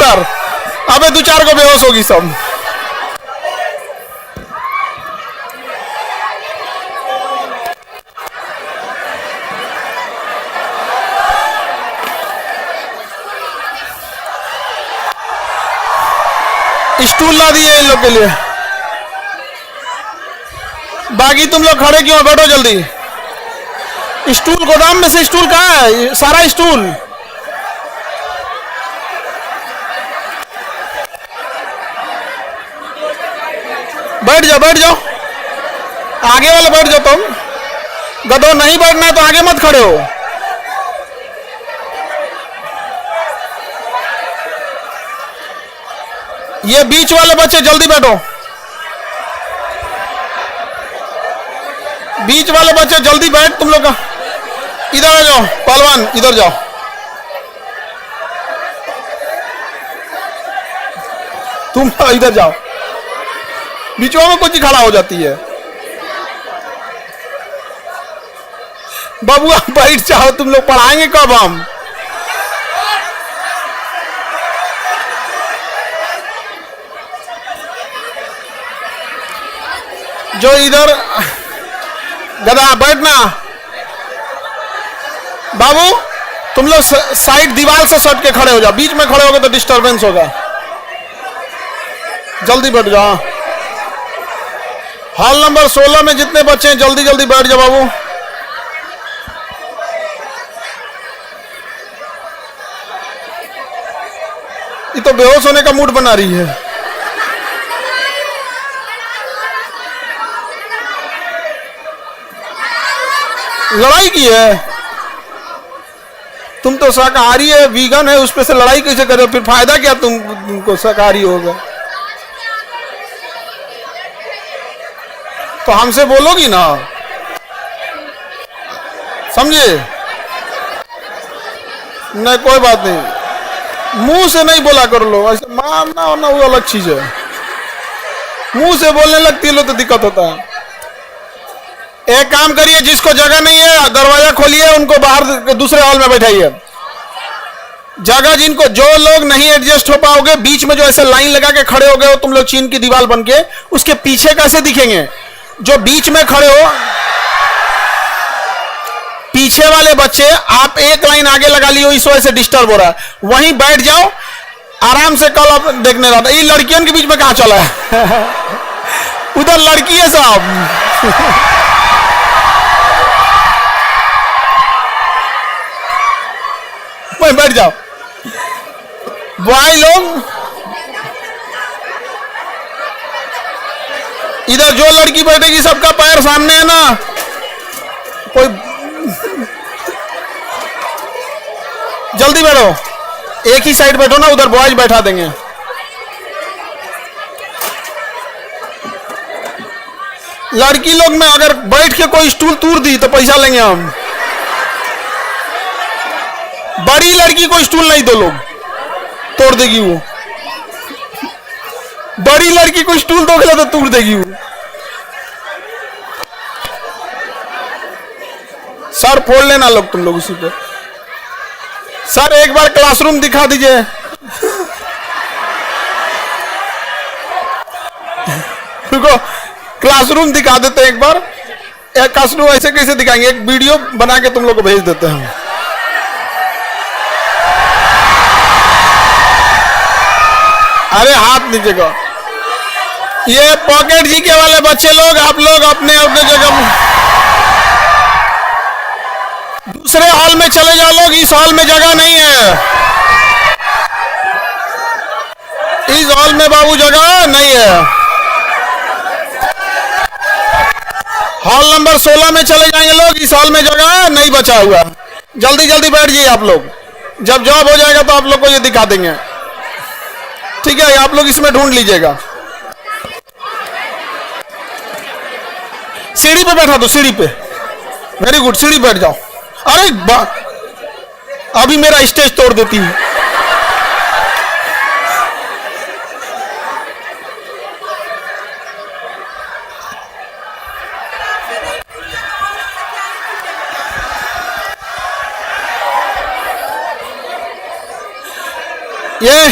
उधर। अबे 2-4 को बेहोश होगी सब। स्टूल ला दिए इन लोग के लिए। बाकी तुम लोग खड़े क्यों? बैठो जल्दी। स्टूल गोदाम में से स्टूल कहाँ है? सारा स्टूल बैठ जाओ, बैठ जाओ। आगे वाले बैठ जाओ तुम। गधो नहीं बैठना है तो आगे मत खड़े हो। ये बीच वाले बच्चे जल्दी बैठो। बीच वाले बच्चे जल्दी बैठ। तुम लोग का इधर आ जाओ। पहलवान इधर जाओ। तुम इधर जाओ। बीचों में कुछ खड़ा हो जाती है। बाबू आप बैठ जाओ। तुम लोग पढ़ाएंगे कब हम? जो इधर गधा बैठना। बाबू तुम लोग साइड दीवार से सट के खड़े हो जाओ। बीच में खड़े होगे तो डिस्टरबेंस होगा। जल्दी बैठ जाओ। हॉल नंबर 16 में जितने बच्चे हैं जल्दी जल्दी बैठ जाओ बाबू। ये तो बेहोश होने का मूड बना रही है। लड़ाई की है। तुम तो शाकाहारी है, वीगन है, उस पे से लड़ाई कैसे कर रहे हो? फिर फायदा क्या तुमको शाकाहारी होगा? तो हमसे बोलोगी ना, समझे? नहीं कोई बात नहीं। मुंह से नहीं बोला कर लो। ऐसे मारना होना वो अलग चीज है। मुंह से बोलने लगती है लो तो दिक्कत होता है। एक काम करिए, जिसको जगह नहीं है दरवाजा खोलिए, उनको बाहर दूसरे हॉल में बैठाइए। जगह जिनको, जो लोग नहीं एडजस्ट हो पाओगे, बीच में जो ऐसे लाइन लगा के खड़े हो गए हो तुम लोग चीन की दीवार बन के, उसके पीछे कैसे दिखेंगे? जो बीच में खड़े हो, पीछे वाले बच्चे आप एक लाइन आगे लगा लियो, इस वजह से डिस्टर्ब हो रहा है। वहीं बैठ जाओ आराम से। कल आप देखने रहा था, ये लड़कियों के बीच में कहां चला है? उधर लड़की है साहब। वहीं बैठ जाओ। बॉय लोग इधर, जो लड़की बैठेगी सबका पैर सामने है ना। कोई जल्दी बैठो। एक ही साइड बैठो ना, उधर बॉयज बैठा देंगे। लड़की लोग में अगर बैठ के कोई स्टूल तोड़ दी तो पैसा लेंगे हम। बड़ी लड़की को स्टूल नहीं, दो लोग तोड़ देगी वो। बड़ी लड़की को स्टूल दोगे तो तोड़ देगी वो। सर फोड़ लेना लोग, तुम लोग उसी पे। सर एक बार क्लासरूम दिखा दीजिए। रुको, क्लासरूम दिखा देते हैं एक बार। एक क्लासरूम ऐसे कैसे दिखाएंगे? एक वीडियो बना के तुम लोग को भेज देते हैं। अरे हाथ नीचे को। ये पॉकेट जी के वाले बच्चे लोग, आप लोग अपने अपने जगह दूसरे हॉल में चले जाओ। लोग इस हॉल में जगह नहीं है। इस हॉल में बाबू जगह नहीं है। हॉल नंबर 16 में चले जाएंगे लोग। इस हॉल में जगह नहीं बचा हुआ। जल्दी जल्दी बैठ जाइए आप लोग। जब जॉब हो जाएगा तो आप लोग को ये दिखा देंगे। ठीक है, आप लोग इसमें ढूंढ लीजिएगा। सीढ़ी पे बैठा दो, सीढ़ी पे। वेरी गुड, सीढ़ी बैठ जाओ। अरे अभी मेरा स्टेज तोड़ देती है। ये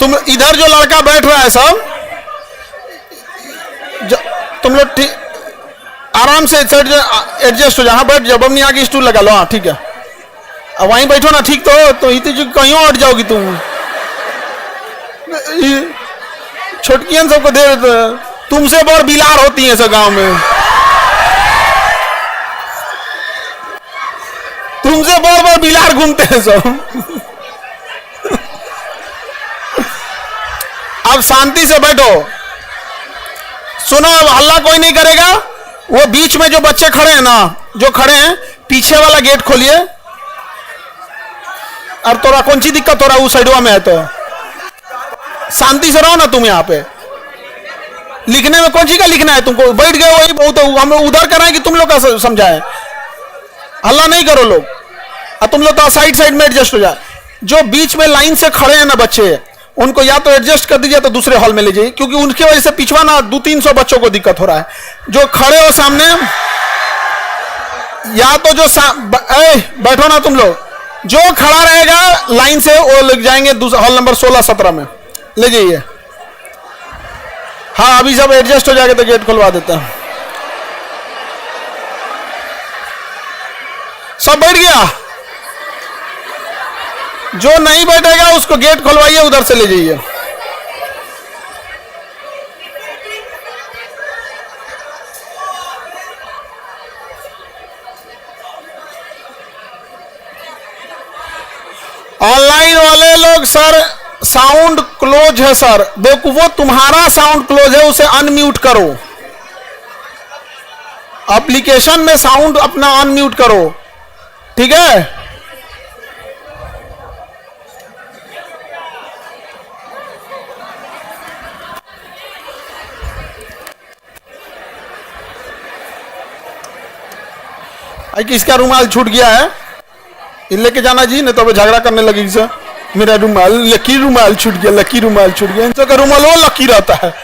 तुम इधर जो लड़का बैठ रहा है सब, तुम लोग ठीक आराम से एडजस्ट हो जाओ। हाँ बैठ जाओ, बमनी आगे स्टूल लगा लो। हाँ ठीक है, अब वहीं बैठो ना। ठीक तो इतनी कहीं हट जाओगी तुम। छोटकियन सबको दे, तुमसे बहुत बिलार होती है सब गांव में, तुमसे बहुत बिलार घूमते हैं सब। अब शांति से बैठो, सुनो। अब हल्ला कोई नहीं करेगा। वो बीच में जो बच्चे खड़े हैं ना, जो खड़े हैं, पीछे वाला गेट खोलिए। और तोरा कौन सी दिक्कत हो रहा है? उस साइडवा में है तो शांति से रहो ना तुम। यहाँ पे लिखने में कौन सी का लिखना है तुमको? बैठ गए वही बहुत। हम उधर कराएं कि तुम लोग का समझाएं? हल्ला नहीं करो लोग, और तुम लोग तो साइड साइड में एडजस्ट हो जाए। जो बीच में लाइन से खड़े हैं ना बच्चे, उनको या तो एडजस्ट कर दीजिए तो दूसरे हॉल में ले जाइए, क्योंकि उनकी वजह से पिछवा ना 200-300 बच्चों को दिक्कत हो रहा है। जो खड़े हो सामने, या तो जो बैठो ना तुम लोग। जो खड़ा रहेगा लाइन से वो लग जाएंगे हॉल नंबर 16-17 में, ले जाइए। हाँ अभी सब एडजस्ट हो जाएगा तो गेट खुलवा देते हैं। सब बैठ गया? जो नहीं बैठेगा उसको गेट खुलवाइए, उधर से ले जाइए। ऑनलाइन वाले लोग सर साउंड क्लोज है सर। देखो वो तुम्हारा साउंड क्लोज है, उसे अनम्यूट करो। एप्लीकेशन में साउंड अपना अनम्यूट करो, ठीक है? किसका रुमाल छूट गया है? इन लेके जाना जी, नहीं तो अब झगड़ा करने लगेगी सर। मेरा रुमाल, लकी रुमाल छूट गया, लकी रुमाल छूट गया। इनका रुमाल वो लकी रहता है।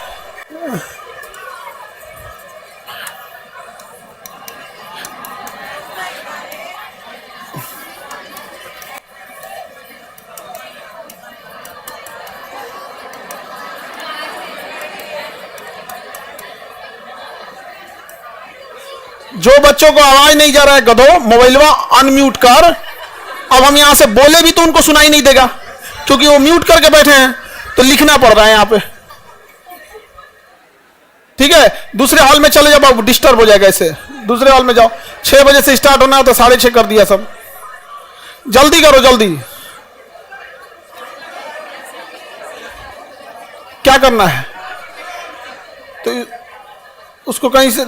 जो बच्चों को आवाज नहीं जा रहा है, गधो मोबाइलवा अनम्यूट कर। अब हम यहां से बोले भी तो उनको सुनाई नहीं देगा, क्योंकि वो म्यूट करके बैठे हैं, तो लिखना पड़ रहा है यहां पे। ठीक है, दूसरे हॉल में चले जाओ, बाबू डिस्टर्ब हो जाएगा ऐसे। दूसरे हॉल में जाओ। 6 बजे से स्टार्ट होना है तो 6:30 कर दिया सब। जल्दी करो जल्दी। क्या करना है? तो उसको कहीं से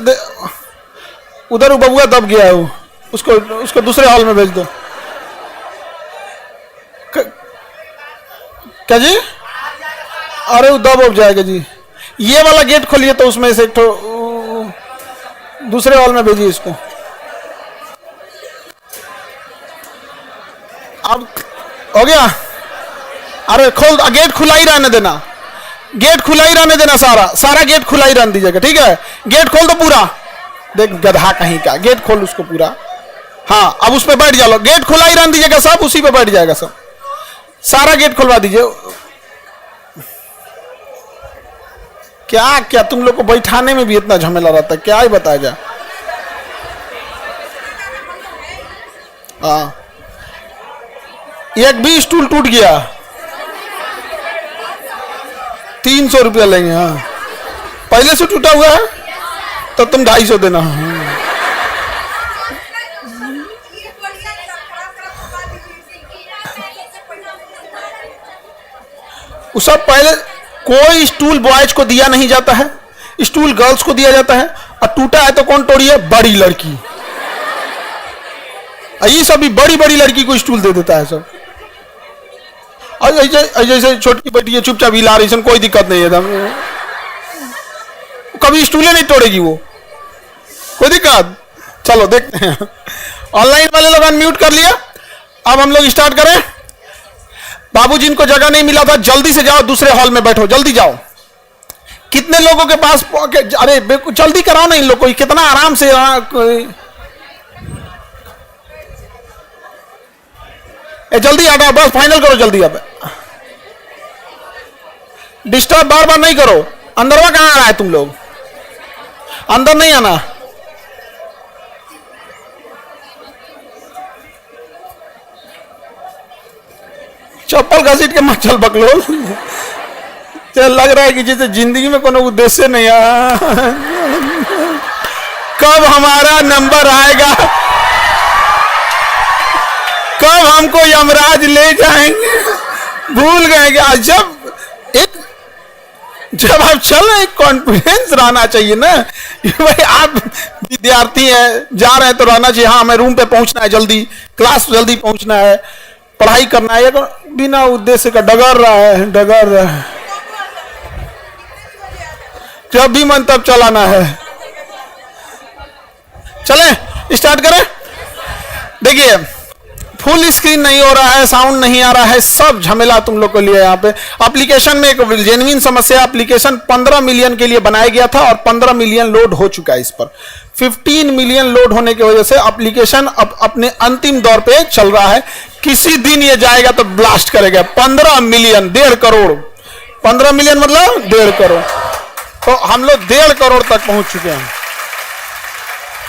उधर वो बबुआ दब गया है, वो उसको दूसरे हॉल में भेज दो। क्या जी? अरे वो दब हो जाएगा जी। ये वाला गेट खोलिए तो उसमें से एक दूसरे हॉल में भेजिए इसको। अब हो गया? अरे खोल, गेट खुला ही रहने देना, गेट खुला ही रहने देना। सारा गेट खुला ही रहने दीजिएगा, ठीक है? गेट खोल दो पूरा। देख गधा कहीं का, गेट खोल उसको पूरा। हाँ अब उस पर बैठ जाओ। गेट खुला ही रहने दीजिएगा सब, उसी पे बैठ जाएगा सब। सारा गेट खुलवा दीजिए। क्या क्या तुम लोग को बैठाने में भी इतना झमेला रहता है, क्या ही बताया जाए। हाँ एक भी स्टूल टूट गया 300 रुपया लेंगे। हाँ पहले से टूटा हुआ है तो तुम 250 देना। उस सब पहले कोई स्टूल बॉयज को दिया नहीं जाता है, स्टूल गर्ल्स को दिया जाता है। और टूटा है तो कौन तोड़ी है? बड़ी लड़की। ये सब भी बड़ी बड़ी लड़की को स्टूल दे देता है सब। और जैसे छोटी बेटी है चुपचाप हिला रही, कोई दिक्कत नहीं है, कभी स्टूले नहीं तोड़ेगी वो, कोई दिक्कत। चलो देखते हैं। ऑनलाइन वाले लोग अनम्यूट कर लिया। अब हम लोग स्टार्ट करें। बाबू जिनको जगह नहीं मिला था जल्दी से जाओ, दूसरे हॉल में बैठो, जल्दी जाओ। कितने लोगों के पास? अरे जल्दी कराओ ना इन लोग को, कितना आराम से। जल्दी हटाओ, बस फाइनल करो जल्दी। अब डिस्टर्ब बार बार नहीं करो। अंदरवा कहाँ आ रहा है तुम लोग? अंदर नहीं आना। चप्पल घसीट के मत चल बकलो। चल लग रहा है कि जैसे जिंदगी में कोनो उद्देश्य नहीं है। कब हमारा नंबर आएगा, कब हमको यमराज ले जाएंगे, भूल गए क्या? जब आप चल रहे कॉन्फिडेंस रहना चाहिए ना कि भाई आप विद्यार्थी हैं, जा रहे हैं तो रहना चाहिए, हाँ हमें रूम पे पहुंचना है, जल्दी क्लास जल्दी पहुंचना है, पढ़ाई करना है। बिना उद्देश्य का डगर रहा है। जब भी मन तब चलाना है। चलें स्टार्ट करें। देखिए फुल स्क्रीन नहीं हो रहा है, साउंड नहीं आ रहा है, सब झमेला तुम लोग को लिए। यहाँ पे एप्लीकेशन में एक जेन्युइन समस्या, एप्लीकेशन 15 मिलियन के लिए बनाया गया था और 15 मिलियन लोड हो चुका है। इस पर 15 मिलियन लोड होने की वजह से एप्लीकेशन अब अपने अंतिम दौर पे चल रहा है। किसी दिन ये जाएगा तो ब्लास्ट करेगा। 15 मिलियन, 1.5 करोड़। 15 मिलियन मतलब 1.5 करोड़। तो हम लोग 1.5 करोड़ तक पहुंच चुके हैं।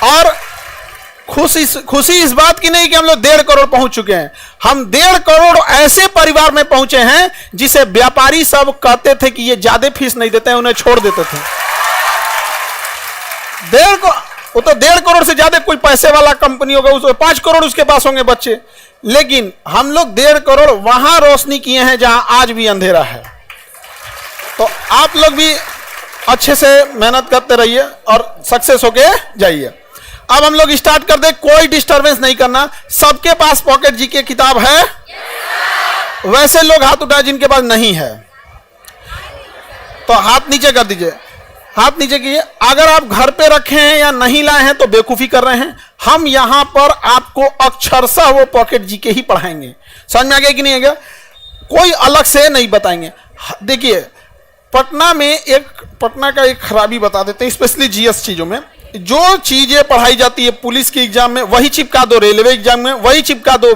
और खुशी इस बात की नहीं कि हम लोग 1.5 करोड़ पहुंच चुके हैं, हम 1.5 करोड़ ऐसे परिवार में पहुंचे हैं जिसे व्यापारी सब कहते थे कि ये ज्यादा फीस नहीं देते हैं, उन्हें छोड़ देते थे। वो तो 1.5 करोड़ से ज्यादा कोई पैसे वाला कंपनी होगा, उसको 5 करोड़ उसके पास होंगे बच्चे। लेकिन हम लोग 1.5 करोड़ वहां रोशनी किए हैं जहां आज भी अंधेरा है। तो आप लोग भी अच्छे से मेहनत करते रहिए और सक्सेस होके जाइए। अब हम लोग स्टार्ट कर दे, कोई डिस्टरबेंस नहीं करना। सबके पास पॉकेट जी की किताब है? वैसे लोग हाथ उठाए जिनके पास नहीं है तो हाथ नीचे कर दीजिए, हाथ नीचे कीजिए। अगर आप घर पे रखे हैं या नहीं लाए हैं तो बेवकूफी कर रहे हैं। हम यहां पर आपको अक्षरशः वो पॉकेट जी के ही पढ़ाएंगे। समझ में आ गया कि नहीं आ गया? कोई अलग से नहीं बताएंगे। देखिए पटना का एक खराबी बता देते हैं, स्पेशली जीएस चीजों में। जो चीजें पढ़ाई जाती है पुलिस के एग्जाम में वही चिपका दो, रेलवे एग्जाम में वही चिपका दो,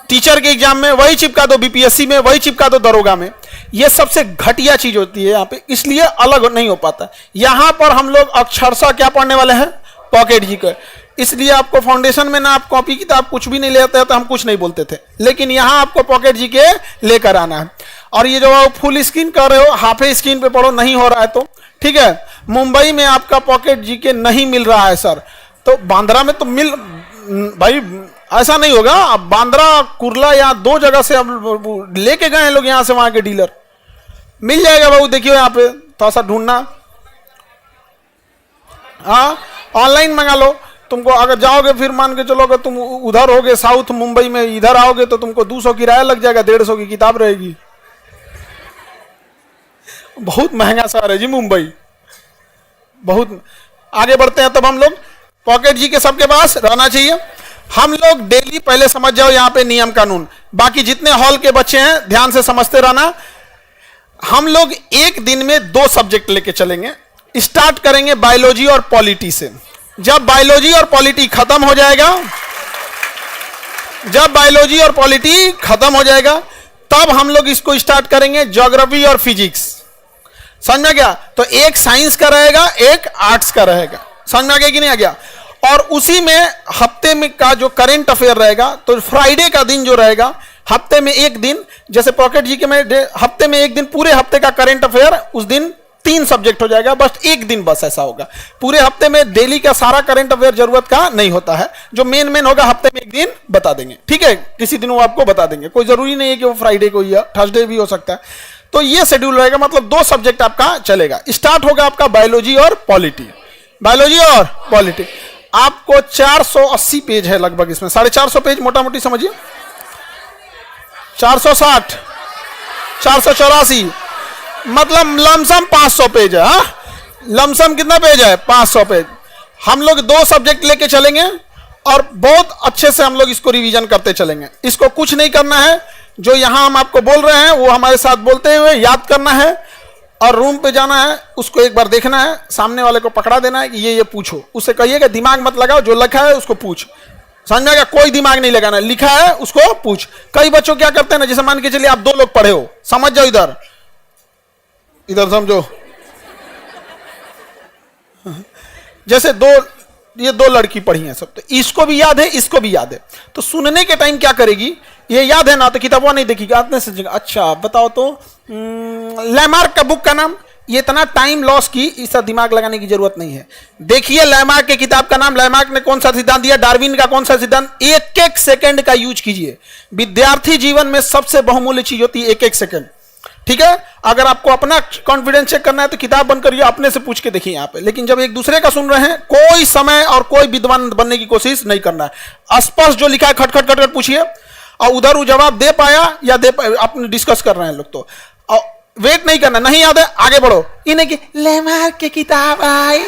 टीचर के एग्जाम में वही चिपका दो, बीपीएससी में वही चिपका दो, दरोगा में। ये सबसे घटिया चीज होती है यहाँ पे, इसलिए अलग नहीं हो पाता। यहां पर हम लोग अक्षरशः क्या पढ़ने वाले हैं? पॉकेट जी का। इसलिए आपको फाउंडेशन में ना आप कॉपी किताब कुछ भी नहीं लेते तो हम कुछ नहीं बोलते थे, लेकिन यहां आपको पॉकेट जी के लेकर आना है। और ये जो फुल स्क्रीन कर रहे हो, हाफ स्क्रीन पे पढ़ो, नहीं हो रहा है तो ठीक है। मुंबई में आपका पॉकेट जी के नहीं मिल रहा है सर, तो बांद्रा में तो मिल, भाई ऐसा नहीं होगा। अब बांद्रा कुर्ला या 2 जगह से अब लेके गए हैं लोग, यहां से वहां के डीलर। मिल जाएगा बाबू, देखियो यहाँ पे थोड़ा सा ढूंढना। हाँ ऑनलाइन मंगा लो। तुमको अगर जाओगे फिर मान के चलो, अगर तुम उधर होगे साउथ मुंबई में, इधर आओगे तो तुमको 200 किराया लग जाएगा, 150 की किताब रहेगी। बहुत महंगा शहर है जी मुंबई, बहुत। आगे बढ़ते हैं। तब हम लोग पॉकेट जी के सबके पास रहना चाहिए। हम लोग डेली, पहले समझ जाओ यहाँ पे नियम कानून, बाकी जितने हॉल के बच्चे हैं ध्यान से समझते रहना। हम लोग एक दिन में 2 सब्जेक्ट लेके चलेंगे। स्टार्ट करेंगे बायोलॉजी और पॉलिटी से। जब बायोलॉजी और पॉलिटी खत्म हो जाएगा, तब हम लोग इसको स्टार्ट करेंगे ज्योग्राफी और फिजिक्स। समझ में आ गया? तो एक साइंस का रहेगा, एक आर्ट्स का रहेगा। समझ में आ गया कि नहीं आ गया? और उसी में हफ्ते में का जो करंट अफेयर रहेगा, तो फ्राइडे का दिन जो रहेगा, हफ्ते में एक दिन, जैसे पॉकेट जी के में हफ्ते में एक दिन, पूरे हफ्ते का करंट अफेयर, उस दिन 3 सब्जेक्ट हो जाएगा। बस एक दिन बस ऐसा होगा। पूरे हफ्ते में डेली का सारा करंट अफेयर जरूरत का नहीं होता है। जो मेन होगा हफ्ते में एक दिन बता देंगे, ठीक है? किसी दिन वो आपको बता देंगे, कोई जरूरी नहीं है कि वो फ्राइडे को या थर्सडे भी हो सकता है। तो ये शेड्यूल रहेगा, मतलब 2 सब्जेक्ट आपका चलेगा। स्टार्ट होगा आपका बायोलॉजी और पॉलिटी। बायोलॉजी और पॉलिटी आपको 480 पेज है लगभग, इसमें 450 पेज मोटा मोटी समझिए, 460, 484, मतलब लमसम 500 पेज है। हाँ लमसम कितना पेज है? 500 पेज। हम लोग 2 सब्जेक्ट लेके चलेंगे और बहुत अच्छे से हम लोग इसको रिवीजन करते चलेंगे। इसको कुछ नहीं करना है, जो यहां हम आपको बोल रहे हैं वो हमारे साथ बोलते हुए याद करना है, और रूम पे जाना है, उसको एक बार देखना है, सामने वाले को पकड़ा देना है कि ये पूछो। उससे कहिएगा दिमाग मत लगाओ, जो लिखा है उसको पूछ। समझ में आ गया? कोई दिमाग नहीं लगाना, लिखा है उसको पूछ। कई बच्चों क्या करते हैं ना, जैसे मान के चलिए आप 2 लोग पढ़े हो, समझ जाओ इधर, इधर समझो। जैसे ये दो लड़की पढ़ी हैं सब, तो इसको भी याद है, इसको भी याद है, तो सुनने के टाइम क्या करेगी, ये याद है ना, तो किताबों नहीं देखी, आते से अच्छा बताओ तो लैमार्क का बुक का नाम, ये इतना टाइम लॉस की, इसका दिमाग लगाने की जरूरत नहीं है। देखिए लैमार्क के किताब का नाम, लैमार्क ने कौन सा सिद्धांत दिया, डार्विन का कौन सा सिद्धांत, एक एक सेकंड का यूज कीजिए। विद्यार्थी जीवन में सबसे बहुमूल्य चीज होती है एक एक सेकंड, ठीक है। अगर आपको अपना कॉन्फिडेंस चेक करना है तो किताब बंद करिए, अपने से पूछ के देखिए यहाँ पे, लेकिन जब एक दूसरे का सुन रहे हैं, कोई समय और कोई विद्वान बनने की कोशिश नहीं करना है। स्पष्ट जो लिखा है खट खट खट खट पूछिए, और उधर वो जवाब दे पाया या दे पाया, अपने डिस्कस कर रहे हैं लोग, तो वेट नहीं करना, नहीं याद है आगे बढ़ो। इन्हें की लैमार्क की किताब आई,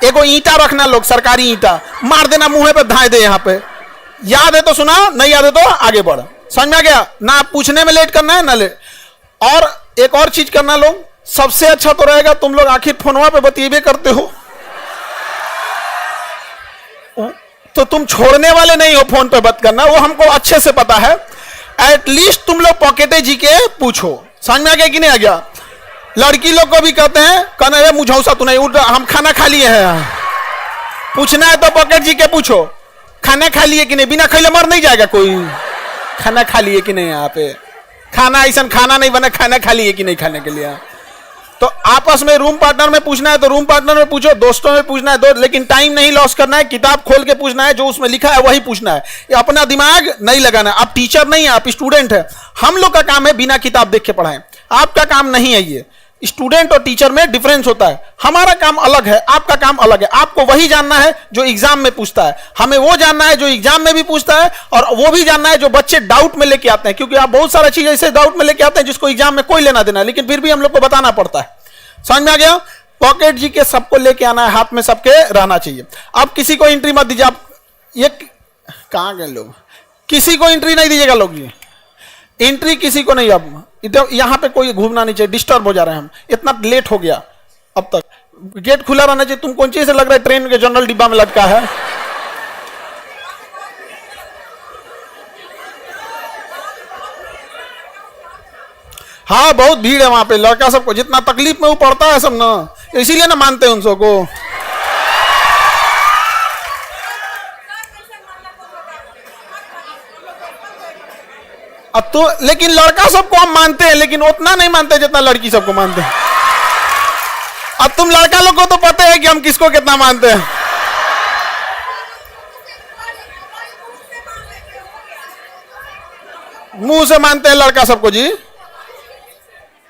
एगो ईंटा रखना लोग, सरकारी ईंटा मार देना मुंह पे, धाए दे यहाँ पे, याद है तो सुना, नहीं याद है तो आगे बढ़। समझ में आ गया ना, पूछने में लेट करना है ना लेट। और एक और चीज करना लोग, सबसे अच्छा तो रहेगा तुम लोग आखिर फोनवा पे बतिएबे करते हो, तो तुम छोड़ने वाले नहीं हो फोन पे बात करना, वो हमको अच्छे से पता है। एटलीस्ट तुम लोग पॉकेटे जी के पूछो। समझ में आ गया कि नहीं आ गया। लड़की लोग को भी कहते हैं, कहना है मुझौसा तू नहीं, हम खाना खा लिए हैं, पूछना है तो पॉकेट जी के पूछो, खाना खा लिए कि नहीं, बिना खाइले मर नहीं जाएगा कोई, खाना खा लिए कि नहीं, यहाँ पे खाना ऐसा खाना नहीं बना, खाना खा लिए कि नहीं खाने के लिए। तो आपस में रूम पार्टनर में पूछना है तो रूम पार्टनर में पूछो, दोस्तों में पूछना है दो, लेकिन टाइम नहीं लॉस करना है, किताब खोल के पूछना है, जो उसमें लिखा है वही पूछना है, ये अपना दिमाग नहीं लगाना। आप टीचर नहीं है, आप स्टूडेंट है। हम लोग का काम है बिना किताब देख के पढ़ाएं, आपका काम नहीं है। ये स्टूडेंट और टीचर में डिफरेंस होता है, हमारा काम अलग है, आपका काम अलग है। आपको वही जानना है जो एग्जाम में पूछता है, हमें वो जानना है जो एग्जाम में भी पूछता है, और वो भी जानना है जो बच्चे डाउट में लेके आते हैं, क्योंकि आप बहुत सारा चीज ऐसे डाउट में लेके आते हैं जिसको एग्जाम में कोई लेना देना है, लेकिन फिर भी हम लोग को बताना पड़ता है। समझ में आ गया। पॉकेट जी के सबको लेके आना है, हाथ में सबके रहना चाहिए। अब किसी को एंट्री मत दीजिए, आप ये कहां गए लोग, किसी को एंट्री नहीं दीजिएगा लोग, ये एंट्री किसी को नहीं। अब यहां पे कोई घूमना नहीं चाहिए, डिस्टर्ब हो जा रहे हैं हम, इतना लेट हो गया, अब तक गेट खुला रहना चाहिए। तुम कौन चीज से लग रहा है ट्रेन के जनरल डिब्बा में लटका है। हाँ बहुत भीड़ है वहां पे, लड़का सबको जितना तकलीफ में वो पड़ता है सब ना, इसीलिए ना मानते हैं उन सबको। अब तो लेकिन लड़का सबको हम मानते हैं, लेकिन उतना नहीं मानते जितना लड़की सबको मानते हैं। अब तुम लड़का लोग को तो पता है कि हम किसको कितना मानते हैं। मुंह से मानते हैं लड़का सबको जी।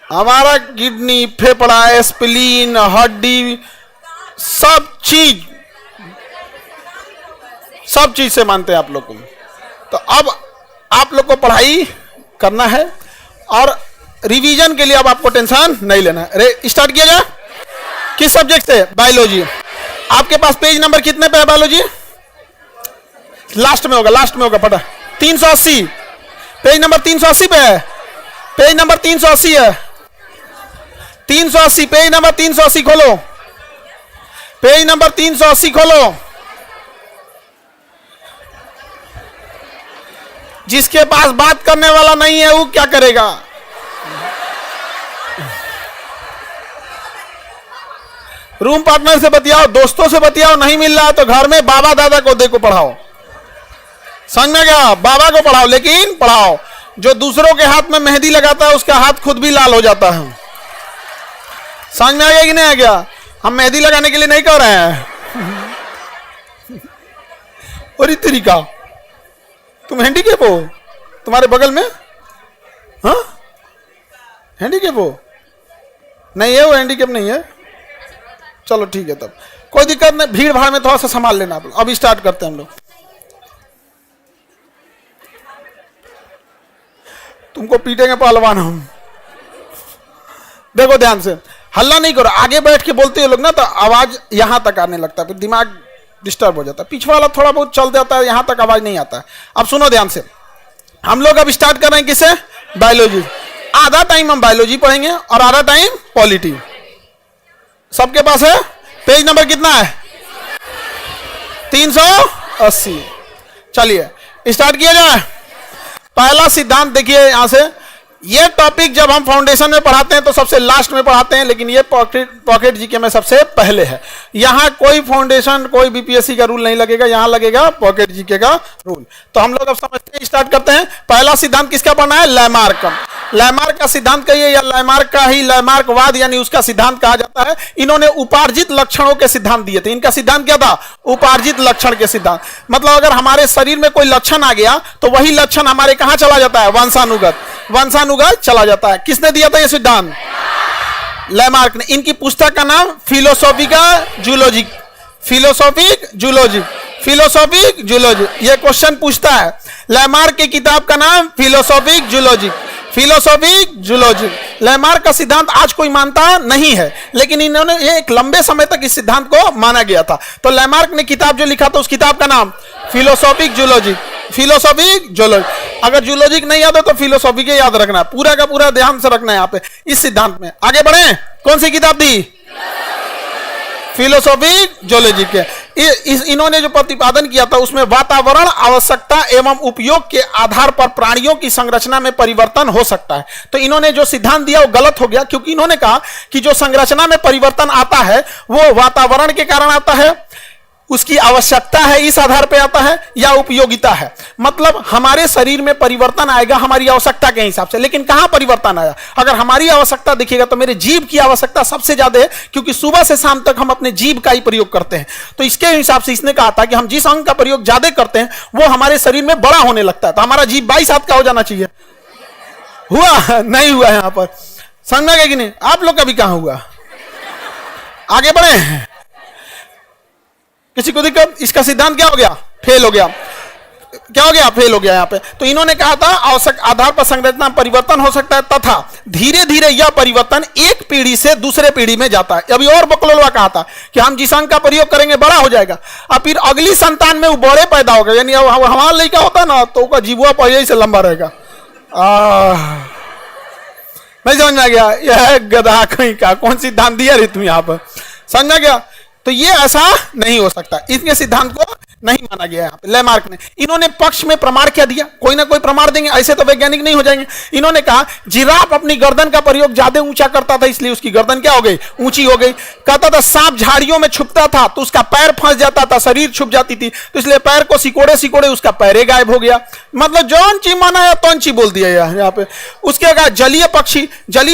हमारा किडनी, फेफड़ा, स्प्लीन, हड्डी, सब चीज से मानते हैं आप लोग को। तो अब आप लोग को पढ़ाई करना है, और रिवीजन के लिए अब आपको टेंशन नहीं लेना है। स्टार्ट किया जाए। किस सब्जेक्ट से? बायोलॉजी। आपके पास पेज नंबर कितने पे है बायोलॉजी? लास्ट में होगा पता। 380, पेज नंबर 380 पे है, पेज नंबर 380 है, 380, पेज नंबर 380 खोलो, पेज नंबर 380 खोलो। जिसके पास बात करने वाला नहीं है वो क्या करेगा? रूम पार्टनर से बतियाओ, दोस्तों से बतियाओ, नहीं मिल रहा तो घर में बाबा दादा को देखो पढ़ाओ। समझ में गया? बाबा को पढ़ाओ, लेकिन पढ़ाओ। जो दूसरों के हाथ में मेहंदी लगाता है उसका हाथ खुद भी लाल हो जाता है। समझ में आ गया कि नहीं आ गया? हम मेहंदी लगाने के लिए नहीं कह रहे हैं। और तरीका तुम हैंडीकेप हो, तुम्हारे बगल में हाँ हैंडीकेप हो? नहीं है वो, हैंडीकेप नहीं है। चलो ठीक है, तब कोई दिक्कत नहीं। भीड़ भाड़ में थोड़ा सा संभाल लेना। अब स्टार्ट करते हैं हम लोग। तुमको पीटेंगे पहलवान हम। देखो ध्यान से, हल्ला नहीं करो। आगे बैठ के बोलते हो लोग ना तो आवाज यहां तक आने लगता है, फिर दिमाग डिस्टर्ब हो जाता है। पीछे वाला थोड़ा बहुत चल जाता है, यहां तक आवाज नहीं आता है। अब सुनो ध्यान से, हम लोग अब स्टार्ट कर रहे हैं किससे? बायोलॉजी। आधा टाइम हम बायोलॉजी पढ़ेंगे और आधा टाइम पॉलिटी। सबके पास है? पेज नंबर कितना है? 380। चलिए स्टार्ट किया जाए। पहला सिद्धांत देखिए यहां से, ये टॉपिक जब हम फाउंडेशन में पढ़ाते हैं तो सबसे लास्ट में पढ़ाते हैं, लेकिन ये पॉकेट जीके में सबसे पहले है। यहां कोई फाउंडेशन कोई बीपीएससी का रूल नहीं लगेगा, यहां लगेगा पॉकेट जीके का रूल। तो हम लोग अब समझते हैं, स्टार्ट करते हैं। पहला सिद्धांत किसका पढ़ना है? लैमार्क का। लैमार्क का सिद्धांत कहिए या लैमार्क का ही लैमार्कवाद यानी उसका सिद्धांत कहा जाता है। इन्होंने उपार्जित लक्षणों के सिद्धांत दिए थे। इनका सिद्धांत क्या था? उपार्जित लक्षण के सिद्धांत। मतलब अगर हमारे शरीर में कोई लक्षण आ गया तो वही लक्षण हमारे कहां चला जाता है? वंशानुगत चला जाता है। किसने दिया था यह सिद्धांत? लैमार्क ने। इनकी पुस्तक का नाम फिलोसॉफिक जूलॉजी। यह क्वेश्चन पूछता है। लैमार्क की किताब का नाम फिलोसॉफिक जूलॉजी। लैमार्क का सिद्धांत आज कोई मानता नहीं है, लेकिन इन्होंने ये एक लंबे समय तक इस सिद्धांत को माना गया था। तो लैमार्क ने किताब जो लिखा था उस किताब का नाम फिलोसॉफिक जूलॉजी। अगर जूलॉजिक नहीं याद हो तो फिलोसॉफी के याद रखना, पूरा का पूरा ध्यान से रखना है यहाँ पे इस सिद्धांत में। आगे बढ़े। कौन सी किताब थी? फिलोसॉफिक जूलॉजी के। इन्होंने जो प्रतिपादन किया था उसमें वातावरण, आवश्यकता एवं उपयोग के आधार पर प्राणियों की संरचना में परिवर्तन हो सकता है। तो इन्होंने जो सिद्धांत दिया वो गलत हो गया, क्योंकि इन्होंने कहा कि जो संरचना में परिवर्तन आता है वो वातावरण के कारण आता है, उसकी आवश्यकता है इस आधार पे आता है, या उपयोगिता है। मतलब हमारे शरीर में परिवर्तन आएगा हमारी आवश्यकता के हिसाब से। लेकिन कहां परिवर्तन आया? अगर हमारी आवश्यकता देखिएगा तो मेरे जीभ की आवश्यकता सबसे ज्यादा है, क्योंकि सुबह से शाम तक हम अपने जीभ का ही प्रयोग करते हैं। तो इसके हिसाब से इसने कहा था कि हम जिस अंग का प्रयोग ज्यादा करते हैं वो हमारे शरीर में बड़ा होने लगता है। तो हमारा जीभ 22 हाथ का हो जाना चाहिए। हुआ? नहीं हुआ। यहां पर समझ गए कि नहीं? आप लोग का भी कहां हुआ? आगे बढ़े। किसी को दिक्कत? इसका सिद्धांत क्या हो गया? फेल हो गया। फेल हो गया यहाँ पे। तो इन्होंने कहा था आवश्यक आधार पर संरचना परिवर्तन हो सकता है तथा धीरे धीरे यह परिवर्तन एक पीढ़ी से दूसरे पीढ़ी में जाता है। अभी और बकलोलवा कहा था कि हम जिस अंग का प्रयोग करेंगे बड़ा हो जाएगा, और फिर अगली संतान में वो बड़े पैदा होगा। यानी हमारा लड़का होता ना तो उसका जीवा पहले से लंबा रहेगा। नहीं समझ में आ गया? यह गधा कहीं का कौन सिद्धांत दिया रे तुम यहाँ पर? समझ गया? तो ये ऐसा नहीं हो सकता। इसके सिद्धांत को नहीं माना गया यहाँ पे लैमार्क ने। इन्होंने पक्ष में प्रमाण क्या दिया? कोई ना कोई प्रमाण देंगे, ऐसे तो वैज्ञानिक नहीं हो जाएंगे। इन्होंने कहा जिराफ अपनी गर्दन का प्रयोग ज्यादा ऊंचा करता था इसलिए उसकी गर्दन क्या हो गई? ऊंची हो गई। कहता था सांप झाड़ियों में छुपता था तो उसका पैर फंस जाता था, शरीर छुप जाती थी, तो इसलिए पैर को सिकोड़े उसका पैरे गायब हो गया। मतलब जौन ची माना या तौन ची बोल दिया यहाँ पे। उसके बाद जलीय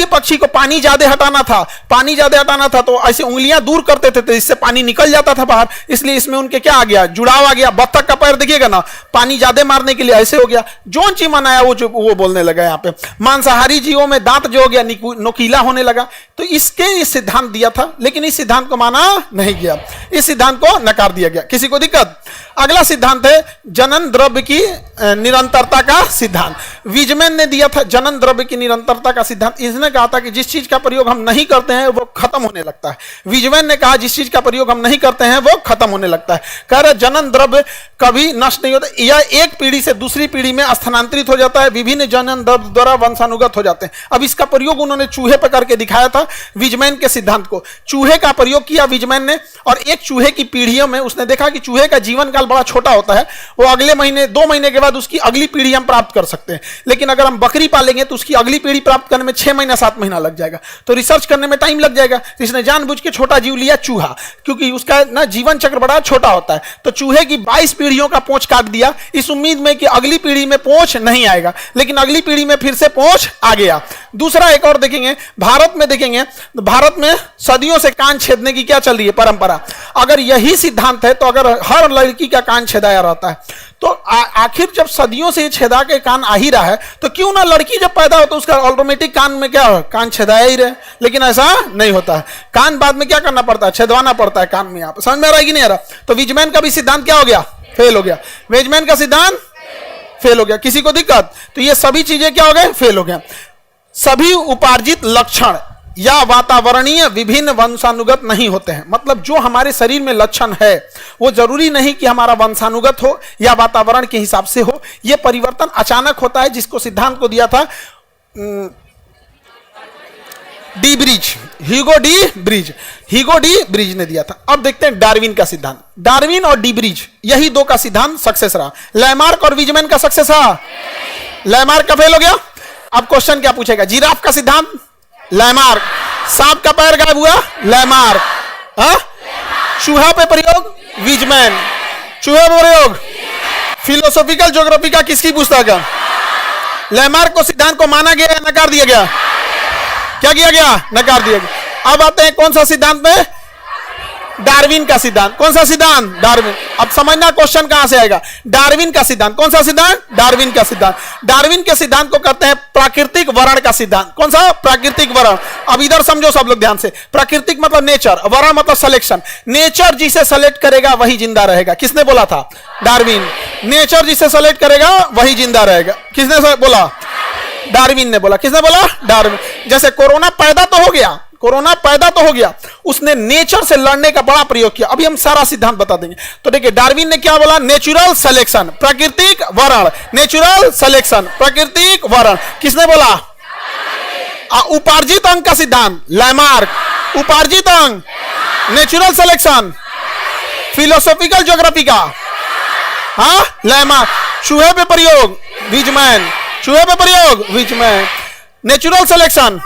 पक्षी को पानी ज्यादा हटाना था तो ऐसे उंगलियां दूर करते थे तो इससे पानी निकल जाता था बाहर, इसलिए इसमें उनके क्या आ गया? जुड़ाव आ गया। बत्तख का पैर देखिएगा ना, पानी ज्यादा मारने के लिए ऐसे हो गया। जौन ची मनाया वो बोलने लगा यहाँ पे। मांसाहारी जीवों में दांत जो हो गया नोकीला होने लगा। तो इसके सिद्धांत दिया था, लेकिन इस सिद्धांत को माना नहीं गया, इस सिद्धांत को नकार दिया गया। किसी को दिक्कत? अगला सिद्धांत है जनन द्रव्य की निरंतरता का सिद्धांत। विजमैन ने दिया था जनन द्रव्य की निरंतरता का सिद्धांत। इसने कहा था कि जिस चीज का प्रयोग हम नहीं करते हैं वो खत्म होने लगता है। विजमैन ने कहा जिस चीज का प्रयोग हम नहीं करते हैं वो खत्म होने लगता है। कह रहे जनन द्रव्य कभी नष्ट नहीं होता, यह एक पीढ़ी से दूसरी पीढ़ी में स्थानांतरित हो जाता है, विभिन्न जनन द्रव्य द्वारा वंशानुगत हो जाते हैं। अब इसका प्रयोग उन्होंने चूहे पर करके दिखाया था विजमैन के सिद्धांत को। चूहे का प्रयोग किया विजमैन ने, और एक चूहे की पीढ़ियों में उसने देखा कि चूहे का जीवन काल बड़ा छोटा होता है, वो अगले महीने 2 महीने के बाद उसकी अगली पीढ़ी हम प्राप्त कर सकते हैं। लेकिन अगर हम बकरी पालेंगे तो उसकी अगली पीढ़ी प्राप्त करने में 6 महीना 7 महीना लग जाएगा, तो रिसर्च करने में टाइम लग जाएगा। इसने जानबूझ के छोटा जीव लिया चूहा, क्योंकि उसका ना जीवन चक्र बड़ा छोटा होता है। तो चूहे की 22 पीढ़ियों का पूंछ काट दिया इस उम्मीद में कि अगली पीढ़ी में पूंछ नहीं आएगा, लेकिन अगली पीढ़ी में फिर से पूंछ आ गया। दूसरा एक और देखेंगे, भारत में सदियों से कान छेदने की क्या चल रही है परंपरा। अगर यही सिद्धांत है तो अगर हर लड़की का कान छेदाया रहता है तो आखिर जब सदियों से छेदा के कान आ ही रहा है तो क्यों ना लड़की जब पैदा हो तो उसका ऑटोमेटिक कान में क्या हो? कान छेदाया ही रहे। लेकिन ऐसा नहीं होता है, कान बाद में क्या करना पड़ता है? छेदवाना पड़ता है कान में। यहाँ पर समझ में आ रहा है कि नहीं आ रहा? तो विजमैन का भी सिद्धांत क्या हो गया? फेल हो गया। विजमैन का सिद्धांत फेल हो गया। किसी को दिक्कत? तो ये सभी चीजें क्या हो गए? फेल हो गया। सभी उपार्जित लक्षण या वातावरणीय विभिन्न वंशानुगत नहीं होते हैं। मतलब जो हमारे शरीर में लक्षण है वो जरूरी नहीं कि हमारा वंशानुगत हो या वातावरण के हिसाब से हो। यह परिवर्तन अचानक होता है, जिसको सिद्धांत को दिया था ह्यूगो डी ब्रिज ने दिया था। अब देखते हैं डार्विन का सिद्धांत। डार्विन और डी ब्रिज यही दो का सिद्धांत सक्सेस रहा। लैमार्क और विजमैन का सक्सेस रहा। लैमार्क का फेल हो गया। अब क्वेश्चन क्या पूछेगा? जिराफ का सिद्धांत लैमार्क, सांप का पैर गायब हुआ लैमार्क, चूहा पे प्रयोग वीजमैन, चूहे पे प्रयोग फिलोसॉफिकल ज्योग्राफी का किसकी पुस्तक है? लैमार्क को सिद्धांत को माना गया या नकार दिया गया? क्या किया गया? नकार दिया गया। अब आते हैं कौन सा सिद्धांत में? डार्विन का सिद्धांत। कौन सा सिद्धांत? डार्विन। अब समझना क्वेश्चन कहां से आएगा। डार्विन का सिद्धांत। कौन सा सिद्धांत? डार्विन का सिद्धांत। डार्विन के सिद्धांत को कहते हैं प्राकृतिक वर्ण का सिद्धांत। कौन सा? प्राकृतिक वर्ण। अब इधर समझो सब लोग ध्यान से, प्राकृतिक मतलब नेचर, वर्ण मतलब सिलेक्शन। नेचर जिसे सेलेक्ट करेगा वही जिंदा रहेगा। किसने बोला था? डार्विन। नेचर जिसे सेलेक्ट करेगा वही जिंदा रहेगा। किसने बोला? डार्विन ने बोला। किसने बोला? डार्विन। जैसे कोरोना पैदा तो हो गया, कोरोना पैदा तो हो गया, उसने नेचर से लड़ने का बड़ा प्रयोग किया। अभी हम सारा सिद्धांत बता देंगे। तो देखिए डार्विन ने क्या बोला? नेचुरल सिलेक्शन, प्राकृतिक वर्ण, नेचुरल सिलेक्शन, प्राकृतिक वर्ण। किसने बोला? उपार्जित अंग का सिद्धांत लैमार्क। उपार्जित अंग, नेचुरल सिलेक्शन, फिलोसॉफिकल ज्योग्राफी का लैमार्क। चूहे पे प्रयोग वीजमैन, चूहे पे प्रयोग Weissman. Natural selection,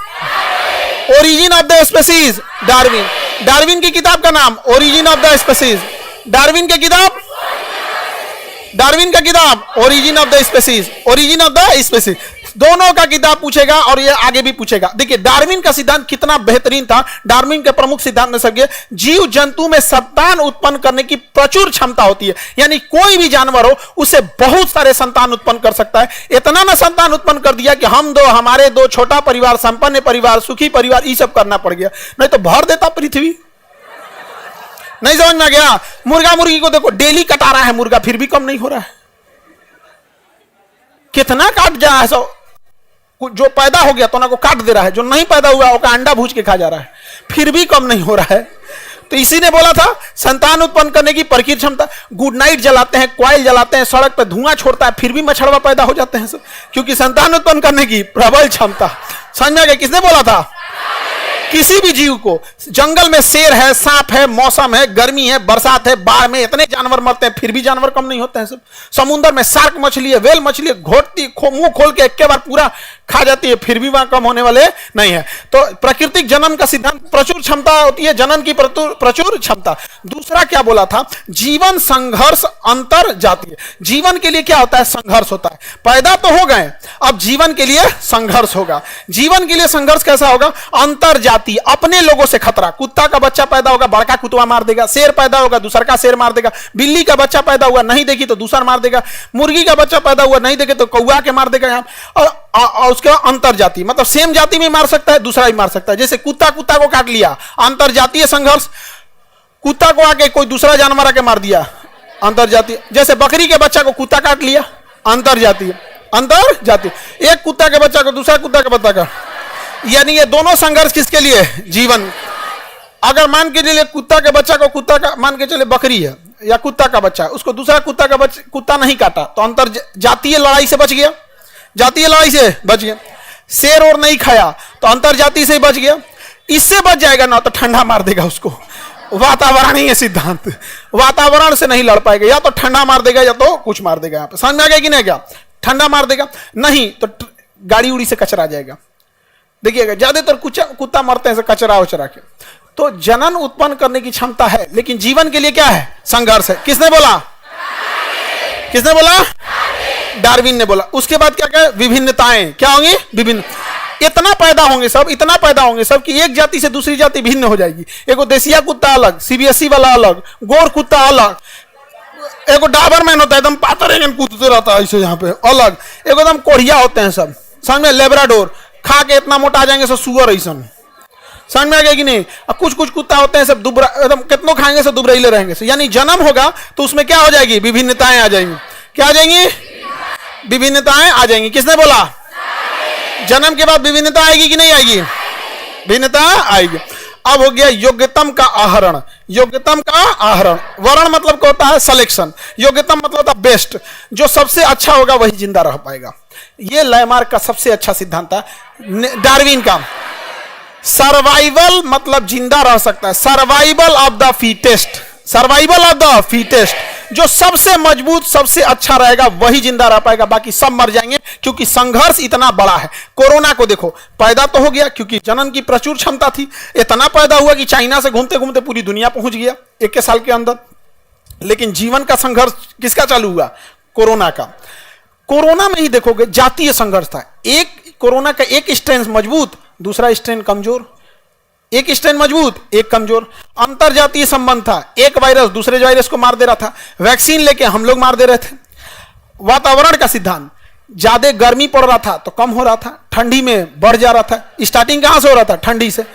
origin of the species Darwin. Darwin की किताब का नाम origin of the species. Darwin की किताब, डार्विन का किताब origin of the species, origin of the species. दोनों का किताब पूछेगा और ये आगे भी पूछेगा। देखिए डार्विन का सिद्धांत कितना बेहतरीन था। डार्विन के प्रमुख सिद्धांत में सब जीव जंतु में संतान उत्पन्न करने की प्रचुर क्षमता होती है। यानी कोई भी जानवर हो उससे बहुत सारे संतान उत्पन्न कर सकता है। इतना ना संतान उत्पन्न कर दिया कि हम दो, हमारे दो, छोटा परिवार, संपन्न परिवार, सुखी परिवार, ये सब करना पड़ गया, नहीं तो भर देता पृथ्वी। नहीं समझ में आ गया? मुर्गा मुर्गी को देखो, डेली कटा रहा है मुर्गा, फिर भी कम नहीं हो रहा है। कितना काट जा है सो, जो पैदा हो गया तो ना को काट दे रहा है, जो नहीं पैदा हुआ उसका अंडा भूज के खा जा रहा है, फिर भी कम नहीं हो रहा है। तो इसी ने बोला था संतान उत्पन्न करने की प्रखर क्षमता। गुड नाइट जलाते हैं, कॉइल जलाते हैं, सड़क पर धुआं छोड़ता है, फिर भी मच्छरवा पैदा हो जाते हैं सब, क्योंकि संतान उत्पन्न करने की प्रबल क्षमता। समझ में आ गया? किसने बोला था? किसी भी जीव को, जंगल में शेर है, सांप है, मौसम है, गर्मी है, बरसात है, बाढ़ में इतने जानवर मरते हैं, फिर भी जानवर कम नहीं होते हैं सब। समुद्र में शार्क मछली है, वेल मछली है, घोटती मुंह खोल के एक बार पूरा खा जाती है, फिर भी वहां कम होने वाले नहीं है। तो प्राकृतिक जन्म का सिद्धांत, प्रचुर क्षमता होती है जन्म की, प्रचुर क्षमता। दूसरा क्या बोला था? जीवन संघर्ष अंतर जातीय। जीवन के लिए क्या होता है? संघर्ष होता है। पैदा तो हो गए, अब जीवन के लिए संघर्ष होगा। जीवन के लिए संघर्ष कैसा होगा? अंतर जातीय, अपने लोगों से खतरा। कुत्ता का बच्चा पैदा होगा, बड़का कुत्ता मार देगा। शेर पैदा होगा, दूसरा का शेर मार देगा। बिल्ली का बच्चा पैदा हुआ, नहीं देखी तो दूसरा मार देगा। मुर्गी का बच्चा पैदा हुआ, नहीं देखे तो कौआ के मार देगा। यहाँ और उसके अंतर जाति, मतलब सेम जाति में मार सकता है, दूसरा भी मार सकता है। जैसे कुत्ता को काट लिया, अंतर जातीय संघर्ष। कुत्ता को आके कोई दूसरा जानवर आके मार दिया, अंतर जातीय। जैसे बकरी के बच्चा को कुत्ता काट लिया, अंतर जातीय। अंतर जातीय, एक कुत्ता के बच्चा को दूसरा कुत्ता के बच्चा का, यानी ये दोनों संघर्ष किसके लिए? जीवन। अगर मान के चलिए कुत्ता के बच्चा को, कुत्ता का मान के चले बकरी है या कुत्ता का बच्चा, उसको दूसरा कुत्ता का बच्चा कुत्ता नहीं काटा तो अंतर जातीय लड़ाई से बच गया, जातीय लड़ाई से बच गया। शेर और नहीं खाया तो अंतर जाति से बच गया। इससे बच जाएगा ना तो ठंडा मार देगा उसको। वातावरण ही है सिद्धांत, वातावरण से नहीं लड़ पाएगा, या तो ठंडा मार देगा या तो कुछ मार देगा। यहाँ पे समझ में आ गया कि नहीं? क्या ठंडा मार देगा? नहीं तो गाड़ी उड़ी से कचरा जाएगा। देखिएगा ज्यादातर कुत्ता मरते हैं कचरा उचरा के। तो जनन उत्पन्न करने की क्षमता है, लेकिन जीवन के लिए क्या है? संघर्ष है। किसने बोला? किसने बोला? डार्विन ने बोला। उसके बाद क्या क्या? विभिन्नताएं क्या होंगी? विभिन्न। इतना पैदा होंगे सब, इतना पैदा होंगे सब कि एक जाति से दूसरी जाति भिन्न हो जाएगी। एगो देसिया कुत्ता अलग, सीबीएसई वाला अलग, गोर कुत्ता अलग, एगो डाबरमैन होता है एकदम पातर कूदते रहता है ऐसे यहाँ पे अलग, एगो एकदम कोढ़िया होते हैं सब। समझ में? लेब्राडोर खा के इतना मोटा आ जाएंगे सब सुअर ऐसा। समझ में आ गया कि नहीं? अब कुछ कुछ कुत्ता होते हैं सब दुबरा, एकदम कितनों खाएंगे सब दुबराइले रहेंगे। यानी जन्म होगा तो उसमें क्या हो जाएगी? विभिन्नताएं आ जाएंगी। क्या आ जाएंगी? विभिन्नताएं आ जाएंगी। किसने बोला? जन्म के बाद विभिन्नता आएगी कि नहीं आएगी? भिन्नता आएगी। अब हो गया योग्यतम का आहरण। योग्यतम का आहरण, वर्ण मतलब क्या होता है? सिलेक्शन। योग्यतम मतलब होता है बेस्ट, जो सबसे अच्छा होगा वही जिंदा रह पाएगा। ये लैमार्क का सबसे अच्छा सिद्धांत था। डार्विन का सर्वाइवल मतलब जिंदा रह सकता है, survival of the fittest, survival of the fittest. जो सबसे मजबूत, सबसे अच्छा रहेगा वही जिंदा रह पाएगा, बाकी सब मर जाएंगे, क्योंकि संघर्ष इतना बड़ा है। कोरोना को देखो, पैदा तो हो गया क्योंकि जनन की प्रचुर क्षमता थी, इतना पैदा हुआ कि चाइना से घूमते घूमते पूरी दुनिया पहुंच गया 1 साल के अंदर। लेकिन जीवन का संघर्ष किसका चालू हुआ? कोरोना का। कोरोना में ही देखोगे जातीय संघर्ष था। एक कोरोना का एक स्ट्रेन मजबूत, दूसरा स्ट्रेन कमजोर, एक स्ट्रेन मजबूत, एक कमजोर। अंतरजातीय संबंध था, एक वायरस दूसरे वायरस को मार दे रहा था, वैक्सीन लेके हम लोग मार दे रहे थे। वातावरण का सिद्धांत, ज्यादा गर्मी पड़ रहा था तो कम हो रहा था, ठंडी में बढ़ जा रहा था। स्टार्टिंग कहां से हो रहा था? ठंडी से।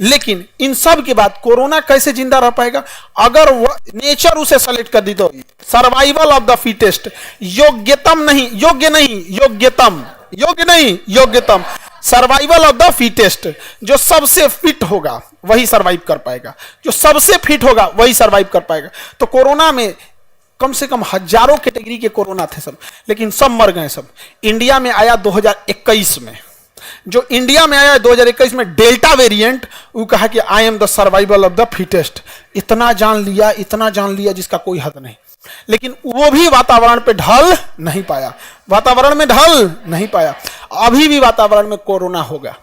लेकिन इन सब के बाद कोरोना कैसे जिंदा रह पाएगा? अगर नेचर उसे सेलेक्ट कर दी तो सर्वाइवल ऑफ द फिटेस्ट, योग्यतम नहीं, योग्य नहीं, योग्यतम, योग्य नहीं, योग्यतम, सर्वाइवल ऑफ द फिटेस्ट। जो सबसे फिट होगा वही सर्वाइव कर पाएगा, जो सबसे फिट होगा वही सर्वाइव कर पाएगा। तो कोरोना में कम से कम हजारों कैटेगरी के कोरोना थे सब, लेकिन सब मर गए सब। इंडिया में आया 2021 में, जो इंडिया में आया 2021 में डेल्टा वेरिएंट, वो कहा कि I am the survival of the fittest. इतना जान लिया, इतना जान लिया जिसका कोई हद नहीं। लेकिन वो भी वातावरण पे ढल नहीं पाया, वातावरण में ढल नहीं पाया। अभी भी वातावरण में कोरोना होगा,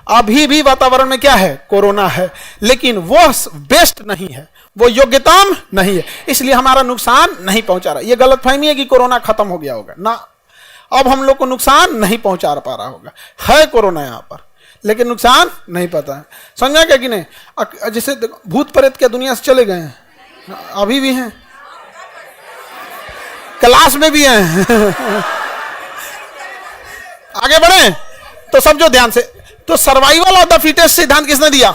अभी भी वातावरण में क्या है? कोरोना है, लेकिन वो बेस्ट नहीं है, वो योग्यतम नहीं है, इसलिए हमारा नुकसान नहीं पहुंचा रहा। ये गलतफहमी है कि कोरोना खत्म हो गया होगा ना, अब हम लोग को नुकसान नहीं पहुंचा पा रहा होगा। है कोरोना यहां पर, लेकिन नुकसान नहीं पता है। समझा क्या कि नहीं? जैसे भूत प्रेत के दुनिया से चले गए हैं, अभी भी हैं, क्लास में भी हैं आगे बढ़े तो समझो ध्यान से। तो सर्वाइवल ऑफ द फिटेस्ट सिद्धांत किसने दिया?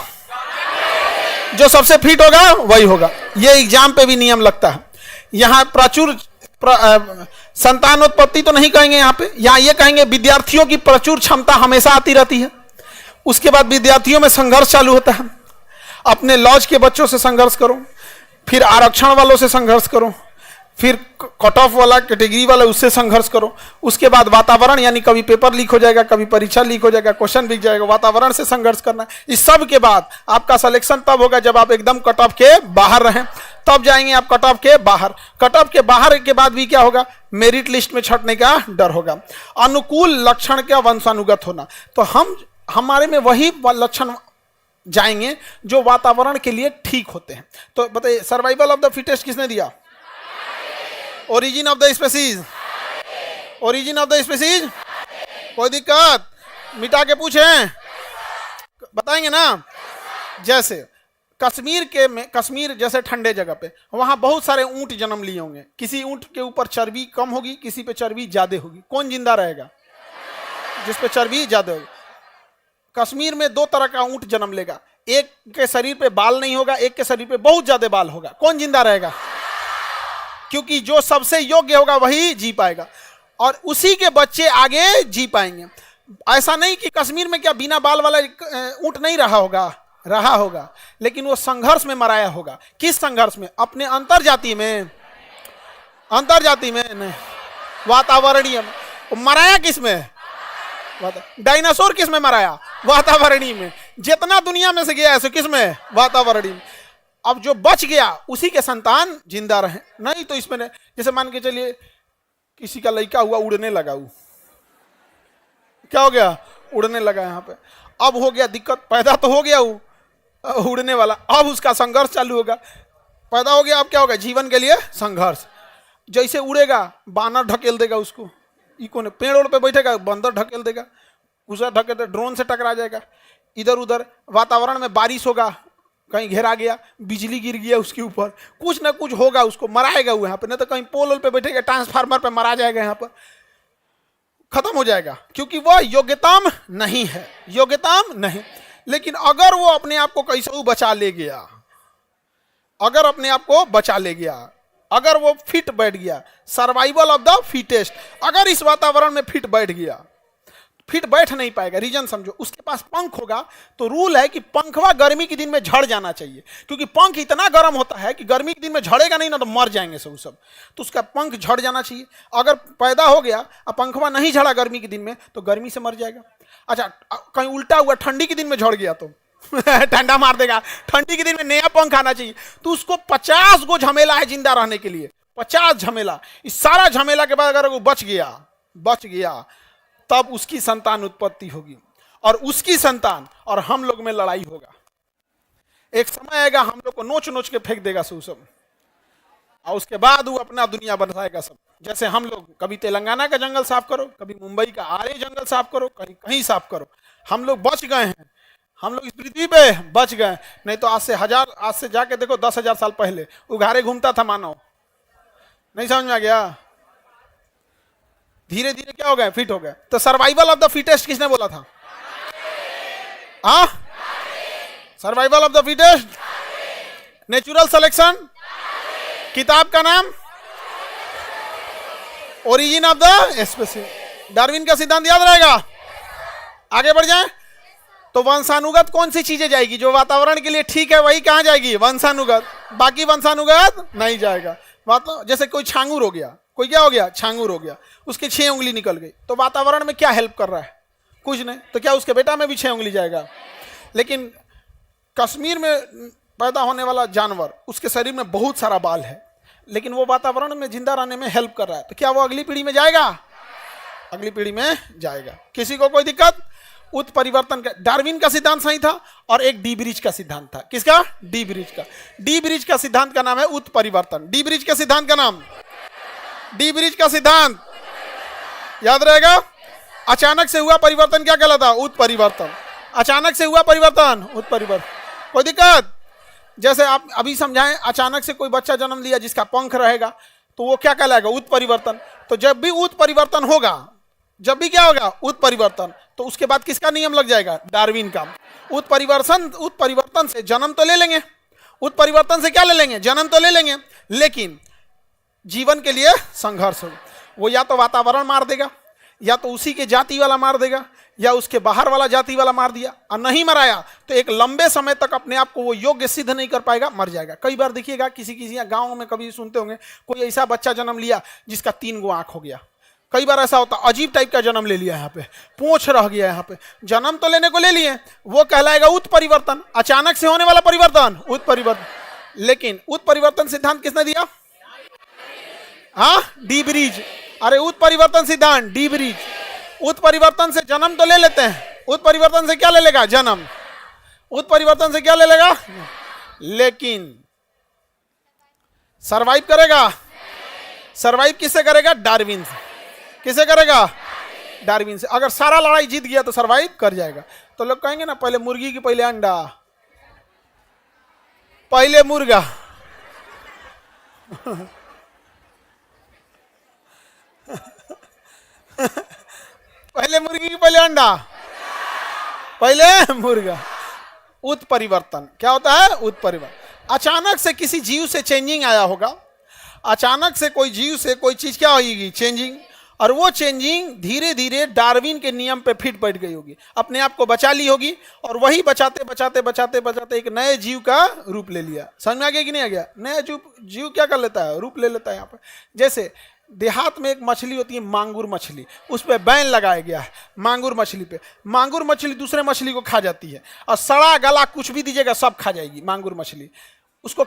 जो सबसे फिट होगा वही होगा। ये एग्जाम पे भी नियम लगता है। यहां प्रचुर संतानोत्पत्ति तो नहीं कहेंगे यहां पे, यहां ये कहेंगे विद्यार्थियों की प्रचुर क्षमता हमेशा आती रहती है। उसके बाद विद्यार्थियों में संघर्ष चालू होता है। अपने लॉज के बच्चों से संघर्ष करो, फिर आरक्षण वालों से संघर्ष करो, फिर कट ऑफ वाला कैटेगरी वाला उससे संघर्ष करो। उसके बाद वातावरण, यानी कभी पेपर लीक हो जाएगा, कभी परीक्षा लीक हो जाएगा, क्वेश्चन बिक जाएगा, वातावरण से संघर्ष करना। इस सब के बाद आपका सिलेक्शन तब होगा जब आप एकदम कट ऑफ के बाहर रहें, तब जाएंगे आप कट ऑफ के बाहर। कट ऑफ के बाहर के बाद भी क्या होगा? मेरिट लिस्ट में छटने का डर होगा। अनुकूल लक्षण का वंशानुगत होना, तो हमारे में वही लक्षण जाएंगे जो वातावरण के लिए ठीक होते हैं। तो बताइए, सर्वाइवल ऑफ द फिटेस्ट किसने दिया? Origin of the species, origin of the species. कोई दिक्कत? मिटा के पूछे, बताएंगे ना। जैसे कश्मीर जैसे ठंडे जगह पे, वहां बहुत सारे ऊंट जन्म लिए होंगे। किसी ऊंट के ऊपर चर्बी कम होगी, किसी पे चर्बी ज्यादा होगी। कौन जिंदा रहेगा? जिस पे चर्बी ज्यादा होगी। कश्मीर में 2 तरह का ऊंट जन्म लेगा, एक के शरीर पे बाल नहीं होगा, एक के शरीर पे बहुत ज्यादा बाल होगा। कौन जिंदा रहेगा? क्योंकि जो सबसे योग्य होगा वही जी पाएगा, और उसी के बच्चे आगे जी पाएंगे। ऐसा नहीं कि कश्मीर में क्या बिना बाल वाला ऊंट नहीं रहा होगा, रहा होगा, लेकिन वो संघर्ष में मराया होगा। किस संघर्ष में? अपने अंतरजाति में, अंतरजाति में नहीं, वातावरणीय में। मराया किस में? डायनासोर किस में मराया? वातावरणीय में। जितना दुनिया में से गया है सो किस में? वातावरणीय में। अब जो बच गया उसी के संतान जिंदा रहे, नहीं तो इसमें नहीं। जैसे मान के चलिए किसी का लड़का हुआ, उड़ने लगा, वो क्या हो गया? उड़ने लगा यहाँ पे। अब हो गया दिक्कत, पैदा तो हो गया वो उड़ने वाला, अब उसका संघर्ष चालू होगा। पैदा हो गया, अब क्या होगा? जीवन के लिए संघर्ष। जैसे उड़ेगा, बानर ढकेल देगा उसको, इको ने पेड़ ओड़ पे बैठेगा, बंदर ढकेल देगा, उसे ढकेल दे, ड्रोन से टकरा जाएगा। इधर उधर वातावरण में बारिश होगा, कहीं घेरा गया, बिजली गिर गया उसके ऊपर, कुछ ना कुछ होगा, उसको मराएगा वो यहाँ पे। नहीं तो कहीं पोल पे बैठेगा, ट्रांसफार्मर पे मरा जाएगा, यहाँ पर खत्म हो जाएगा, क्योंकि वो योग्यतम नहीं है, योग्यतम नहीं। लेकिन अगर वो अपने आप को कैसे बचा ले गया, अगर अपने आप को बचा ले गया, अगर वो फिट बैठ गया, सर्वाइवल ऑफ द फिटेस्ट, अगर इस वातावरण में फिट बैठ गया, फिट बैठ नहीं पाएगा। रीजन समझो, उसके पास पंख होगा तो रूल है कि पंखवा गर्मी के दिन में झड़ जाना चाहिए, क्योंकि पंख इतना गर्म होता है कि गर्मी के दिन में झड़ेगा नहीं ना तो मर जाएंगे सब। तो उसका पंख झड़ जाना चाहिए। अगर पैदा हो गया और पंखवा नहीं झड़ा गर्मी के दिन में तो गर्मी से मर जाएगा। अच्छा, कहीं उल्टा हुआ, ठंडी के दिन में झड़ गया तो ठंडा मार देगा। ठंडी के दिन में नया पंख आना चाहिए, तो उसको 50 गो झमेला है जिंदा रहने के लिए। 50 झमेला, इस सारा झमेला के बाद अगर वो बच गया तब उसकी संतान उत्पत्ति होगी और उसकी संतान और हम लोग में लड़ाई होगा। एक समय आएगा हम लोग को नोच नोच के फेंक देगा सब, और उसके बाद वो अपना दुनिया बनाएगा सब। जैसे हम लोग कभी तेलंगाना का जंगल साफ करो, कभी मुंबई का आरे जंगल साफ करो, कहीं कहीं साफ करो, हम लोग बच गए हैं, हम लोग इस पृथ्वी पे बच गए। नहीं तो आज से जाके देखो 10,000 साल पहले उघारे घूमता था मानव। नहीं समझ में आ गया? धीरे धीरे क्या हो गए? फिट हो गए। तो सर्वाइवल ऑफ द फिटेस्ट किसने बोला था? हाँ, survival of the fittest, natural selection, किताब का नाम origin of the species. Darwin का सिद्धांत याद रहेगा? आगे बढ़ जाए तो वंशानुगत कौन सी चीजें जाएगी? जो वातावरण के लिए ठीक है वही कहां जाएगी? वंशानुगत। बाकी वंशानुगत नहीं जाएगा। जैसे कोई छांगूर हो गया, कोई क्या हो गया? छांगूर हो गया, उसकी 6 उंगली निकल गई, तो वातावरण में क्या हेल्प कर रहा है? कुछ नहीं। तो क्या उसके बेटा में भी 6 उंगली जाएगा? लेकिन कश्मीर में पैदा होने वाला जानवर, उसके शरीर में बहुत सारा बाल है, लेकिन वो वातावरण में जिंदा रहने में हेल्प कर रहा है, तो क्या वो अगली पीढ़ी में जाएगा? अगली पीढ़ी में जाएगा। किसी को कोई दिक्कत? उत्परिवर्तन का डार्विन का सिद्धांत सही था और एक डी ब्रिज का सिद्धांत था। किसका? डी ब्रिज का। डी ब्रिज का सिद्धांत का नाम है उत्परिवर्तन। डी ब्रिज के सिद्धांत का नाम, डी ब्रिज का सिद्धांत याद रहेगा? अचानक से हुआ परिवर्तन क्या कहलाता? उत्परिवर्तन। अचानक से हुआ परिवर्तन, उत्परिवर्तन। कोई दिक्कत? जैसे आप अभी समझाएं, अचानक से कोई बच्चा जन्म लिया जिसका पंख रहेगा, तो वो क्या कहलाएगा? उत्परिवर्तन। तो जब भी उत्परिवर्तन होगा, जब भी क्या होगा? उत्परिवर्तन, तो उसके बाद किसका नियम लग जाएगा? डार्विन का। उत्परिवर्तन से जन्म तो ले लेंगे, उत्परिवर्तन से क्या ले लेंगे? जन्म तो ले लेंगे, लेकिन जीवन के लिए संघर्ष होगा। वो या तो वातावरण मार देगा, या तो उसी के जाति वाला मार देगा, या उसके बाहर वाला जाति वाला मार दिया, और नहीं मराया तो एक लंबे समय तक अपने आप को वो योग्य सिद्ध नहीं कर पाएगा, मर जाएगा। कई बार देखिएगा किसी गांव में कभी सुनते होंगे, कोई ऐसा बच्चा जन्म लिया जिसका 3 गो आंख हो गया। कई बार ऐसा होता, अजीब टाइप का जन्म ले लिया, यहाँ पे पूंछ रह गया, यहाँ पे जन्म तो लेने को ले लिए, वो कहलाएगा उत्परिवर्तन। अचानक से होने वाला परिवर्तन, उत्परिवर्तन। लेकिन उत्परिवर्तन सिद्धांत किसने दिया? हाँ, डी ब्रिज। अरे उत्परिवर्तन सिद्धांत, डी ब्रिज। उत्परिवर्तन से जन्म तो ले लेते हैं, उत्परिवर्तन से क्या ले लेगा? जन्म। उत्परिवर्तन से क्या ले लेगा? लेकिन सरवाइव करेगा? सरवाइव किससे करेगा? डार्विन से। किसे करेगा? डार्विन से। अगर सारा लड़ाई जीत गया तो सरवाइव कर जाएगा। तो लोग कहेंगे ना, पहले मुर्गी की पहले अंडा, पहले मुर्गा। पहले मुर्गी की पहले अंडा, पहले मुर्गा। उत्परिवर्तन क्या होता है? उत्परिवर्तन। अचानक से किसी जीव से चेंजिंग आया होगा, अचानक से कोई जीव से कोई चीज क्या होगी? चेंजिंग। और वो चेंजिंग धीरे धीरे डार्विन के नियम पे फिट बैठ गई होगी, अपने आप को बचा ली होगी, और वही बचाते बचाते बचाते बचाते एक नए जीव का रूप ले लिया। समझ में आ गया कि नहीं आ गया? नया जीव क्या कर लेता है? रूप ले लेता है। यहाँ पर जैसे देहात में एक मछली होती है मांगुर मछली, उस पर बैन लगाया गया है मांगुर मछली पे। मांगुर मछली दूसरे मछली को खा जाती है, और सड़ा गला कुछ भी दीजिएगा सब खा जाएगी मांगुर मछली। उसको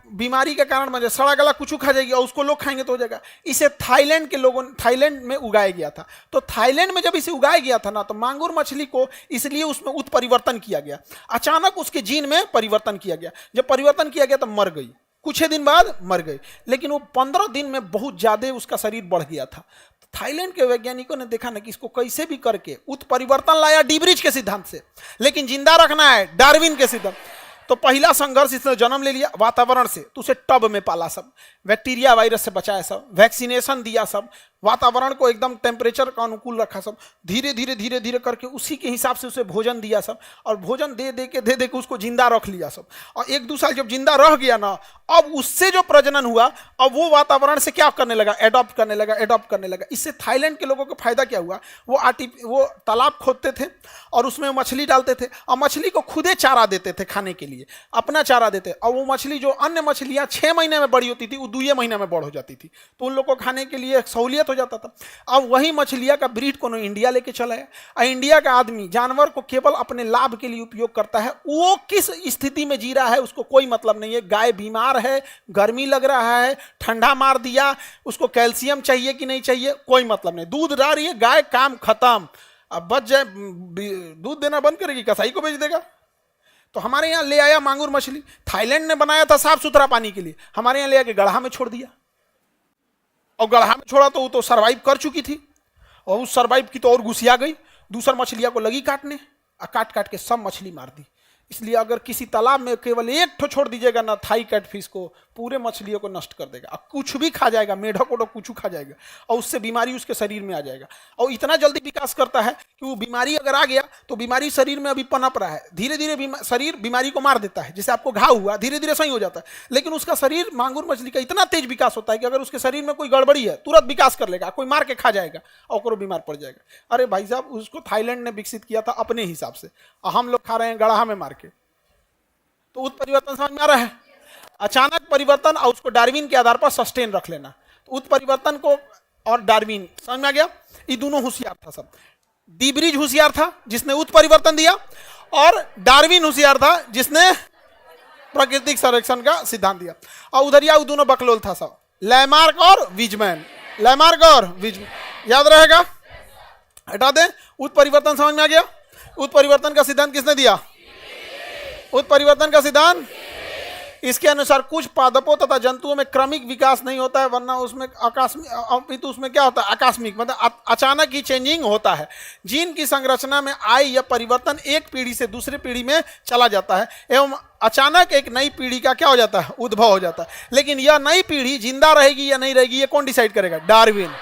बीमारी के कारण मजे सड़ा गला कुछ खा जाएगी, और उसको लोग खाएंगे तो हो जाएगा। इसे थाईलैंड के लोगों, थाईलैंड में उगाया गया था। तो थाईलैंड में जब इसे उगाया गया था ना, तो मांगुर मछली को इसलिए उसमें उत्परिवर्तन किया गया। अचानक उसके जीन में परिवर्तन किया गया। जब परिवर्तन किया गया तो मर गई, कुछ ही दिन बाद मर गई। लेकिन वो 15 दिन में बहुत ज्यादा उसका शरीर बढ़ गया था। थाईलैंड के वैज्ञानिकों ने देखा ना कि इसको कैसे भी करके उत्परिवर्तन लाया डी ब्रिज के सिद्धांत से, लेकिन जिंदा रखना है डार्विन के सिद्धांत। तो पहला संघर्ष इसने जन्म ले लिया वातावरण से, तो उसे टब में पाला, सब बैक्टीरिया वायरस से बचाया, सब वैक्सीनेशन दिया, सब वातावरण को एकदम टेम्परेचर का अनुकूल रखा, सब धीरे धीरे धीरे धीरे करके उसी के हिसाब से उसे भोजन दिया, सब और भोजन दे दे के उसको जिंदा रख लिया सब। और 1-2 साल जब जिंदा रह गया ना, अब उससे जो प्रजनन हुआ, अब वो वातावरण से क्या करने लगा? एडॉप्ट करने लगा। इससे थाईलैंड के लोगों को फायदा क्या हुआ? वो तालाब खोदते थे और उसमें मछली डालते थे, और मछली को खुदे चारा देते थे खाने के लिए, अपना चारा देते। और वो मछली जो अन्य मछलियां 6 महीने में बड़ी होती थी, वो 2 महीने में बड़ हो जाती थी। तो उन लोग को खाने के लिए सहूलियत डेथ हो जाता था। अब वही मछलियाँ का ब्रीड कोनो इंडिया लेके चला है, और इंडिया का आदमी जानवर को केवल अपने लाभ के लिए उपयोग करता है। वो किस स्थिति में जी रहा है उसको कोई मतलब नहीं है। गाय बीमार है, गर्मी लग रहा है, ठंडा मार दिया, उसको कैल्शियम चाहिए कि नहीं चाहिए, कोई मतलब नहीं। दूध ला रही है गाय, काम खत्म। अब बच जाए, दूध देना बंद करेगी, कसाई को बेच देगा। तो हमारे यहाँ ले आया मांगुर मछली, थाईलैंड ने बनाया था साफ सुथरा पानी के लिए, हमारे यहाँ ले आके गढ़ा में छोड़ दिया। और गढ़ा में छोड़ा तो वो तो सरवाइव कर चुकी थी, और उस सरवाइव की तो और घुसिया गई, दूसर मछलियां को लगी काटने, और काट काट के सब मछली मार दी। इसलिए अगर किसी तालाब में केवल एक ठो छोड़ दीजिएगा ना थाई कैटफिश को, पूरे मछलियों को नष्ट कर देगा। अब कुछ भी खा जाएगा, मेढक ओढक कुछ खा जाएगा, और उससे बीमारी उसके शरीर में आ जाएगा। और इतना जल्दी विकास करता है कि वो बीमारी अगर आ गया तो बीमारी शरीर में अभी पनप रहा है, धीरे धीरे शरीर बीमारी को मार देता है। जैसे आपको घाव हुआ, धीरे धीरे सही हो जाता है, लेकिन उसका शरीर मांगुर मछली का इतना तेज विकास होता है कि अगर उसके शरीर में कोई गड़बड़ी है तुरंत विकास कर लेगा, कोई मार के खा जाएगा और वो बीमार पड़ जाएगा। अरे भाई साहब, उसको थाईलैंड ने विकसित किया था अपने हिसाब से, और हम लोग खा रहे हैं गड़हा में मार के। तो उत्परिवर्तन समझ में आ रहा है? अचानक परिवर्तन और उसको डार्विन के आधार पर सस्टेन रख लेना। तो उत्परिवर्तन को और डार्विन समझ में आ गया? ये दोनों होशियार था सब। डी ब्रिज होशियार था जिसने उत्परिवर्तन दिया, और डार्विन होशियार था जिसने प्राकृतिक संरक्षण का सिद्धांत दिया। और उधर दोनों बकलोल था सब, लैमार्क और विजमैन। लैमार्क और विजमैन याद रहेगा, हटा दें। उत्परिवर्तन समझ में आ गया? उत्परिवर्तन का सिद्धांत किसने दिया? उत्परिवर्तन का सिद्धांत। इसके अनुसार कुछ पादपों तथा जंतुओं में क्रमिक विकास नहीं होता है, वरना उसमें आकस्मिक, तो उसमें क्या होता है? आकस्मिक, मतलब अचानक ही चेंजिंग होता है। जीन की संरचना में आय या परिवर्तन एक पीढ़ी से दूसरी पीढ़ी में चला जाता है, एवं अचानक एक नई पीढ़ी का क्या हो जाता है? उद्भव हो जाता है। लेकिन यह नई पीढ़ी जिंदा रहेगी या नहीं रहेगी, ये कौन डिसाइड करेगा? डार्विन।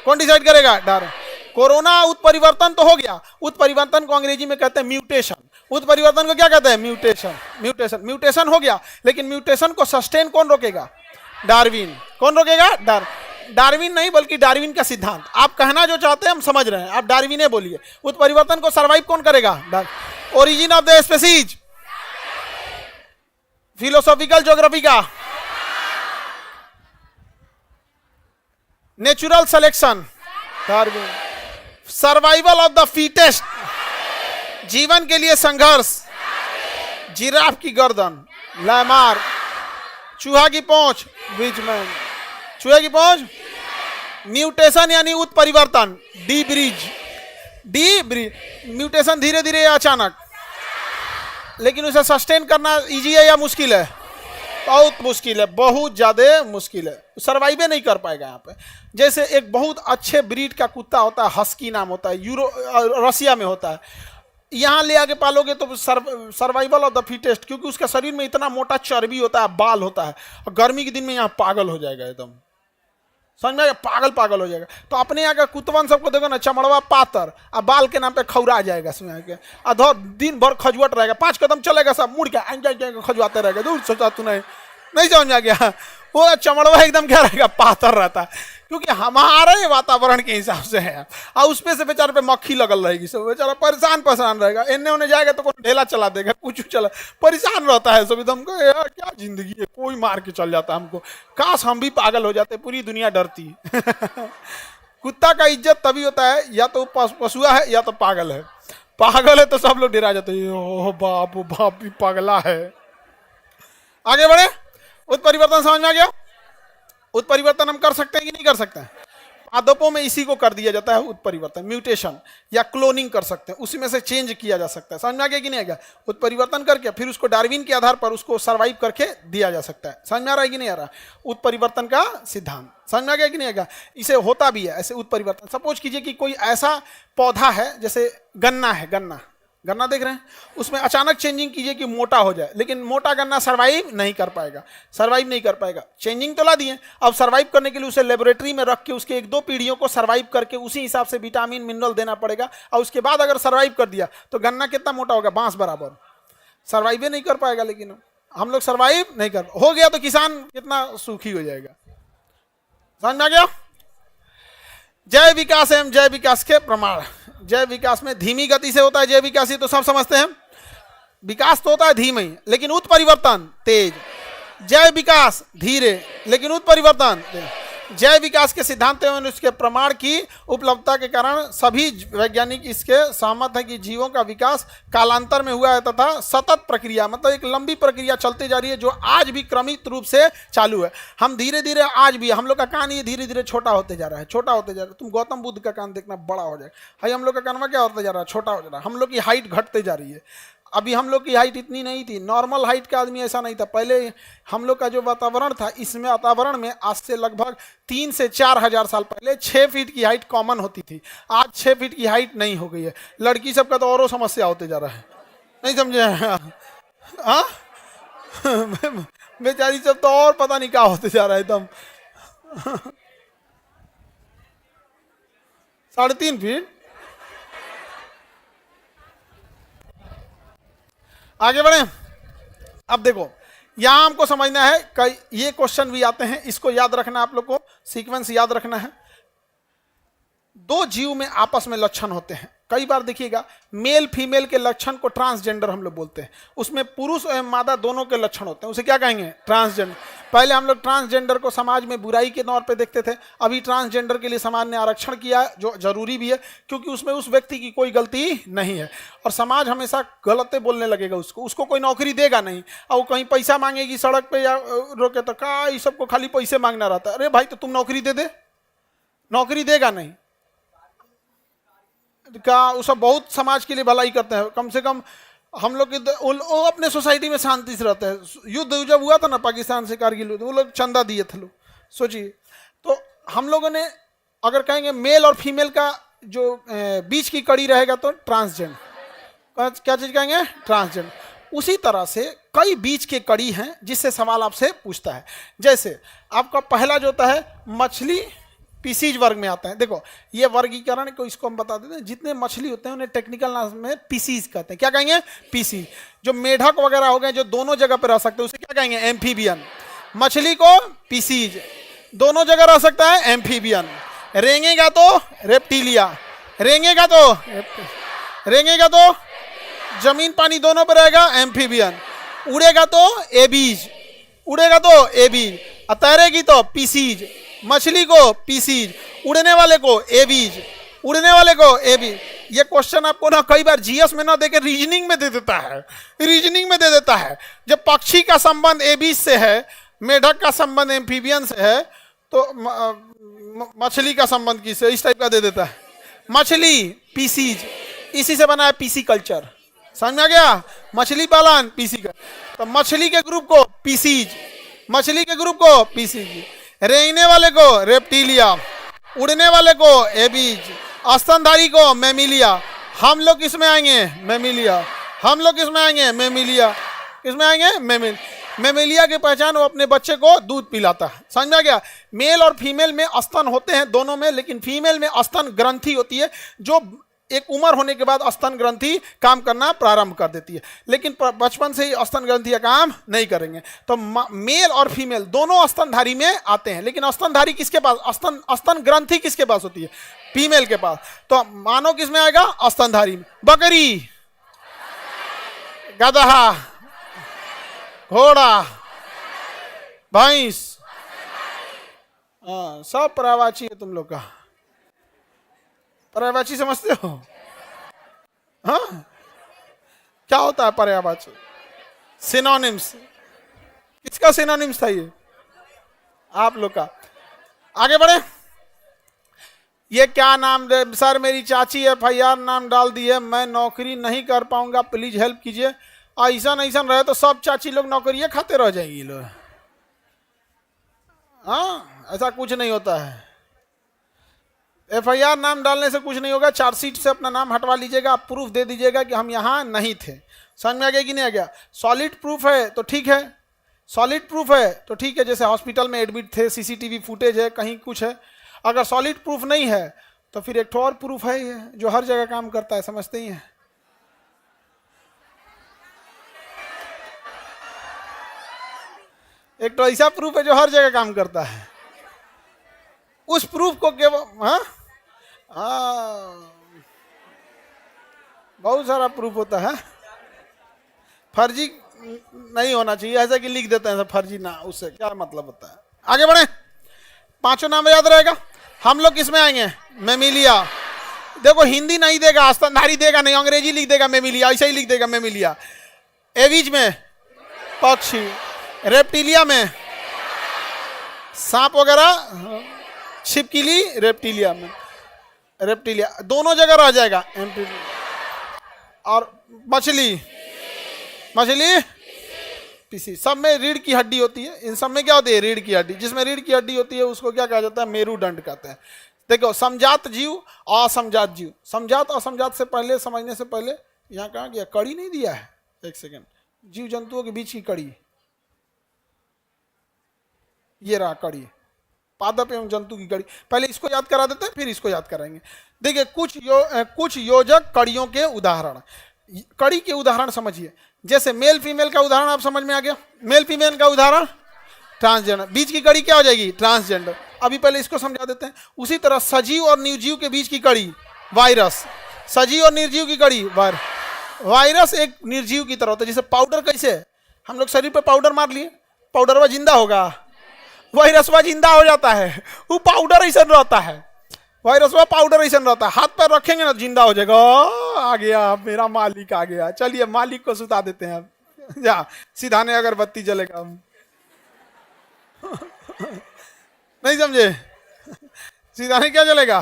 कौन डिसाइड करेगा? डार्विन। कोरोना उत्परिवर्तन तो हो गया, उत्परिवर्तन को अंग्रेजी में कहते हैं म्यूटेशन। उत्परिवर्तन को क्या कहते हैं? म्यूटेशन। म्यूटेशन म्यूटेशन हो गया, लेकिन म्यूटेशन को सस्टेन कौन रोकेगा? डार्विन। कौन रोकेगा? डार्विन नहीं, बल्कि डार्विन का सिद्धांत। आप कहना जो चाहते हैं हम समझ रहे हैं, आप डार्विन बोलिए। उत्परिवर्तन को सर्वाइव कौन करेगा? Origin of the species, philosophical geography का, natural selection, Darwin. Survival of the fittest, जीवन के लिए संघर्ष, जिराफ की गर्दन, लैमार्क। चूहा की पूंछ, विजमैन। चूहे की पूंछ, म्यूटेशन यानी उत्परिवर्तन, D bridge. D bridge mutation धीरे धीरे या अचानक, लेकिन उसे सस्टेन करना इजी है या मुश्किल है? बहुत मुश्किल है, बहुत ज्यादा मुश्किल है। सर्वाइव नहीं कर पाएगा यहाँ पे। जैसे एक बहुत अच्छे ब्रीड का कुत्ता होता है, हस्की नाम होता है, रसिया में होता है। यहाँ ले आके पालोगे तो सर्वाइवल ऑफ द फिटेस्ट, क्योंकि उसका शरीर में इतना मोटा चर्बी होता है, बाल होता है, और गर्मी के दिन में यहाँ पागल हो जाएगा एकदम। समझ में आएगा? पागल हो जाएगा। तो अपने यहाँ का कुतवन सबको देखो ना, चमड़वा पातर, और बाल के नाम पे खौरा जाएगा, समझ के अधर दिन भर खजुआट रहेगा, 5 कदम चलेगा सब मुड़ के खजुआते रहेगा। दूर सोचा तू नहीं समझ में आ गया? वो चमड़वा एकदम क्या रहेगा? पातर रहता है, क्योंकि हमारे वातावरण के हिसाब से है। और उस पे से बेचारे पे मक्खी लगल रहेगी, सब बेचारा परेशान रहेगा। इन्ने उन्हें जाएगा तो कोई ढेला चला देगा, कुछ चला, परेशान रहता है सब एकदम। यार क्या जिंदगी है, कोई मार के चल जाता है हमको। काश हम भी पागल हो जाते, पूरी दुनिया डरती। कुत्ता का इज्जत तभी होता है या तो पशुआ है या तो पागल है। पागल है तो सब लोग डरा जाते हैं, ओ बाप भी पागला है। आगे बढ़े। उत्परिवर्तन समझ में आ गया? उत्परिवर्तन हम कर सकते हैं कि नहीं कर सकते हैं? पादपों में इसी को कर दिया जाता है उत्परिवर्तन, म्यूटेशन, या क्लोनिंग कर सकते हैं, उसी में से चेंज किया जा सकता है। समझ में आ गया कि नहीं आ गया? उत्परिवर्तन करके फिर उसको डार्विन के आधार पर उसको सर्वाइव करके दिया जा सकता है। समझ में आ रहा है कि नहीं आ रहा? उत्परिवर्तन का सिद्धांत समझ में आ गया कि नहीं आ गया? इसे होता भी है ऐसे उत्परिवर्तन। सपोज कीजिए कि कोई ऐसा पौधा है, जैसे गन्ना है, गन्ना देख रहे हैं, उसमें अचानक चेंजिंग कीजिए कि मोटा हो जाए, लेकिन मोटा गन्ना सर्वाइव नहीं कर पाएगा। चेंजिंग तो ला दिए, अब सर्वाइव करने के लिए उसे लेबोरेटरी में रख के उसके 1-2 पीढ़ियों को सर्वाइव करके उसी हिसाब से विटामिन मिनरल देना पड़ेगा, और उसके बाद अगर सर्वाइव कर दिया तो गन्ना कितना मोटा होगा? बांस बराबर। सर्वाइव नहीं कर पाएगा, लेकिन हम लोग सर्वाइव नहीं कर हो गया तो किसान कितना सुखी हो जाएगा। समझ में आ गया? जय विकास एवं जय विकास के प्रमाण। जय विकास में धीमी गति से होता है जय विकास, ये तो सब समझते हैं। विकास तो होता है धीमे, लेकिन उत्परिवर्तन तेज। जय विकास धीरे, लेकिन उत्परिवर्तन तेज। जैव विकास के सिद्धांत एवं उसके प्रमाण की उपलब्धता के कारण सभी वैज्ञानिक इसके सहमत हैं कि जीवों का विकास कालांतर में हुआ है तथा सतत प्रक्रिया, मतलब एक लंबी प्रक्रिया चलती जा रही है जो आज भी क्रमिक रूप से चालू है। हम धीरे धीरे आज भी हम लोग का कान ये धीरे धीरे छोटा होते जा रहा है, छोटा होते जा रहा है। तुम गौतम बुद्ध का कान देखना बड़ा हो जाए, भाई हम लोग का कान में क्या होता जा रहा है, छोटा हो जा रहा है। हम लोग की हाइट घटते जा रही है। अभी हम लोग की हाइट इतनी नहीं थी, नॉर्मल हाइट का आदमी ऐसा नहीं था। पहले हम लोग का जो वातावरण था, इसमें वातावरण में आज से लगभग 3 से 4 हजार साल पहले 6 फीट की हाइट कॉमन होती थी। आज 6 फीट की हाइट नहीं हो गई है। लड़की सबका तो और समस्या होते जा रहा है, नहीं समझे? हाँ बेचारी सब तो और पता नहीं क्या होते जा रहा है एकदम। 3.5 फीट। आगे बढ़े। अब देखो यहां हमको समझना है, कई ये क्वेश्चन भी आते हैं, इसको याद रखना, आप लोग को सीक्वेंस याद रखना है। 2 जीव में आपस में लक्षण होते हैं। कई बार देखिएगा मेल फीमेल के लक्षण को ट्रांसजेंडर हम लोग बोलते हैं। उसमें पुरुष एवं मादा दोनों के लक्षण होते हैं, उसे क्या कहेंगे? ट्रांसजेंडर। पहले हम लोग ट्रांसजेंडर को समाज में बुराई के तौर पे देखते थे। अभी ट्रांसजेंडर के लिए समाज ने आरक्षण किया है, जो जरूरी भी है, क्योंकि उसमें उस व्यक्ति की कोई गलती नहीं है। और समाज हमेशा गलतें बोलने लगेगा उसको कोई नौकरी देगा नहीं। और वो कहीं पैसा मांगेगी सड़क पे या रोके तो का ये सबको खाली पैसे मांगना रहता है। अरे भाई तो तुम नौकरी दे दे, नौकरी देगा नहीं क्या? वो सब बहुत समाज के लिए भलाई करते हैं। कम से कम हम लोग वो अपने सोसाइटी में शांति से रहते हैं। युद्ध जब हुआ था ना पाकिस्तान से, कारगिल युद्ध, वो लोग चंदा दिए थे लोग, सोचिए। तो हम लोगों ने अगर कहेंगे मेल और फीमेल का जो बीच की कड़ी रहेगा तो ट्रांसजेंडर, क्या चीज कहेंगे? ट्रांसजेंडर। उसी तरह से कई बीच के कड़ी हैं जिससे सवाल आपसे पूछता है। जैसे आपका पहला जो होता है मछली, पीसीज वर्ग में आता है। देखो ये वर्गीकरण को इसको हम बता देते हैं। जितने मछली होते हैं उन्हें टेक्निकल नाम में पीसीज कहते हैं। क्या कहेंगे? पीसीज। जो मेढक वगैरह हो गए जो दोनों जगह पर रह सकते हैं उसे क्या कहेंगे? एम्फीबियन। मछली को पीसीज, दोनों जगह रह सकता है एम्फीबियन। रेंगेगा तो रेप्टिलिया, रेंगेगा तो जमीन पानी दोनों पर रहेगा एम्फीबियन। उड़ेगा तो एबीज, तैरेगी तो पीसीज। मछली को पीसीज, उड़ने वाले को एबीज। ये क्वेश्चन आपको ना कई बार जीएस में ना देके रीजनिंग में दे देता है। जब पक्षी का संबंध एबीज से है, मेढक का संबंध एम्फीबियन से है, तो मछली का संबंध किससे? इस टाइप का दे देता है। मछली पीसीज, इसी से बना है पीसी कल्चर। समझ में आ गया? मछली पालन पीसी का, तो मछली के ग्रुप को पीसीज, रेंगने वाले को रेप्टिलिया, उड़ने वाले को एबीज, स्तनधारी को मैमिलिया। हम लोग किसमें आएंगे? मैमिलिया की पहचान, वो अपने बच्चे को दूध पिलाता है। समझ में आ गया? मेल और फीमेल में स्तन होते हैं दोनों में, लेकिन फीमेल में स्तन ग्रंथि होती है, जो एक उम्र होने के बाद स्तन ग्रंथि काम करना प्रारंभ कर देती है, लेकिन बचपन से ही स्तन ग्रंथियां काम नहीं करेंगे। तो मेल और फीमेल दोनों स्तनधारी में आते हैं, लेकिन स्तनधारी किसके पास? स्तन ग्रंथि किसके पास होती है? फीमेल के पास। तो मानो किसमें आएगा? स्तनधारी में। बकरी, गधा, घोड़ा, भैंस, सब पर्यायवाची है। तुम लोग का पर्यायवाची समझते हो? हाँ, क्या होता है पर्यायवाची? सिनोनिम्स। किसका सिनोनिम्स था ये? आप लोग का। आगे बढ़े। ये क्या नाम दे सर? मेरी चाची FIR नाम डाल दी है, मैं नौकरी नहीं कर पाऊंगा, प्लीज हेल्प कीजिए। ऐसा रहे तो सब चाची लोग नौकरियां खाते रह जाएंगी लोग। हाँ, ऐसा कुछ नहीं होता है। FIR नाम डालने से कुछ नहीं होगा। चार्जशीट से अपना नाम हटवा लीजिएगा, आप प्रूफ दे दीजिएगा कि हम यहाँ नहीं थे। समझ में आ गया कि नहीं आ गया? सॉलिड प्रूफ है तो ठीक है, जैसे हॉस्पिटल में एडमिट थे, CCTV फुटेज है, कहीं कुछ है। अगर सॉलिड प्रूफ नहीं है तो फिर एक और प्रूफ है ये, जो हर जगह काम करता है, समझते ही हैं। एक तो ऐसा प्रूफ है जो हर जगह काम करता है। उस प्रूफ को केवल बहुत सारा प्रूफ होता है, फर्जी नहीं होना चाहिए। ऐसा कि लिख देते हैं फर्जी ना, उससे क्या मतलब होता है? आगे बढ़े। पांचों नाम याद रहेगा। हम लोग किसमें आएंगे? मेमिलिया। देखो हिंदी नहीं देगा, स्तनधारी देगा नहीं, अंग्रेजी लिख देगा मेमिलिया, ऐसा ही लिख देगा मेमिलिया। एविज में पक्षी, रेप्टिलिया में सांप वगैरह, छिपकली रेप्टिलिया में, रेप्टिलिया दोनों जगह रह जाएगा। और मछली, मछली पीसी, सब में रीढ़ की हड्डी होती है। इन सब में क्या होती है? रीढ़ की हड्डी। जिसमें रीढ़ की हड्डी होती है उसको क्या कहा जाता है? मेरुदंड कहते हैं। देखो समजात जीव, असमजात जीव। समजात असमजात से पहले समझने से पहले यहाँ कहा गया, कड़ी नहीं दिया है, एक सेकेंड, जीव जंतुओं के बीच की कड़ी, ये रहा कड़ी, पादप एवं जंतु की कड़ी। पहले इसको याद करा देते हैं, फिर इसको याद कराएंगे। देखिए कुछ योजक कड़ियों के उदाहरण, कड़ी के उदाहरण समझिए। जैसे मेल फीमेल का उदाहरण आप समझ में आ गया। मेल फीमेल का उदाहरण ट्रांसजेंडर, बीच की कड़ी क्या हो जाएगी? ट्रांसजेंडर। अभी पहले इसको समझा देते हैं। उसी तरह सजीव और निर्जीव के बीच की कड़ी वायरस, सजीव और निर्जीव की कड़ी वायरस एक निर्जीव की तरह होता है। जैसे पाउडर, कैसे हम लोग शरीर पे पाउडर मार लिए, पाउडर वह जिंदा होगा, वायरस वह जिंदा हो जाता है, वो पाउडर ऐसा रहता है, वायरस वह पाउडर ऐसा रहता है। हाथ पर रखेंगे ना जिंदा हो जाएगा। आ गया मेरा मालिक आ गया, चलिए मालिक को सुता देते हैं। अब जा सीधाने अगरबत्ती जलेगा। नहीं समझे? सीधाने क्या जलेगा?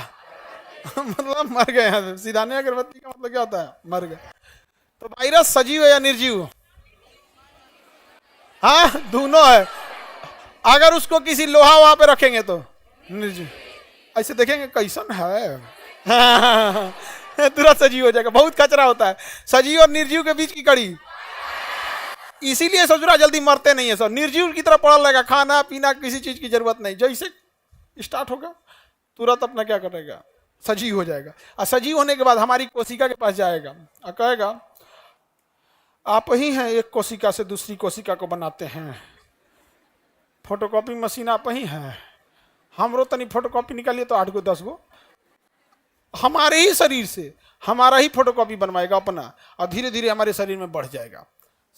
मतलब मर गए हैं। सीधाने अगरबत्ती का मतलब क्या होता है? मर गए। तो वायरस सजीव है या निर्जीव? हाँ दोनों है। अगर उसको किसी लोहा वहां पे रखेंगे तो निर्जीव, ऐसे देखेंगे कैसन है, तुरंत सजीव हो जाएगा। बहुत कचरा होता है सजीव और निर्जीव के बीच की कड़ी। इसीलिए ससुरा जल्दी मरते नहीं है सब, निर्जीव की तरह पड़ा रहेगा। खाना पीना किसी चीज की जरूरत नहीं, जैसे स्टार्ट होगा तुरंत अपना क्या करेगा? सजीव हो जाएगा। और सजीव होने के बाद हमारी कोशिका के पास जाएगा और कहेगा आप ही हैं एक कोशिका से दूसरी कोशिका को बनाते हैं, फोटोकॉपी मशीन आप ही हैं, हमरो तनी फोटोकॉपी निकालिए तो 8 गो 10 गो हमारे ही शरीर से हमारा ही फोटोकॉपी बनवाएगा अपना, और धीरे धीरे हमारे शरीर में बढ़ जाएगा।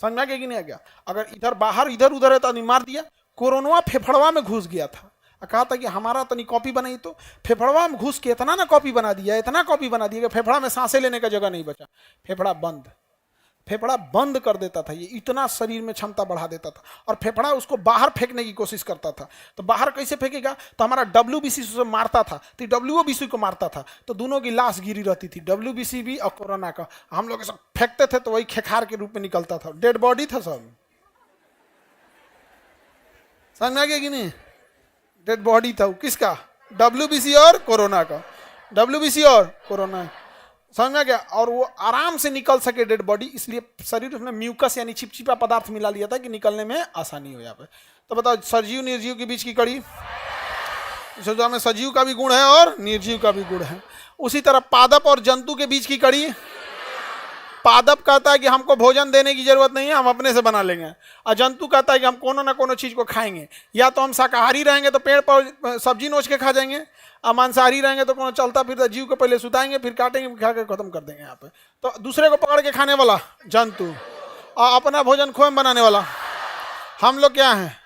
समझ में आ गया कि नहीं आ गया? अगर इधर बाहर इधर उधर है तो मार दिया। कोरोना फेफड़वा में घुस गया था, कहा था कि हमारा तनी कॉपी बनाई, तो फेफड़वा में घुस के इतना ना कॉपी बना दिया, इतना कॉपी बना दिया कि फेफड़ा में सांसें लेने का जगह नहीं बचा। फेफड़ा बंद कर देता था। ये इतना शरीर में क्षमता बढ़ा देता था। और फेफड़ा उसको बाहर फेंकने की कोशिश करता था। तो बाहर कैसे फेंकेगा? तो हमारा WBC उसे मारता था, तो WBC को मारता था, तो दोनों की लाश गिरी रहती थी, WBC भी और कोरोना का। हम लोग सब फेंकते थे तो वही खेखार के रूप में निकलता था, डेड बॉडी था सब। समझ में आ गया कि नहीं? डेड बॉडी था। किसका? WBC और कोरोना का, WBC और कोरोना। समझ में आ गया? और वो आराम से निकल सके डेड बॉडी, इसलिए शरीर में म्यूकस यानी चिपचिपा पदार्थ मिला लिया था कि निकलने में आसानी हो। यहाँ पे तो बताओ सजीव निर्जीव के बीच की कड़ी, में सजीव का भी गुण है और निर्जीव का भी गुण है। उसी तरह पादप और जंतु के बीच की कड़ी, पादप कहता है कि हमको भोजन देने की जरूरत नहीं है, हम अपने से बना लेंगे। और जंतु कहता है कि हम कोनो ना कोनो चीज को खाएंगे, या तो हम शाकाहारी रहेंगे तो पेड़ पर सब्जी नोच के खा जाएंगे, और मांसाहारी रहेंगे तो कोनो चलता फिरता जीव को पहले सुताएंगे, फिर काटेंगे, खा के खत्म कर देंगे। यहाँ पे तो दूसरे को पकड़ के खाने वाला जंतु, और अपना भोजन खुद बनाने वाला हम लोग क्या हैं?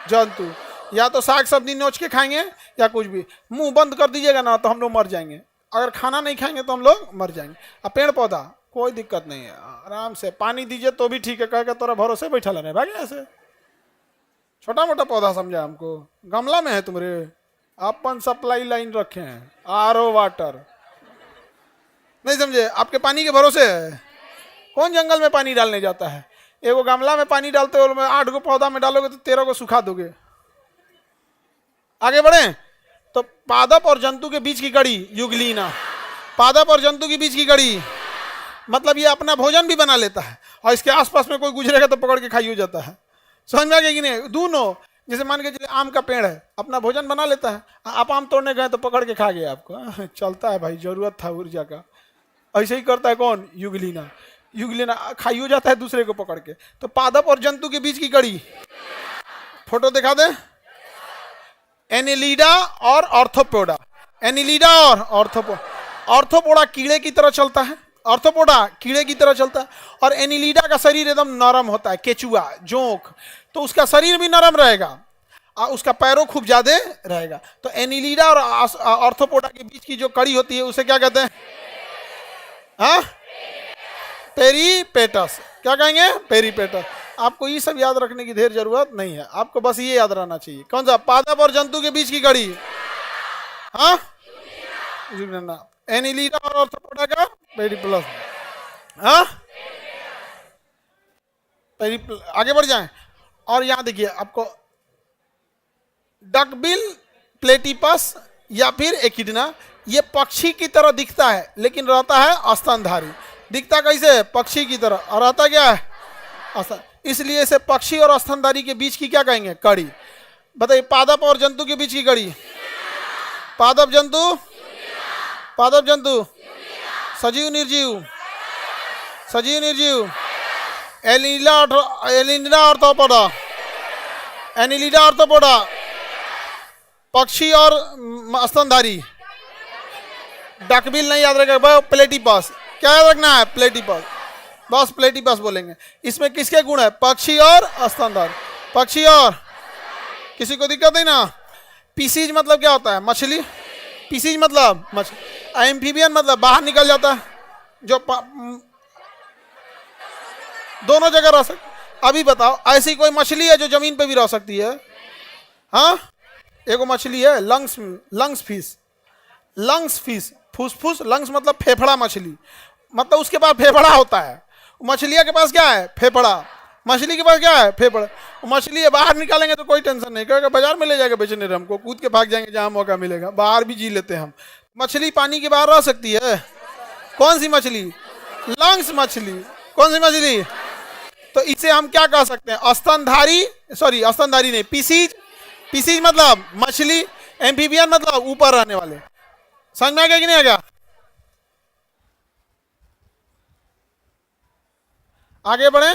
जंतु। या तो साग सब्जी नोच के खाएंगे या कुछ भी। मुंह बंद कर दीजिएगा ना तो हम लोग मर जाएंगे। अगर खाना नहीं खाएंगे तो हम लोग मर जाएंगे। और पेड़ पौधा कोई दिक्कत नहीं है, आराम से पानी दीजिए तो भी ठीक है, कह के तोरा भरोसे बैठा रहने भाई। ऐसे छोटा मोटा पौधा समझा हमको, गमला में है तुम्हारे, अपन सप्लाई लाइन रखे हैं, RO वाटर नहीं समझे? आपके पानी के भरोसे है। कौन जंगल में पानी डालने जाता है? एगो गमला में पानी डालते हो, 8 गो पौधा में डालोगे तो 13 को सुखा दोगे। आगे बढ़े तो पादप और जंतु के बीच की कड़ी युगलीना, पादप और जंतु के बीच की कड़ी मतलब ये अपना भोजन भी बना लेता है, और इसके आसपास में कोई गुजरेगा तो पकड़ के खाई हो जाता है। समझ में आ गया कि नहीं? दोनों, जैसे मान के चलिए आम का पेड़ है, अपना भोजन बना लेता है, आप आम तोड़ने गए तो पकड़ के खा गए आपको, चलता है भाई, जरूरत था ऊर्जा का। ऐसे ही करता है कौन? युगलीना। युगलीना खाई हो जाता है दूसरे को पकड़ के। तो पादप और जंतु के बीच की कड़ी, फोटो दिखा दे, एनिलिडा और ऑर्थोपोडा। एनिलिडा और ऑर्थोपोडा कीड़े की तरह चलता है, ऑर्थोपोडा कीड़े की तरह चलता है, और एनिलिडा का शरीर एकदम नरम होता है, केचुआ जोंक, तो उसका शरीर भी नरम रहेगा। उसका पैरों खूब ज्यादा रहेगा। तो एनिलीडा और ऑर्थोपोडा के बीच की जो कड़ी होती है उसे क्या कहते हैं? हाँ, पेरीपेटस। क्या कहेंगे? पेरीपेटस। आपको ये सब याद रखने की ढेर जरूरत नहीं है, आपको बस ये याद रहना चाहिए। कौन सा? पादप और जंतु के बीच की कड़ी। हाँ, एनिलीडा और ऑर्थोपोडा का पेरीप्लस। हाँ, आगे बढ़ जाएं। और यहां देखिए आपको डकबिल प्लेटिपस या फिर एकिडना, ये पक्षी की तरह दिखता है लेकिन रहता है स्तनधारी। दिखता कैसे है? पक्षी की तरह, और रहता क्या है? इसलिए इसे पक्षी और स्तनधारी के बीच की क्या कहेंगे? कड़ी। बताइए, पादप और जंतु के बीच की कड़ी। पादप जंतु, पादप जंतु, सजीव निर्जीव, सजीव निर्जीव, एनिलीडा ऑर्थोपोडा, एनिलीडा ऑर्थोपोडा, पक्षी और स्तनधारी। डकबिल नहीं याद रखेगा, प्लेटिपस। क्या याद रखना है? प्लेटिपस, बस प्लेटिपस बोलेंगे। इसमें किसके गुण है? पक्षी और स्तनधारी। पक्षी और, किसी को दिक्कत नहीं ना? पीसीज मतलब क्या होता है? मछली। पीसीज मतलब मछली। एम्फीबियन मतलब बाहर निकल जाता है, जो दोनों जगह रह सकती। अभी बताओ, ऐसी कोई मछली है जो जमीन पे भी रह सकती है? हाँ, एगो मछली है lungs, lungs fish. Lungs fish, फुसफुस, लंग्स मतलब फेफड़ा मछली, मतलब उसके पास फेफड़ा होता है। मछलिया के पास क्या है? फेफड़ा। मछली के पास क्या है? फेफड़ा। मछली है, बाहर निकालेंगे तो कोई टेंशन नहीं, कहेगा बाजार में ले जाएगा बेचने, हमको कूद के भाग जाएंगे जहां मौका मिलेगा। बाहर भी जी लेते हैं हम। मछली पानी के बाहर रह सकती है। कौन सी मछली? लंग्स मछली। कौन सी मछली? तो इसे हम क्या कह सकते हैं? स्तनधारी, सॉरी स्तनधारी नहीं, पीसीज। पीसीज मतलब मछली, एम्फीबियन मतलब ऊपर रहने वाले। समझ में आ गया कि नहीं आ गया? आगे बढ़े।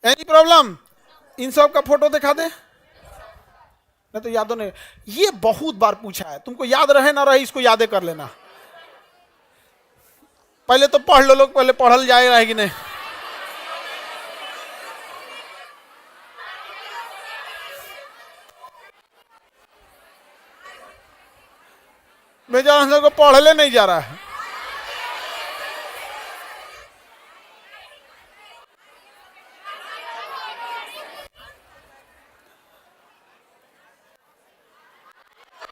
Any problem? इन सब का फोटो दिखा दे, नहीं तो यादों नहीं। ये बहुत बार पूछा है, तुमको याद रहे ना रहे इसको यादे कर लेना। पहले तो पढ़ लो लोग, पहले पढ़ल जाएगा कि नहीं। बेचारा हम लोग को पढ़ले नहीं जा रहा है।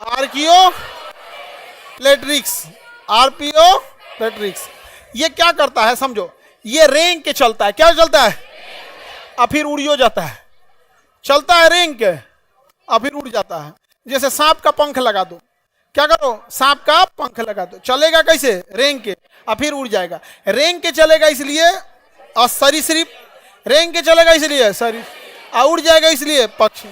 Archaeopteryx, archaeopteryx. ये क्या करता है समझो, ये रेंग के चलता है। क्या चलता है? और फिर उड़ियो जाता है। चलता है रेंग के और फिर उड़ जाता है। जैसे सांप का पंख लगा दो, क्या करो? सांप का पंख लगा दो, चलेगा कैसे? रेंग के, और फिर उड़ जाएगा। रेंग के चलेगा इसलिए और सरीसृप, रेंग के चलेगा इसलिए सरीसृप, और उड़ जाएगा इसलिए पक्षी।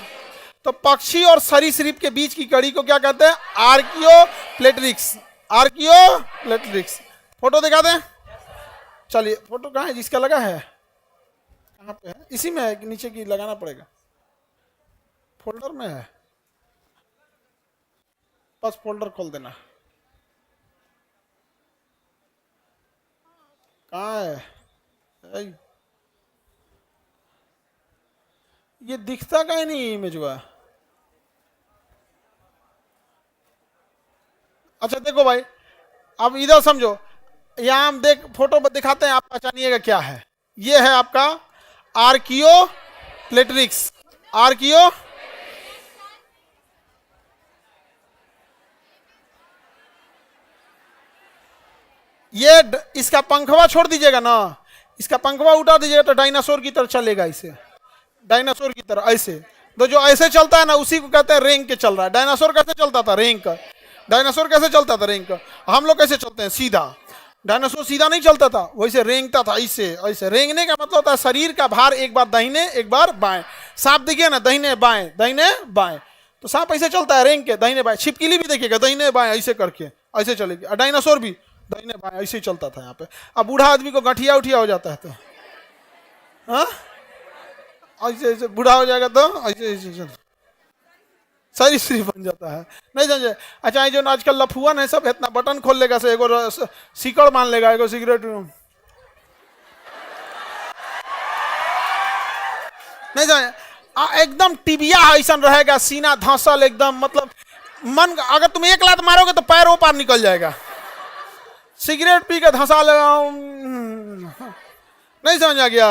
तो पक्षी और सरीसृप के बीच की कड़ी को क्या कहते हैं? आर्कियो प्लेट्रिक्स। आर्कियो प्लेट्रिक्स। फोटो दिखा दें। चलिए, फोटो कहाँ है? जिसका लगा है कहाँ पे है? इसी में है, नीचे की लगाना पड़ेगा। फोल्डर में है, बस फोल्डर खोल देना। कहाँ है? ये दिखता कहीं नहीं इमेज हुआ। अच्छा देखो भाई, अब इधर समझो, यहां हम देख फोटो दिखाते हैं, आप पहचानिएगा क्या है। ये है आपका आर्कियो प्लेट्रिक्स। आर्कियो, ये इसका पंखवा छोड़ दीजिएगा ना, इसका पंखवा उठा दीजिएगा तो डायनासोर की तरह चलेगा। इसे डायनासोर की तरह ऐसे, तो जो ऐसे चलता है ना उसी को कहते हैं रेंग के चल रहा है। डायनासोर कैसे चलता था? रेंग का। डायनासोर कैसे चलता था? रेंग का। हम लोग कैसे चलते हैं? सीधा। डायनासोर सीधा नहीं चलता था, वैसे रेंगता था ऐसे ऐसे। रेंगने का मतलब होता है शरीर का भार एक बार दाहिने एक बार बाएं। सांप देखिए ना, दाहिने बाएं दाहिने बाएं, तो सांप ऐसे चलता है रेंग के, दाहिने बाएं। छिपकली भी देखिएगा, दाहिने बाएं ऐसे करके ऐसे चलेगी। और डायनासोर भी दाहिने बाएं ऐसे ही चलता था यहाँ पे। अब बूढ़ा आदमी को गठिया उठिया हो जाता है तो हाँ ऐसे ऐसे बूढ़ा हो जाएगा तो ऐसे ऐसे सारी स्त्री बन जाता है। नहीं समझे? अच्छा, ये जो आजकल लफुअन है सब, इतना बटन खोल लेगा से एगो सीकड़ मान लेगा, एगो सिगरेट। नहीं समझ, एकदम टिबिया ऐसा रहेगा, सीना धंसल एकदम, मतलब मन, अगर तुम एक लात मारोगे तो पैर वो पार निकल जाएगा। सिगरेट पी के धंसा लगा, नहीं समझ आ गया,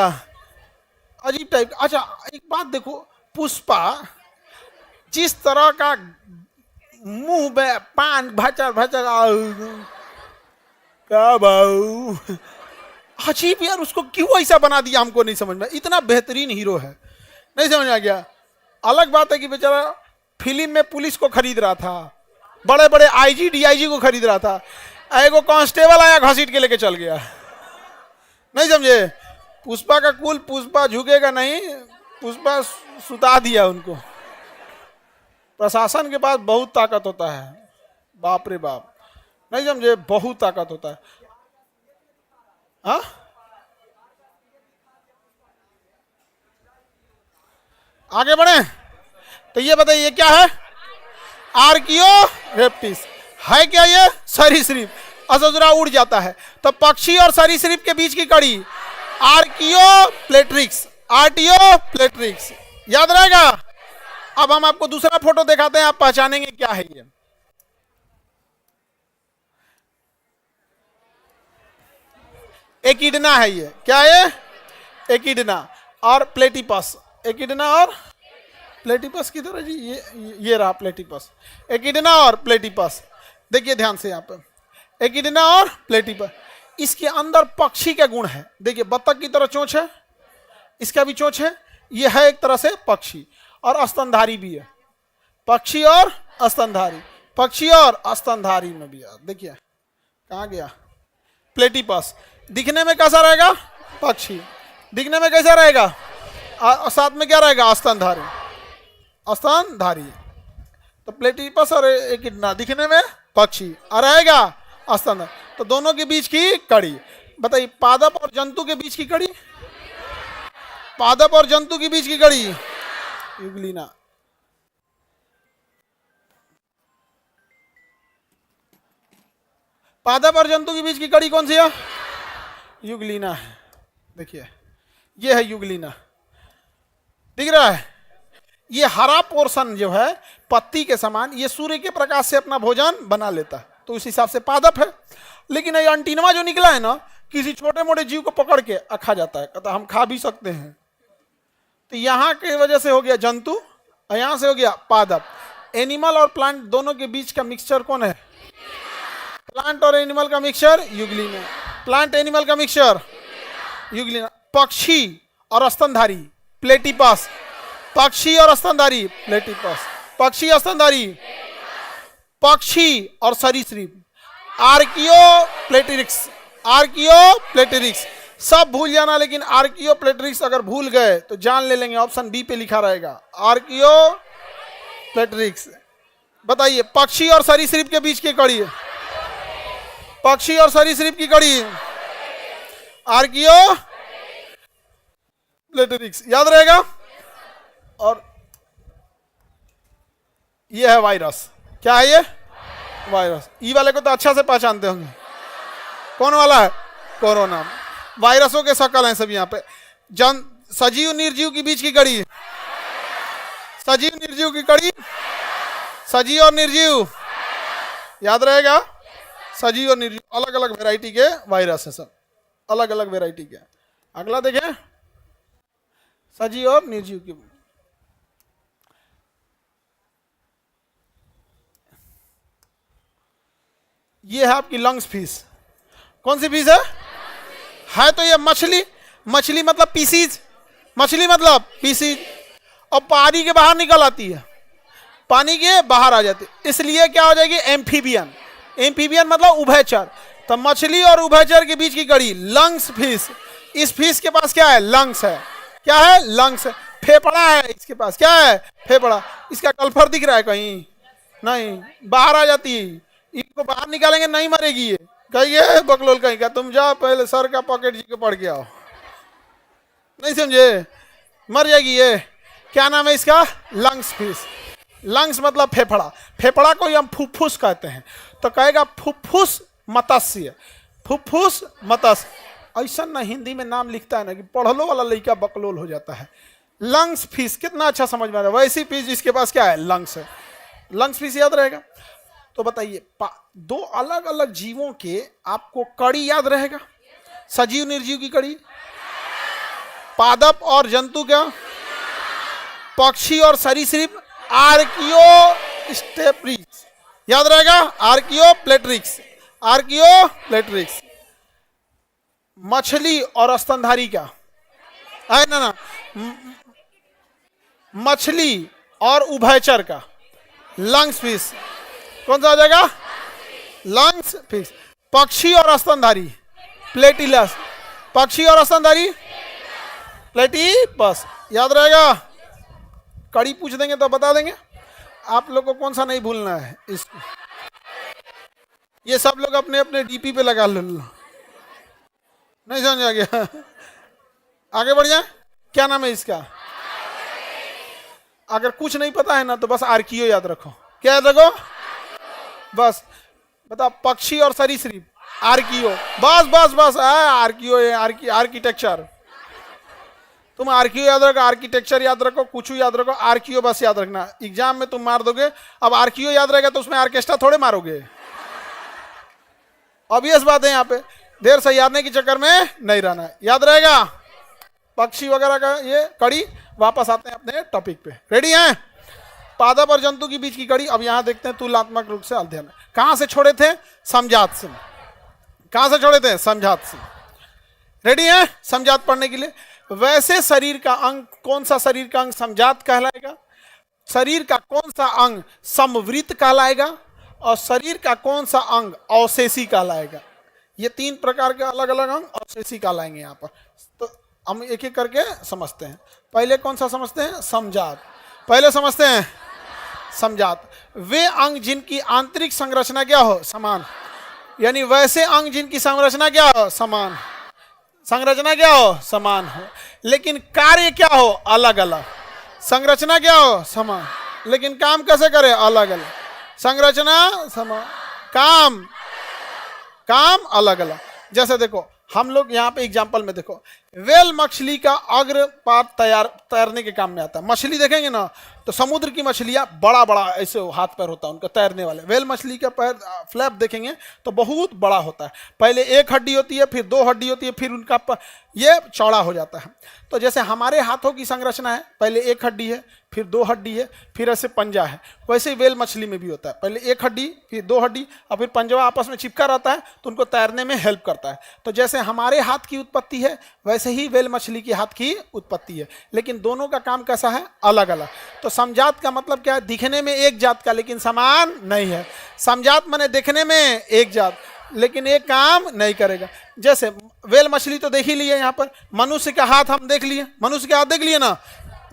अजीब टाइप। अच्छा एक बात देखो, पुष्पा जिस तरह का मुंह में पान भचर भचर, क्या भाऊ, अजीब यार, उसको क्यों ऐसा बना दिया हमको नहीं समझ में। इतना बेहतरीन हीरो है, नहीं समझ आ गया। अलग बात है कि बेचारा फिल्म में पुलिस को खरीद रहा था, बड़े बड़े आईजी डीआईजी को खरीद रहा था, एगो कांस्टेबल आया घसीट के लेके चल गया, नहीं समझे। पुष्पा का कुल, पुष्पा झुकेगा नहीं, पुष्पा सुता दिया उनको। प्रशासन के पास बहुत ताकत होता है, बाप रे बाप, नहीं समझे, बहुत ताकत होता है। हाँ आगे बढ़े तो ये बताइए क्या है, आर्कियो रेप्टिस है क्या, ये सरीसृप, असुरा उड़ जाता है। तो पक्षी और सरीसृप के बीच की कड़ी आर्कियो प्लेट्रिक्स, आर्टियो प्लेट्रिक्स, याद रहेगा। अब हम आपको दूसरा फोटो दिखाते हैं, आप पहचानेंगे क्या है ये। एकिडना है ये, क्या है, एकिडना और प्लेटिपस, एकिडना और प्लेटिपस की तरह जी, ये रहा प्लेटिपस, एकिडना और प्लेटिपस। देखिए ध्यान से यहाँ पे, एकिडना और प्लेटिपस, इसके अंदर पक्षी के गुण है। देखिए बत्तख की तरह चोंच है, इसका भी चोंच है, ये है एक तरह से पक्षी, और स्तनधारी भी है, पक्षी और स्तनधारी, पक्षी और स्तनधारी में भी है। देखिए कहाँ गया, प्लेटिपस दिखने में कैसा रहेगा, पक्षी दिखने में कैसा रहेगा, साथ में क्या रहेगा, स्तनधारी, स्तनधारी। तो प्लेटिपस और एकिडना दिखने में पक्षी और रहेगा स्तनधारी, तो दोनों के बीच की कड़ी बताइए। पादप और जंतु के बीच की कड़ी, पादप और जंतु के बीच की कड़ी युगलीना। पादप और जंतु के बीच की कड़ी कौन सी है, युगलीना है। देखिए ये है युगलीना, दिख रहा है। ये हरा पोर्शन जो है पत्ती के समान, ये सूर्य के प्रकाश से अपना भोजन बना लेता है, तो उस हिसाब से पादप है। लेकिन ये अंटीनवा जो निकला है ना, किसी छोटे मोटे जीव को पकड़ के खा जाता है, कहता हम खा भी सकते हैं। तो यहाँ की वजह से हो गया जंतु, और यहाँ से हो गया पादप। एनिमल और प्लांट दोनों के बीच का मिक्सचर कौन है, प्लांट और एनिमल का मिक्सचर युगलीना, प्लांट एनिमल का मिक्सचर युगलीना। पक्षी और स्तनधारी प्लेटिपस, पक्षी और स्तनधारी प्लेटिपस, पक्षी स्तनधारी, पक्षी और सरीसृप आर्कियो प्लेटिरिक्स, आर्कियो प्लेटिरिक्स। सब भूल जाना, लेकिन आर्कियो प्लेटिरिक्स अगर भूल गए तो जान ले लेंगे, ऑप्शन बी पे लिखा रहेगा आर्कियो प्लेटिरिक्स। बताइए पक्षी और सरीसृप के बीच की कड़ी, पक्षी और सरीसृप की कड़ी आर्कियो प्लेटिरिक्स, याद रहेगा। और ये है वायरस, क्या है ये, वायरस। ई वाले को तो अच्छा से पहचानते होंगे, कौन वाला है, कोरोना। वायरसों के शकल हैं सब यहाँ पे। सजीव निर्जीव के बीच की कड़ी, सजीव निर्जीव की कड़ी, सजीव और निर्जीव, याद रहेगा। सजीव और निर्जीव अलग अलग वैरायटी के वायरस है, सब अलग अलग वैरायटी के। अगला देखें, सजीव और निर्जीव की, ये है आपकी लंग्स फिश। कौन सी फिश है तो ये मछली, मछली मतलब पीसीज, मछली मतलब पीसीज, और पानी के बाहर निकल आती है, पानी के बाहर आ जाती है, इसलिए क्या हो जाएगी, एम्फीबियन। एम्फीबियन मतलब उभयचर। तो मछली और उभयचर के बीच की कड़ी लंग्स फिश। इस फिश के पास क्या है, लंग्स है, क्या है, लंग्स है। फेफड़ा है इसके पास, क्या है, फेफड़ा। इसका कल्फर दिख रहा है कहीं, नहीं, बाहर आ जाती है। इसको बाहर निकालेंगे नहीं मरेगी ये, कहिए बकलोल कहीं का, तुम जाओ पहले सर का पॉकेट जी के पढ़ के आओ, नहीं समझे, मर जाएगी ये। क्या नाम है इसका, लंग्स फिश। लंग्स मतलब फेफड़ा, फेफड़ा को हम फुफ्फुस कहते हैं, तो कहेगा फुफ्फुस मत्स्य, फुफ्फुस मत्स्य। ऐसा ना हिंदी में नाम लिखता है ना कि पढ़लो वाला लड़का बकलोल हो जाता है। लंग्स फिश, कितना अच्छा समझ में आ रहा है। वैसी फिश जिसके पास क्या है, लंग्स है। लंग्स फिश याद रहेगा। तो बताइए, दो अलग अलग जीवों के आपको कड़ी याद रहेगा? सजीव निर्जीव की कड़ी, पादप और जंतु क्या, पक्षी और सरीसृप, आर्कियो स्टेप्रिक्स याद रहेगा, आर्कियो प्लेट्रिक्स, आर्कियो प्लेट्रिक्स। मछली और स्तनधारी का है ना, मछली और उभयचर का, लंग्स फिश कौन सा आ जाएगा, लंग्स फिश। पक्षी और स्तनधारी, प्लेटिलस, पक्षी और स्तनधारी प्लेटिपस याद रहेगा। कड़ी पूछ देंगे तो बता देंगे। आप लोग को कौन सा नहीं भूलना है इसको, ये सब लोग अपने अपने डीपी पे लगा लो। नहीं समझ आ गया, आगे बढ़ जाए। क्या नाम है इसका? अगर कुछ नहीं पता है ना तो बस आर्कियो याद रखो। क्या याद रखो? बस बता, पक्षी और सरीसृप, आर्कियो, बस बस बस आर्कियो, आर्किटेक्चर। तुम आर्कियो याद रखो, आर्किटेक्चर याद रखो, कुछ याद रखो, आर्कियो बस याद रखना। एग्जाम में तुम मार दोगे। अब आर्कियो याद रहेगा तो उसमें आर्केस्ट्रा थोड़े मारोगे। ऑब्वियस बात है, यहाँ पे देर सैयारने के चक्कर में नहीं रहना, याद रहेगा। पक्षी वगैरह का ये कड़ी। वापस आते हैं अपने टॉपिक पे, रेडी हैं? पादप और जंतु के बीच की कड़ी। अब यहां देखते हैं तुलनात्मक रूप से अध्ययन। कहां से छोड़े थे? समझात से। कहां से छोड़े थे? समझात से। रेडी हैं समझात पढ़ने के लिए? वैसे शरीर का अंग, कौन सा शरीर का अंग समझात कहलाएगा? शरीर का कौन सा अंग समवृत्त कहलाएगा? और शरीर का कौन सा अंग अवशेषी कहलाएगा? ये तीन प्रकार के अलग अलग अंग अवशेषी कहलाएंगे यहाँ पर। तो हम एक एक करके समझते हैं। पहले कौन सा समझते हैं? समझात। पहले समझते हैं समझात। वे अंग जिनकी आंतरिक संरचना क्या हो, समान, यानी वैसे अंग जिनकी संरचना क्या हो, समान, संरचना क्या हो, समान हो, लेकिन कार्य क्या हो, अलग अलग। संरचना क्या हो, समान, लेकिन काम कैसे करे, अलग अलग। संरचना समान, काम काम अलग अलग। जैसे देखो, हम लोग यहाँ पे एग्जाम्पल में देखो, वेल मछली का अग्रपात तैरने के काम में आता है। मछली देखेंगे ना तो समुद्र की मछलियाँ बड़ा बड़ा ऐसे हाथ पैर होता है उनका तैरने वाले। वेल मछली का पैर फ्लैप देखेंगे तो बहुत बड़ा होता है। पहले एक हड्डी होती है, फिर दो हड्डी होती है, फिर उनका ये चौड़ा हो जाता है। तो जैसे हमारे हाथों की संरचना है, पहले एक हड्डी है, फिर दो हड्डी है, फिर ऐसे पंजा है, वैसे ही वेल मछली में भी होता है। पहले एक हड्डी, फिर दो हड्डी, और फिर पंजवा आपस में चिपका रहता है तो उनको तैरने में हेल्प करता है। तो जैसे हमारे हाथ की उत्पत्ति है वैसे ही वेल मछली की हाथ की उत्पत्ति है, लेकिन दोनों का काम कैसा है, अलग अलग। तो समझात का मतलब क्या है? दिखने में एक जात का लेकिन समान नहीं है। समझात माने दिखने में एक जात लेकिन एक काम नहीं करेगा। जैसे वेल मछली तो देख ही लिए, यहाँ पर मनुष्य का हाथ हम देख लिए, मनुष्य का हाथ देख लिए ना,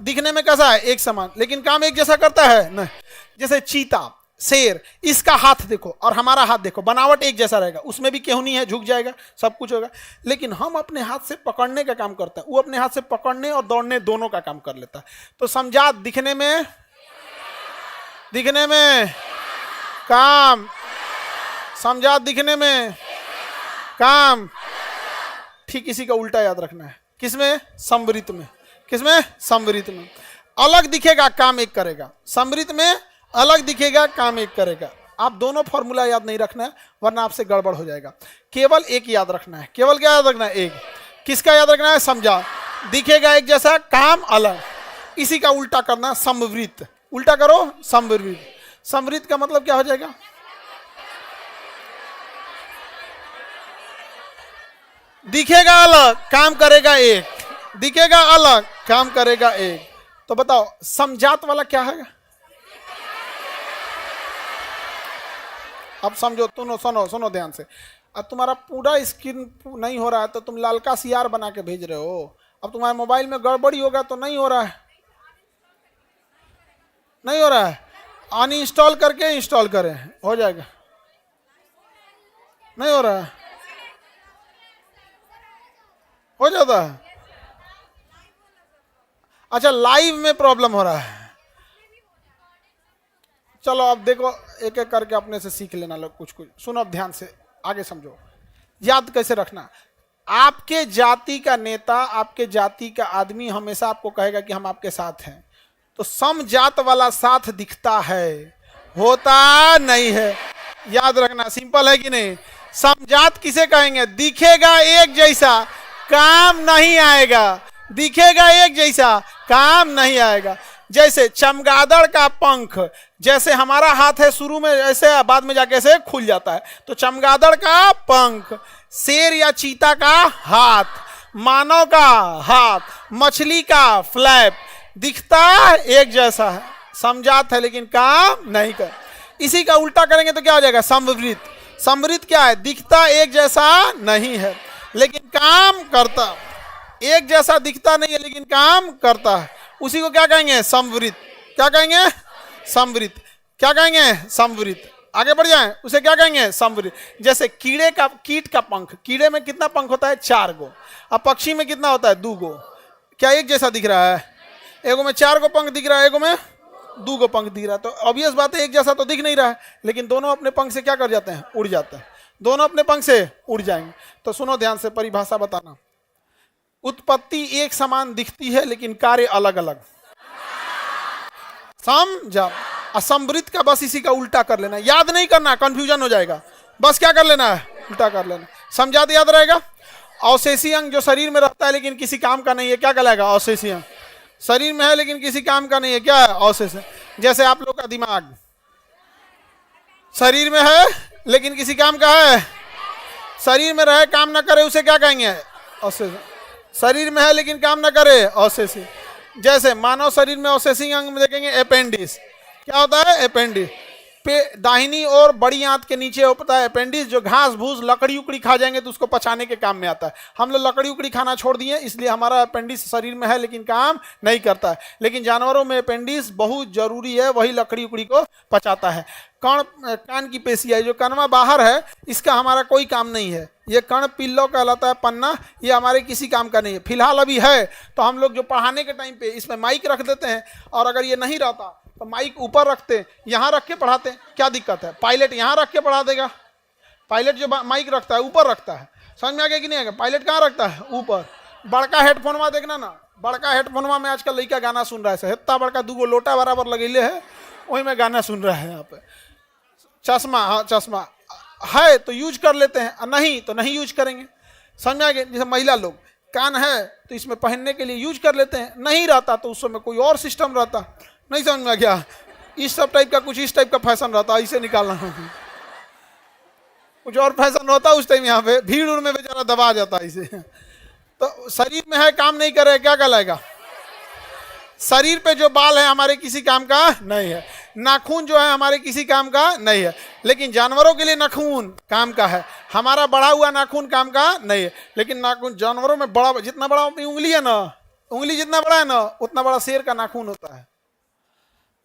दिखने में कैसा है, एक समान, लेकिन काम एक जैसा करता है नहीं। जैसे चीता, शेर, इसका हाथ देखो और हमारा हाथ देखो, बनावट एक जैसा रहेगा, उसमें भी केहूनी है, झुक जाएगा, सब कुछ होगा, लेकिन हम अपने हाथ से पकड़ने का काम करते हैं, वो अपने हाथ से पकड़ने और दौड़ने दोनों का काम कर लेता है। तो समझात दिखने में काम, समझात दिखने में काम। ठीक इसी का उल्टा याद रखना है। किसमें? समवृत्त में। किसमें? समवृत्त में। अलग दिखेगा, काम एक करेगा। समवृत्त में अलग दिखेगा, काम एक करेगा। आप दोनों फॉर्मूला याद नहीं रखना है वरना आपसे गड़बड़ हो जाएगा। केवल एक याद रखना है। केवल क्या याद रखना है? एक। किसका याद रखना है? समझात। दिखेगा एक जैसा, काम अलग। इसी का उल्टा करना, समवृत्त। उल्टा करो, समवृत्त। समवृत्त का मतलब क्या हो जाएगा? दिखेगा अलग, काम करेगा एक, दिखेगा अलग, काम करेगा एक। तो बताओ समझात वाला क्या है? अब समझो, सुनो ध्यान से। अब तुम्हारा पूरा स्क्रीन नहीं हो रहा है तो तुम लालका सीआर बना के भेज रहे हो। अब तुम्हारे मोबाइल में गड़बड़ी होगा तो नहीं हो रहा है, नहीं हो रहा है, अनइंस्टॉल करके इंस्टॉल करें, हो जाएगा। नहीं हो रहा है, हो जाता है। अच्छा, लाइव में प्रॉब्लम हो रहा है। चलो अब देखो, एक एक करके अपने से सीख लेना लोग कुछ कुछ। सुनो अब ध्यान से, आगे समझो, याद कैसे रखना। आपके जाति का नेता, आपके जाति का आदमी हमेशा आपको कहेगा कि हम आपके साथ हैं, तो समजात वाला साथ दिखता है, होता नहीं है। याद रखना, सिंपल है कि नहीं। समजात किसे कहेंगे? दिखेगा एक जैसा, काम नहीं आएगा। दिखेगा एक जैसा, काम नहीं आएगा। जैसे चमगादड़ का पंख, जैसे हमारा हाथ है शुरू में ऐसे, बाद में जाके ऐसे खुल जाता है, तो चमगादड़ का पंख, शेर या चीता का हाथ, मानव का हाथ, मछली का फ्लैप, दिखता एक जैसा है, समजात है लेकिन काम नहीं कर। इसी का उल्टा करेंगे तो क्या हो जाएगा? समवृत्त। समवृत्त क्या है? दिखता एक जैसा नहीं है लेकिन काम करता, एक जैसा दिखता नहीं है लेकिन काम करता है, उसी को क्या कहेंगे? समवृत्त। क्या कहेंगे? समवृत्त। क्या कहेंगे? समवृत्त। आगे बढ़ जाएं, उसे क्या कहेंगे? समवृत्त। जैसे कीट का पंख, कीड़े में कितना पंख होता है? 4 गो। अब पक्षी में कितना होता है? 2 गो। क्या एक जैसा दिख रहा है? एगो में 4 गो पंख दिख रहा है, एगो में 2 गो पंख दिख रहा है, तो ऑब्वियस बात है एक जैसा तो दिख नहीं रहा है, लेकिन दोनों अपने पंख से क्या कर जाते हैं? उड़ जाते हैं। दोनों अपने पंख से उड़ जाएंगे। तो सुनो ध्यान से, परिभाषा बताना। उत्पत्ति एक समान दिखती है लेकिन कार्य अलग अलग। समझा? असमवृत्त का बस इसी का उल्टा कर लेना, याद नहीं करना, कंफ्यूजन हो जाएगा, बस क्या कर लेना है? उल्टा कर लेना। समझा तो याद रहेगा। अवशेषी अंग जो शरीर में रहता है लेकिन किसी काम का नहीं है, क्या कहलाएगा? अवशेषी अंग। शरीर में है लेकिन किसी काम का नहीं है, क्या है? अवशेष। जैसे आप लोग का दिमाग शरीर में है लेकिन किसी काम का है, शरीर में रहे काम ना करे, उसे क्या कहेंगे? अवशेष। शरीर में है लेकिन काम ना करे, अवशेषी। जैसे मानव शरीर में अवशेषी अंग में देखेंगे अपेंडिस। क्या होता है? अपेंडिस। पे दाहिनी और बड़ी आंत के नीचे होता है अपेंडिस, जो घास भूस लकड़ी उकड़ी खा जाएंगे तो उसको पचाने के काम में आता है। हम लोग लकड़ी उकड़ी खाना छोड़ दिए, इसलिए हमारा अपेंडिस शरीर में है लेकिन काम नहीं करता है। लेकिन जानवरों में अपेंडिस बहुत जरूरी है, वही लकड़ी उकड़ी को पचाता है। कान की पेशी है, जो कनवा बाहर है, इसका हमारा कोई काम नहीं है। ये कर्ण पिल्लो कहलाता है, पन्ना, ये हमारे किसी काम का नहीं है। फिलहाल अभी है तो हम लोग जो पढ़ाने के टाइम पे इसमें माइक रख देते हैं, और अगर ये नहीं रहता तो माइक ऊपर रखते, यहाँ रख के पढ़ाते, क्या दिक्कत है? पायलट यहाँ रख के पढ़ा देगा। पायलट जो माइक रखता है ऊपर रखता है, समझ में आ गया कि नहीं आएगा? पायलट कहाँ रखता है? ऊपर। बड़का हेडफोनवा देखना ना, बड़का हेडफोनवा में आजकल लड़का गाना सुन रहा है, इतना बड़का 2 गो लोटा बराबर लगेले है, वही में गाना सुन रहा है। यहाँ पे चश्मा, हाँ चश्मा है तो यूज कर लेते हैं, नहीं तो नहीं यूज करेंगे। समझ में आ गया? जैसे महिला लोग कान है तो इसमें पहनने के लिए यूज कर लेते हैं, नहीं रहता तो उस समय कोई और सिस्टम रहता। नहीं समझ में गया? इस सब टाइप का, कुछ इस टाइप का फैशन रहता, इसे निकालना कुछ और फैशन रहता उस टाइम। यहाँ पे भीड़ उड़ में बेचारा दबा जाता है इसे। तो शरीर में है काम नहीं करे, क्या कहलाएगा? शरीर पे जो बाल है हमारे किसी काम का नहीं है, नाखून जो है हमारे किसी काम का नहीं है, लेकिन जानवरों के लिए नाखून काम का है। हमारा बढ़ा हुआ नाखून काम का नहीं है, लेकिन नाखून जानवरों में बड़ा, जितना बड़ा उंगली है ना, उंगली जितना बड़ा है ना, उतना बड़ा शेर का नाखून होता है,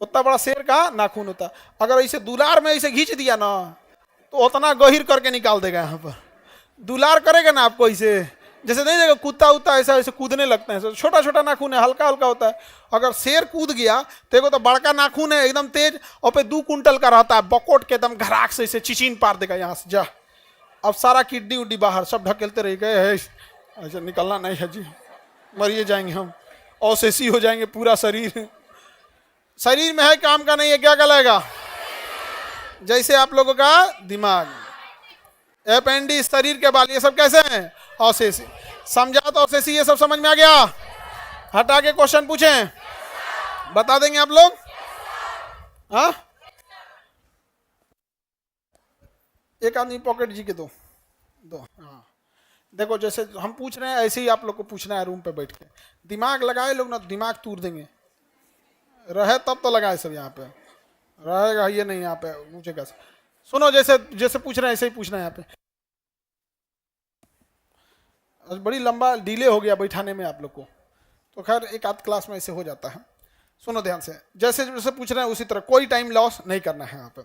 उतना बड़ा शेर का नाखून होता है। अगर ऐसे दुलार में ऐसे खींच दिया ना तो उतना गहीर करके निकाल देगा। यहाँ पर दुलार करेगा ना आपको ऐसे, जैसे नहीं देगा कुत्ता उत्ता ऐसा ऐसे कूदने लगते हैं, छोटा छोटा नाखून है, हल्का हल्का होता है। अगर शेर कूद गया तो एगो तो बड़का नाखून है एकदम तेज, और पे 2 कुंटल का रहता है, बकोट के एकदम घराक से ऐसे चिचिन पार देगा यहाँ से, जा अब सारा किड्नी उड्डी बाहर सब ढकेलते रह गए है, ऐसे निकलना नहीं है जी, मरिए जाएंगे हम, अवशेषी हो जाएंगे पूरा शरीर। शरीर में है काम का नहीं है, क्या कहलाएगा? जैसे आप लोगों का दिमाग, अपेंडिस, शरीर के बाल, ये सब कैसे हैं? अवशेषी। समझा तो अवशेषी, ये सब समझ में आ गया? हटा के क्वेश्चन पूछें, बता देंगे आप लोग? हाँ, एक आदमी पॉकेट जी के दो। हाँ देखो, जैसे हम पूछ रहे हैं ऐसे ही आप लोग को पूछना है रूम पे बैठ के। दिमाग लगाए लोग ना, दिमाग तूर देंगे। रहे तब तो लगाए सब, यहाँ पे रहेगा ये नहीं, यहाँ पे पूछेगा। सुनो, जैसे जैसे पूछ रहे हैं ऐसे ही पूछना है यहाँ पे। आज बड़ी लंबा डिले हो गया बैठाने में आप लोग को, तो खैर एक आध क्लास में ऐसे हो जाता है। सुनो ध्यान से, जैसे जैसे पूछ रहे हैं उसी तरह, कोई टाइम लॉस नहीं करना है यहाँ पे।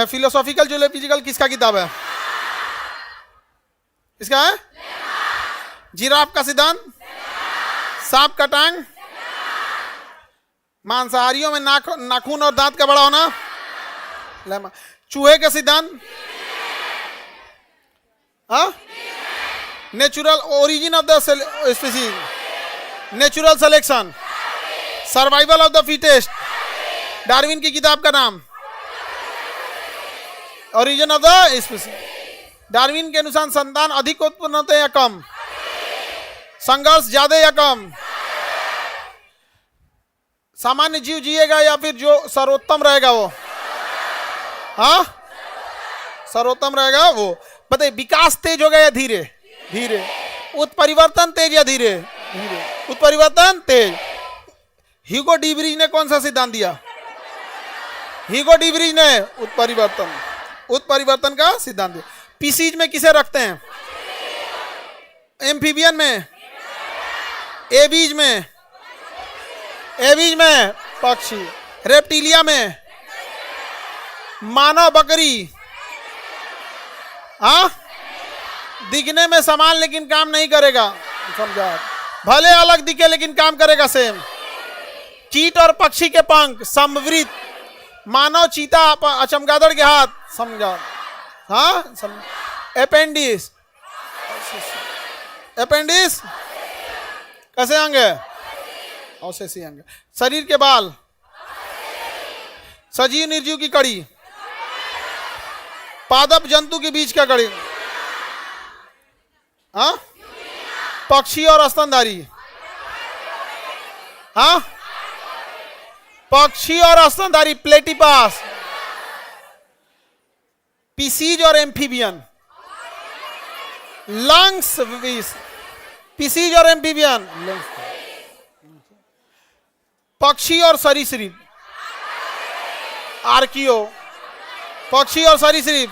फिलोसॉफिकल जूलॉजिकल किसका किताब है? इसका है? जिराफ का सिद्धांत, सांप का टांग, मांसाहारियों में नाखून और दांत का बड़ा होना, चूहे का सिद्धांत, हाँ, natural origin of the species, natural selection, survival of the fittest, Darwin की किताब का नाम, origin of the species. Darwin के अनुसार संतान अधिक उत्पन्न होते हैं या कम, संघर्ष ज्यादा या कम, सामान्य जीव जिएगा या फिर जो सर्वोत्तम रहेगा वो, हाँ सर्वोत्तम रहेगा वो। बताइए विकास तेज होगा या धीरे, धीरे। उत्परिवर्तन तेज या धीरे, धीरे। उत्परिवर्तन तेज। ह्यूगो डी ब्रिज ने कौन सा सिद्धांत दिया, ह्यूगो डी ब्रिज ने उत्परिवर्तन, उत्परिवर्तन का सिद्धांत दिया। पीसीज में किसे रखते हैं, एम्फीबियन में, एबीज में, एबीज में पक्षी, रेप्टिलिया में, मानव बकरी, हाँ दिखने में समान लेकिन काम नहीं करेगा, समझा, भले अलग दिखे लेकिन काम करेगा सेम। कीट और पक्षी के पंख समवृत, मानव चीता चमगादड़ के हाथ, समझा, हाँ अपेंडिस, अपेंडिस कैसे अंग है, अवशेषी अंग। शरीर के बाल, सजीव निर्जीव की कड़ी, पादप जंतु के बीच का कड़ी, हाँ पक्षी और स्तनधारी, हाँ पक्षी और स्तनधारी, प्लेटिपास, पीसीज और एम्फीबियन, लंग्स, पीसीज और एम्फीबियन, पक्षी और सरीसृप, आर्कियो, पक्षी और सरीसृप,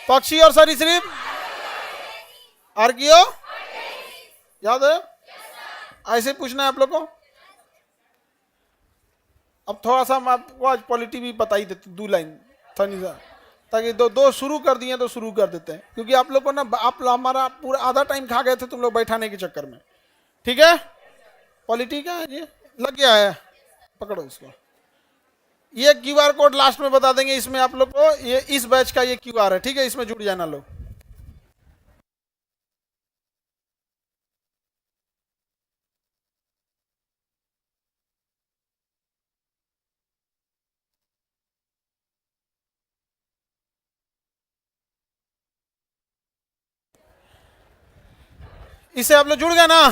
पक्षी और सरीसृप, आर्कियो याद है, ऐसे पूछना है आप लोग को। अब थोड़ा सा हम आपको आज पॉलिटी भी बता ही देते, 2 लाइन ताकि दो शुरू कर दिए तो शुरू कर देते हैं, क्योंकि आप लोग को ना, आप हमारा पूरा आधा टाइम खा गए थे तुम लोग बैठाने के चक्कर में। ठीक है, पॉलिटी का ये लग गया है, पकड़ो इसको। ये क्यूआर कोड लास्ट में बता देंगे, इसमें आप लोग को ये इस बैच का ये क्यूआर है, ठीक है, इसमें जुड़ जाना लोग। इससे आप लोग जुड़ गए ना,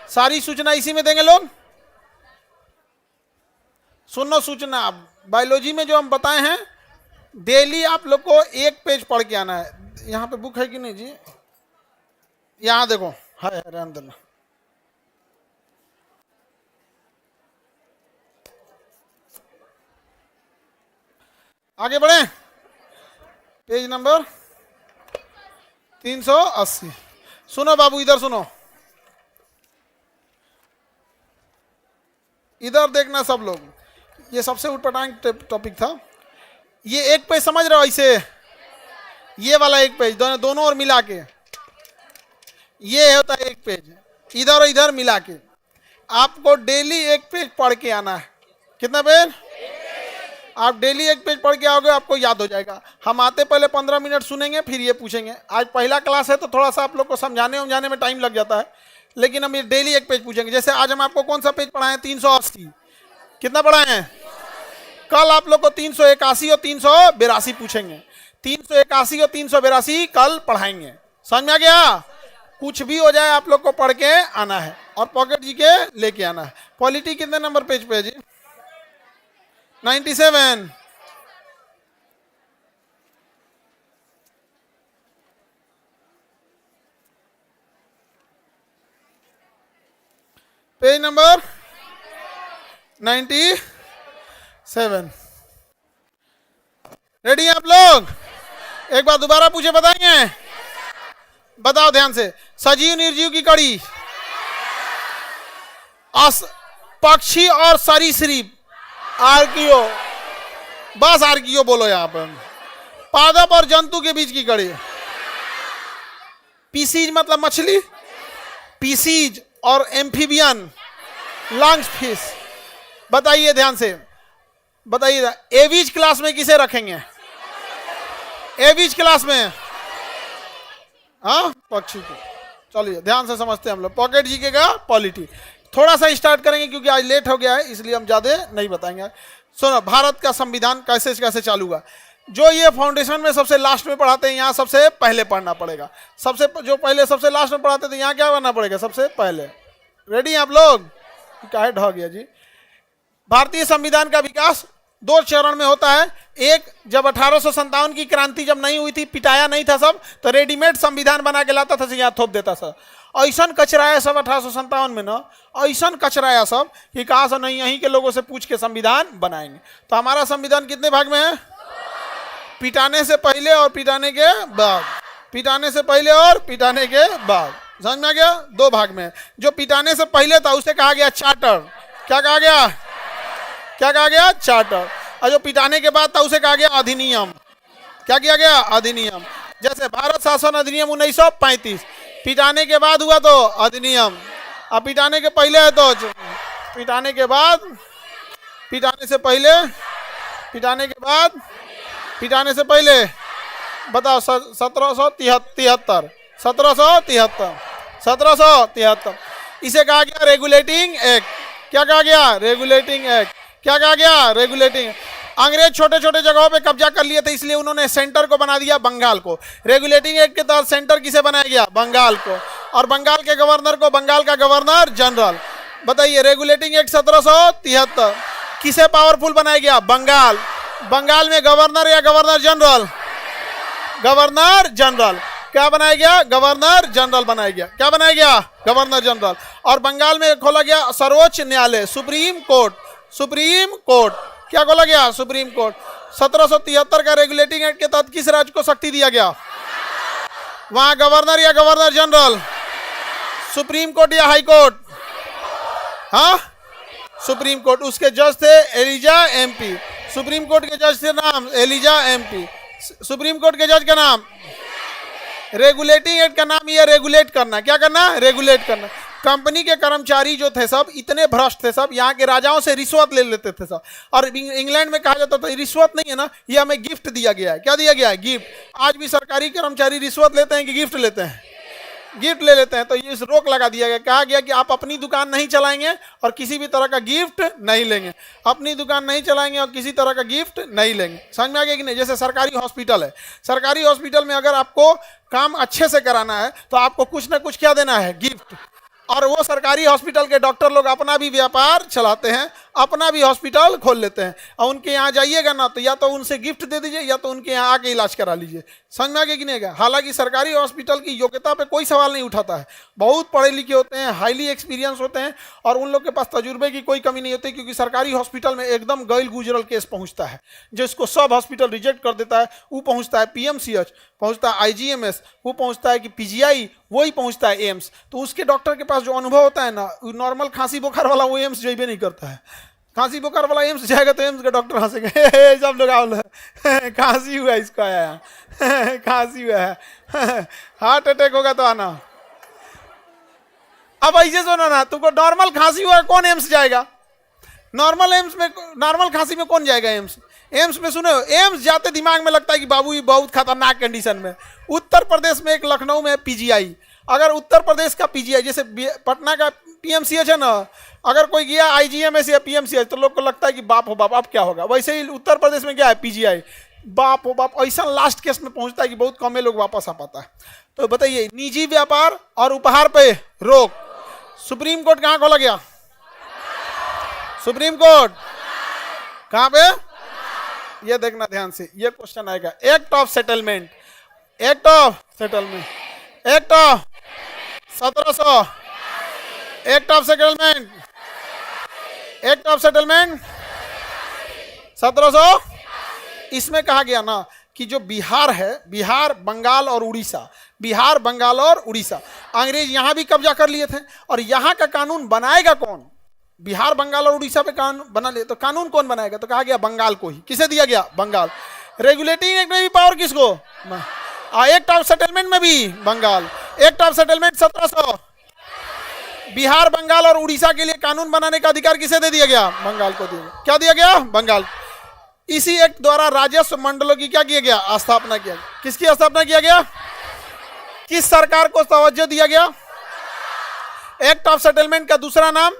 सारी सूचना इसी में देंगे लोग। सुनो सूचना, बायोलॉजी में जो हम बताए हैं, डेली आप लोग को 1 पेज पढ़ के आना है। यहाँ पे बुक है कि नहीं जी, यहाँ देखो है अंदर। आगे बढ़े, पेज नंबर 380। सुनो बाबू, इधर सुनो, इधर देखना सब लोग। ये सबसे उटपटांग टॉपिक था। ये 1 पेज समझ रहे हो, ऐसे ये वाला 1 पेज दोनों ओर मिला के, ये होता है 1 पेज, इधर और इधर मिला के। आपको डेली 1 पेज पढ़ के आना है। कितना पेज? आप डेली 1 पेज पढ़ के आओगे, आपको याद हो जाएगा। हम आते पहले 15 मिनट सुनेंगे, फिर ये पूछेंगे। आज पहला क्लास है तो थोड़ा सा आप लोग को समझाने में टाइम लग जाता है, लेकिन हम ये डेली 1 पेज पूछेंगे। जैसे आज हम आपको कौन सा पेज पढ़ाए हैं, 380। कितना पढ़ाए हैं? कल आप लोग को 381 और 382 पूछेंगे। 381 और 382 कल पढ़ाएंगे। समझ में आ गया? कुछ भी हो जाए आप लोग को पढ़ के आना है और पॉकेट जी के लेके आना है। पॉलिटी कितने नंबर पेज पे है जी? 97। Page number 97। रेडी आप लोग? एक बार दोबारा पूछे, बताएंगे? बताओ ध्यान से। सजीव निर्जीव की कड़ी, पक्षी और सरीसृप, आर्कियो, बस आर्कियो बोलो यहां पर। पादप और जंतु के बीच की कड़ी, पीसीज मतलब मछली, पीसीज और एम्फीबियन, लंग्स फिश। बताइए ध्यान से, बताइए। एवीज क्लास में किसे रखेंगे? एवीज क्लास में हाँ, पक्षी को। चलिए ध्यान से समझते हैं हम लोग। पॉकेट जीके का पॉलिटी थोड़ा सा स्टार्ट करेंगे क्योंकि आज लेट हो गया है, इसलिए हम ज्यादा नहीं बताएंगे। सुनो, भारत का संविधान कैसे कैसे चालू हुआ। जो ये फाउंडेशन में सबसे लास्ट में पढ़ाते हैं, यहाँ सबसे पहले पढ़ना पड़ेगा। सबसे जो पहले सबसे लास्ट में पढ़ाते थे, यहाँ क्या करना पड़ेगा, सबसे पहले। रेडी आप लोग? क्या ढह गया जी। भारतीय संविधान का विकास 2 चरण में होता है। एक, जब 1857 की क्रांति जब नहीं हुई थी, पिटाया नहीं था सब, तो रेडीमेड संविधान बना के लाता था, यहाँ थोप देता था। ऐसा कचराया सब 1857 में ना, ऐसा कचराया सब कि कहा से नहीं, यहीं के लोगों से पूछ के संविधान बनाएंगे। तो हमारा संविधान कितने भाग में है? पिटाने से पहले और पिटाने के बाद। पिटाने से पहले और पिटाने के बाद। समझ में आ गया? 2 भाग में। जो पिटाने से पहले था उसे कहा गया चार्टर। क्या कहा गया? क्या कहा गया? चार्टर। और जो पिटाने के बाद था उसे कहा गया अधिनियम। क्या किया गया? अधिनियम। जैसे भारत शासन अधिनियम 1935, पिटाने के बाद हुआ तो अधिनियम। अब पिटाने के पहले है तो पिटाने के बाद, पिटाने से पहले, पिटाने के बाद, पिटाने से पहले बताओ। 1773, 1773 इसे कहा गया रेगुलेटिंग एक्ट। क्या कहा गया? Regulating act. क्या कहा गया? रेगुलेटिंग। अंग्रेज छोटे छोटे जगहों पे कब्जा कर लिए थे, इसलिए उन्होंने सेंटर को बना दिया बंगाल को। रेगुलेटिंग एक्ट के तहत सेंटर किसे बनाया गया? बंगाल को। और बंगाल के गवर्नर को बंगाल का गवर्नर जनरल। बताइए, रेगुलेटिंग एक्ट 1773 किसे पावरफुल बनाया गया? बंगाल। बंगाल में गवर्नर या गवर्नर जनरल? Governor general. क्या बनाया गया? गवर्नर जनरल बनाया गया। क्या बनाया गया? Governor general. और बंगाल में खोला गया सर्वोच्च न्यायालय, सुप्रीम कोर्ट। Supreme court. क्या खोला गया? Supreme court. 1773 का रेगुलेटिंग एक्ट के तहत किस राज्य को शक्ति दिया गया? वहां गवर्नर या गवर्नर जनरल? सुप्रीम कोर्ट या हाई कोर्ट? हाँ, सुप्रीम कोर्ट। उसके जज थे एलिजा एमपी। सुप्रीम कोर्ट के जज थे नाम एलिजा एमपी। सुप्रीम कोर्ट के जज का नाम। रेगुलेटिंग एक्ट का नाम ये रेगुलेट करना। क्या करना? रेगुलेट करना। कंपनी के कर्मचारी जो थे सब इतने भ्रष्ट थे सब, यहाँ के राजाओं से रिश्वत ले लेते थे सब। और इंग्लैंड में कहा जाता था रिश्वत नहीं है ना, ये हमें गिफ्ट दिया गया है। क्या दिया गया है? गिफ्ट। आज भी सरकारी कर्मचारी रिश्वत लेते हैं कि गिफ्ट लेते हैं? गिफ्ट ले लेते हैं। तो ये रोक लगा दिया गया। कहा गया कि आप अपनी दुकान नहीं चलाएंगे और किसी भी तरह का गिफ्ट नहीं लेंगे। अपनी दुकान नहीं चलाएंगे और किसी तरह का गिफ्ट नहीं लेंगे। समझ में आ गया कि नहीं? जैसे सरकारी हॉस्पिटल है, सरकारी हॉस्पिटल में अगर आपको काम अच्छे से कराना है तो आपको कुछ ना कुछ क्या देना है? गिफ्ट। और वो सरकारी हॉस्पिटल के डॉक्टर लोग अपना भी व्यापार चलाते हैं, अपना भी हॉस्पिटल खोल लेते हैं। और उनके यहाँ जाइएगा ना तो या तो उनसे गिफ्ट दे दीजिए या तो उनके यहाँ आके इलाज करा लीजिए। समझ में आ गया कि नहीं? हालांकि सरकारी हॉस्पिटल की योग्यता पे कोई सवाल नहीं उठाता है। बहुत पढ़े लिखे होते हैं, हाईली एक्सपीरियंस होते हैं और उन लोग के पास तजुर्बे की कोई कमी नहीं होती, क्योंकि सरकारी हॉस्पिटल में एकदम गैल गुजरल केस पहुँचता है। जिसको सब हॉस्पिटल रिजेक्ट कर देता है वो पहुँचता है PMCH, पहुँचता है IGMS, वो पहुँचता है कि PGI, वही पहुँचता है एम्स। तो उसके डॉक्टर के पास जो अनुभव होता है ना, नॉर्मल खांसी बुखार वाला वो एम्स जाइबे नहीं करता है। खांसी बुखार वाला एम्स जाएगा तो एम्स के डॉक्टर हंसेंगे, सब लोग आओ खांसी हुआ है इसको, आया खांसी हुआ है, हार्ट अटैक होगा तो आना। अब ऐसे सुनो ना, तुमको नॉर्मल खांसी हुआ, कौन एम्स जाएगा? नॉर्मल एम्स में, नॉर्मल खांसी में कौन जाएगा एम्स? एम्स में सुनो, एम्स जाते दिमाग में लगता है कि बाबू ये बहुत खतरनाक कंडीशन में। उत्तर प्रदेश में एक लखनऊ में PGI, अगर उत्तर प्रदेश का PGI जैसे पटना का PMCH है ना, अगर कोई गया IGMS या PMCH तो लोग को लगता है कि बाप हो बाप अब क्या होगा। वैसे ही उत्तर प्रदेश में क्या है? PGI, बाप हो बाप, ऐसा लास्ट केस में पहुंचता है कि बहुत कम लोग वापस आ पाता है। तो बताइए, निजी व्यापार और उपहार पे रोक, सुप्रीम कोर्ट कहाँ खोला गया? सुप्रीम कोर्ट कहाँ पे? ये देखना ध्यान से, ये क्वेश्चन आएगा। Act of settlement, act of settlement, act of 1700, act of settlement, act of settlement 1700। इसमें कहा गया ना कि जो बिहार है, बिहार, बंगाल और उड़ीसा, बिहार, बंगाल और उड़ीसा, अंग्रेज यहां भी कब्जा कर लिए थे। और यहां का कानून बनाएगा कौन? बिहार, बंगाल और उड़ीसा पे कानून बना ले, तो कानून कौन बनाएगा? तो कहा गया बंगाल को ही। किसे दिया गया? बंगाल। रेगुलेटिंग एक्ट में भी पावर किसको? एक्ट ऑफ सेटलमेंट में भी Bengal. Act of settlement 1700, Bihar, Bengal और उड़ीसा के लिए कानून बनाने का अधिकार किसे दे दिया गया? बंगाल को दिया गया। क्या दिया गया? बंगाल। इसी एक्ट द्वारा राजस्व मंडलों की क्या किया गया? स्थापना किया गया। किसकी स्थापना किया गया? किस सरकार को तवज्जो दिया गया? एक्ट ऑफ सेटलमेंट का दूसरा नाम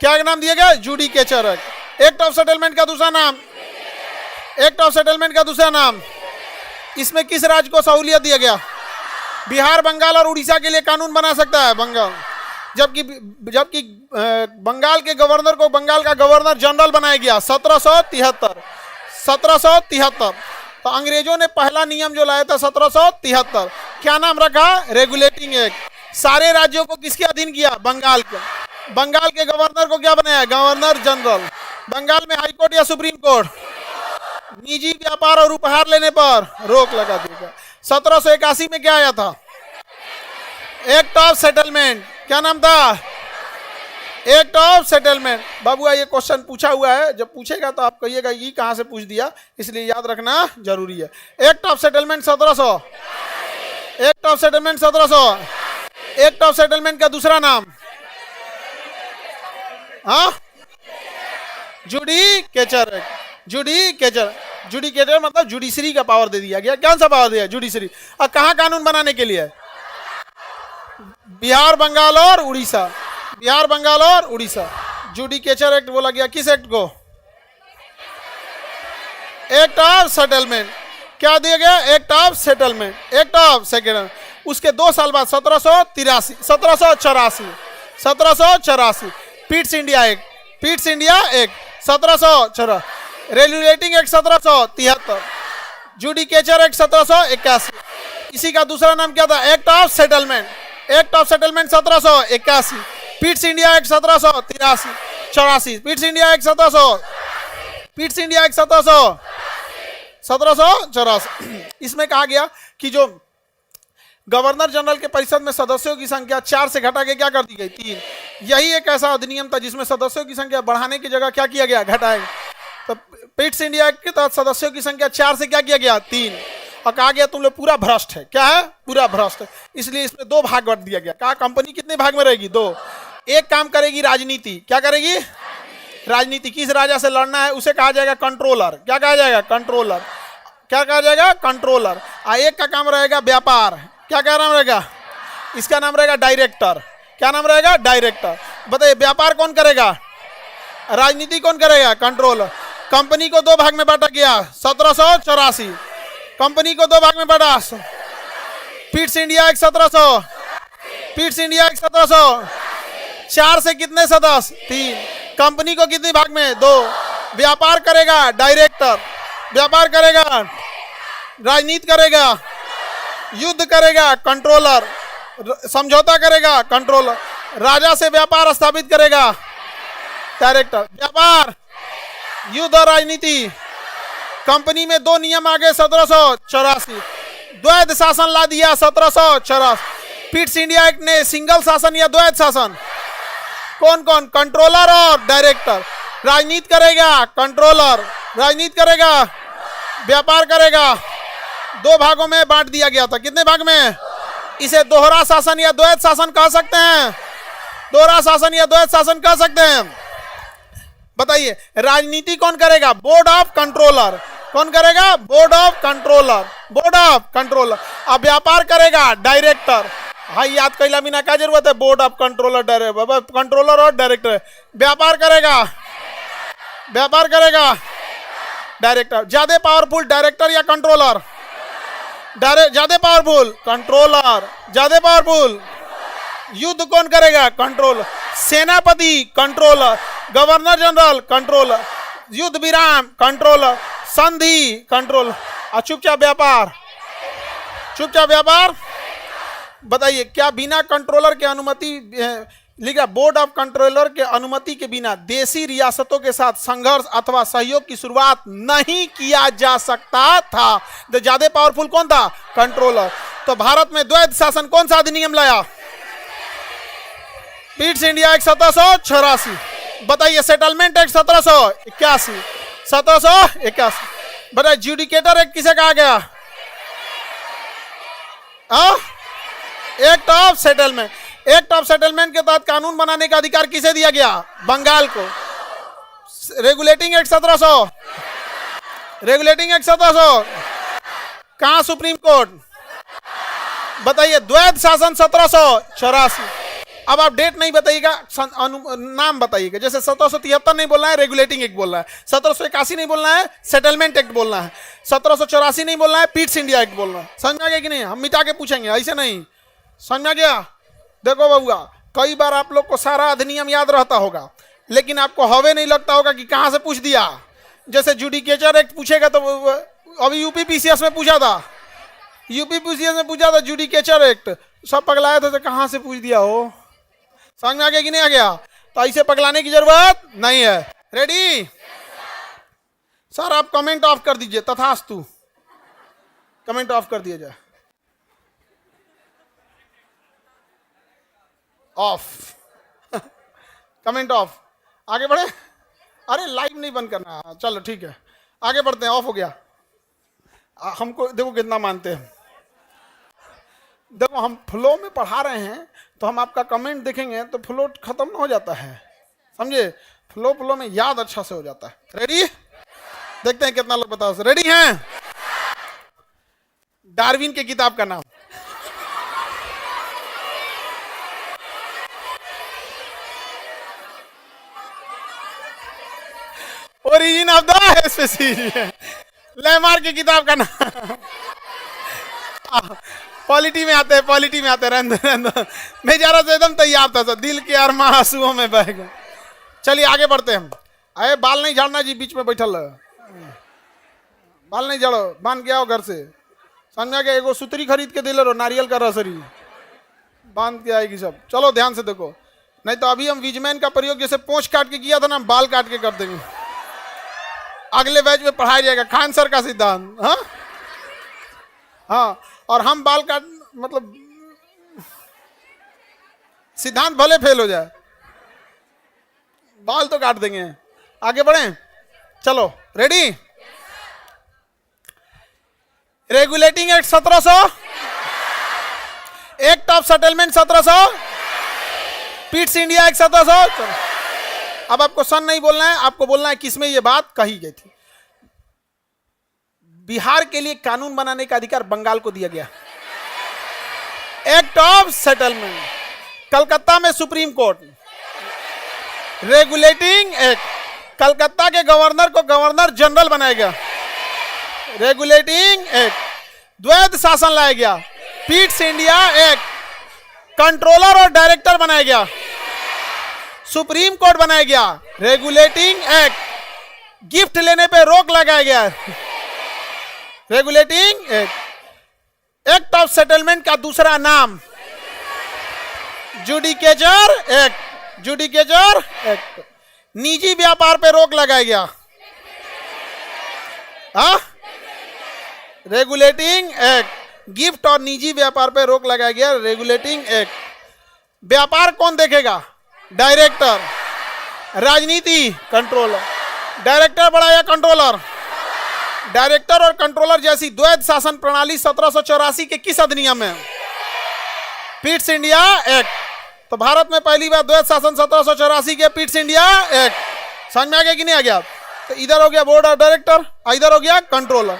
क्या नाम दिया गया? Judicature act. Act of settlement का दूसरा नाम, एक्ट ऑफ सेटलमेंट का दूसरा नाम। इसमें किस राज्य को सहूलियत दिया गया? बिहार, बंगाल और उड़ीसा के लिए कानून बना सकता है बंगाल, जबकि बंगाल के गवर्नर को बंगाल का गवर्नर जनरल बनाया गया 1773। तो अंग्रेजों ने पहला नियम जो लाया था 1773, क्या नाम रखा? Regulating act. सारे राज्यों को किसके अधीन किया? बंगाल को। बंगाल के गवर्नर को क्या बनाया? Governor general. बंगाल में हाईकोर्ट या सुप्रीम कोर्ट? निजी व्यापार और उपहार लेने पर रोक लगा देगा। 1781 में क्या आया था? Act of settlement. क्या नाम था? Act of settlement. बाबू ये क्वेश्चन पूछा हुआ है, जब पूछेगा तो आप कहिएगा ये कहां से पूछ दिया, इसलिए याद रखना जरूरी है। Act of settlement 1700। Act of settlement 1700। Act of settlement का दूसरा नाम जुडिकेचर एक्ट। जुडिकेचर मतलब जुडिशरी का पावर दे दिया गया। कौन सा पावर दिया? जुडिशरी। और कहां कानून बनाने के लिए? बिहार, बंगाल और उड़ीसा। बिहार, बंगाल और उड़ीसा। जुडिकेचर एक्ट बोला गया किस एक्ट को? Act of settlement. क्या दिया गया? Act of settlement. Act of settlement. उसके 2 साल बाद 1784 Pitt's India act. Pitt's India act 1784। Regulating act 1773। Judicature act 1781। इसी का दूसरा नाम क्या था? Act of settlement. Act of settlement 1781। Pitt's India act 1784। Pitt's India act 1784। इसमें कहा गया कि जो गवर्नर जनरल के परिषद में सदस्यों की संख्या 4 से घटा के क्या कर दी गई? 3। यही एक ऐसा अधिनियम था जिसमें सदस्यों की संख्या बढ़ाने की जगह क्या किया गया? घटाया। तो पीट्स इंडिया एक्ट के तहत सदस्यों की संख्या 4 से क्या किया गया? 3। और कहा गया तुम लोग पूरा भ्रष्ट है। क्या है? पूरा भ्रष्ट है। इसलिए इसमें 2 भाग बांट दिया गया। कहा कंपनी कितने भाग में रहेगी? 2। एक काम करेगी राजनीति। क्या करेगी? राजनीति। किस राजा से लड़ना है उसे कहा जाएगा कंट्रोलर। क्या कहा जाएगा? कंट्रोलर। क्या कहा जाएगा? कंट्रोलर। एक का काम रहेगा व्यापार। क्या नाम रहेगा? इसका नाम रहेगा डायरेक्टर। क्या नाम रहेगा? डायरेक्टर। बताइए व्यापार कौन करेगा? राजनीति कौन करेगा? कंट्रोलर। कंपनी को 2 भाग में बांटा गया 1784। कंपनी को 2 भाग में बांटा। Pitt's India act 1700। Pitt's India act 1700। 4 से कितने सदस्य? 3। कंपनी को कितने भाग में? 2। व्यापार करेगा डायरेक्टर। व्यापार करेगा, राजनीति करेगा, युद्ध करेगा कंट्रोलर, समझौता करेगा कंट्रोलर, राजा से व्यापार स्थापित करेगा डायरेक्टर। व्यापार, युद्ध और राजनीति। कंपनी में 2 नियम आ गए 1784। द्वैध शासन ला दिया 1784। पीट्स इंडिया एक्ट ने सिंगल शासन या द्वैध शासन? कौन कौन? कंट्रोलर और डायरेक्टर। राजनीति करेगा कंट्रोलर, राजनीति करेगा, व्यापार करेगा। 2 भागों में बांट दिया गया था। कितने भाग में? इसे दोहरा शासन या द्वैध शासन कह सकते हैं। दोहरा शासन या द्वैध शासन कह सकते हैं। बताइए राजनीति कौन करेगा? Board of controller. कौन करेगा? Board of controller. Board of controller. अब व्यापार करेगा डायरेक्टर। हाँ याद कैला बिना क्या जरूरत है? Board of controller, director, controller और डायरेक्टर। व्यापार करेगा, व्यापार करेगा डायरेक्टर। ज्यादा पावरफुल डायरेक्टर या कंट्रोलर? ज्यादा पावरफुल कंट्रोलर। ज्यादा पावरफुल। युद्ध कौन करेगा? कंट्रोलर। सेनापति कंट्रोलर, गवर्नर जनरल कंट्रोलर, युद्ध विराम कंट्रोलर, संधि कंट्रोलर। और चुपचाप व्यापार, चुपचाप व्यापार। बताइए क्या बिना कंट्रोलर के अनुमति लिखा? बोर्ड ऑफ कंट्रोलर के अनुमति के बिना देशी रियासतों के साथ संघर्ष अथवा सहयोग की शुरुआत नहीं किया जा सकता था। तो ज्यादा पावरफुल कौन था? कंट्रोलर। तो भारत में द्वैध शासन कौन सा अधिनियम लाया? Pitt's India act 1784। बताइए सेटलमेंट एक्ट 1781। 1781। बताइए जुडिकेटर एक्ट किसे कहा गया? Act of settlement. Act of settlement के तहत कानून बनाने का अधिकार किसे दिया गया? बंगाल को। Regulating act 1700। रेगुलेटिंग एक्ट 1700 कहां? Supreme court. बताइए द्वैध शासन 1784। अब आप डेट नहीं बताइएगा, नाम बताइएगा। जैसे 1773 नहीं बोलना है, रेगुलेटिंग एक्ट बोलना है। 1781 नहीं बोलना है, सेटलमेंट एक्ट बोलना है। 1784 नहीं बोलना है, पीट्स इंडिया एक्ट बोलना है। समझ में आ गया कि नहीं? हम मिटा के पूछेंगे, ऐसे नहीं। समझ में आ गया? देखो बबुआ, कई बार आप लोग को सारा अधिनियम याद रहता होगा, लेकिन आपको हवे नहीं लगता होगा कि कहां से पूछ दिया। जैसे जुडिकेचर एक्ट पूछेगा तो अभी यूपी पीसीएस में पूछा था, जुडिकेचर एक्ट, सब पगलाए थे, तो कहां से पूछ दिया हो। समझ में आ गया कि नहीं आ गया? तो ऐसे पगलाने की जरूरत नहीं है। रेडी? सर आप कमेंट ऑफ कर दीजिए, तथास्तु। कमेंट ऑफ कर दिया जाए, ऑफ। Comment of. आगे बढ़े? अरे लाइव नहीं बंद करना, चलो ठीक है आगे बढ़ते हैं। ऑफ हो गया। हमको देखो कितना मानते हैं। देखो हम फ्लो में पढ़ा रहे हैं, तो हम आपका कमेंट देखेंगे तो फ्लो खत्म ना हो जाता है, समझे? फ्लो में याद अच्छा से हो जाता है। रेडी? देखते हैं कितना लोग बताओ। रेडी हैं? डार्विन की किताब का नाम। Origin of the species. Lamarck की किताब का नाम। पॉलिटी में आते हैं, पॉलिटी में आते हैं। मैं जा रहा था एकदम तैयार था, दिल के अरमां आंसुओं में बह गए। चलिए आगे बढ़ते हैं। अरे बाल नहीं झाड़ना जी, बीच में बैठल बाल नहीं झाड़ो, बांध के आओ घर से। समझा गया? एगो सुतरी खरीद के दिले रहो, नारियल का रसरी बांध के आएगी सब। चलो ध्यान से देखो, नहीं तो अभी हम विजमैन का प्रयोग जैसे पोंछ काट के किया था ना, बाल काट के कर देंगे। अगले बैच में पढ़ाया जाएगा खान सर का सिद्धांत। हाँ हाँ, और हम बाल काट मतलब सिद्धांत भले फेल हो जाए, बाल तो काट देंगे। आगे बढ़े, चलो। Ready? Regulating act 1700, act of settlement 1700, Pitt's India act 1700। अब आपको सन नहीं बोलना है, आपको बोलना है किसमें ये बात कही गई थी। बिहार के लिए कानून बनाने का अधिकार बंगाल को दिया गया। एक्ट ऑफ सेटलमेंट, कलकत्ता में supreme court. Regulating act, Calcutta के गवर्नर को गवर्नर जनरल बनाया गया। रेगुलेटिंग एक्ट, द्वैध शासन लाया गया। पीट्स इंडिया एक्ट, कंट्रोलर और डायरेक्टर बनाया गया। सुप्रीम कोर्ट बनाया गया। रेगुलेटिंग एक्ट, गिफ्ट लेने पे रोक लगाया गया। Regulating act, act of settlement का दूसरा नाम जुडिकेचर एक्ट। जुडिकेचर एक्ट, निजी व्यापार पे रोक लगाया गया। हाँ, रेगुलेटिंग एक्ट, गिफ्ट और निजी व्यापार पे रोक लगाया गया। रेगुलेटिंग एक्ट, व्यापार कौन देखेगा? डायरेक्टर। राजनीति कंट्रोलर। डायरेक्टर बड़ा या कंट्रोलर? डायरेक्टर और कंट्रोलर जैसी द्वैध शासन प्रणाली 1784 के किस अधिनियम में? Pitt's India act. तो भारत में पहली बार द्वैध शासन 1784 के पीट्स इंडिया एक्ट। समझ में आ गया कि नहीं आ गया? तो इधर हो गया बोर्ड ऑफ डायरेक्टर, इधर हो गया कंट्रोलर।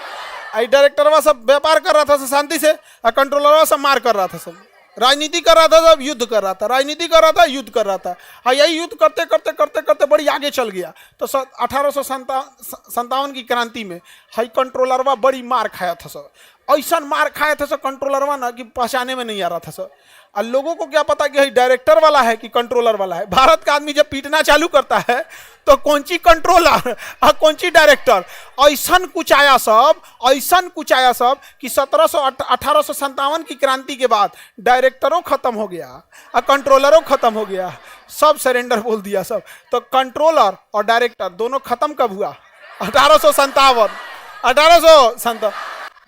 डायरेक्टर सब व्यापार कर रहा था सब शांति से, और कंट्रोलर सब मार कर रहा था, सब राजनीति कर रहा था, सब युद्ध कर रहा था। राजनीति कर रहा था, युद्ध कर रहा था। हाँ, यही युद्ध करते करते करते करते बड़ी आगे चल गया। तो 1857 की क्रांति में हाई कंट्रोलरवा बड़ी मार खाया था सब। ऐसा मार खाया था सब कंट्रोलरवा ना कि पहचाने में नहीं आ रहा था सब। और लोगों को क्या पता कि डायरेक्टर वाला है कि कंट्रोलर वाला है। भारत का आदमी जब पीटना चालू करता है तो कौन सी कंट्रोलर और कौन सी डायरेक्टर, ऐसा कुछ आया सब, ऐसा कुछ आया सब कि 1857 की क्रांति के बाद डायरेक्टरों खत्म हो गया और कंट्रोलरों खत्म हो गया, सब सरेंडर बोल दिया सब। तो कंट्रोलर और डायरेक्टर दोनों खत्म कब हुआ? 1857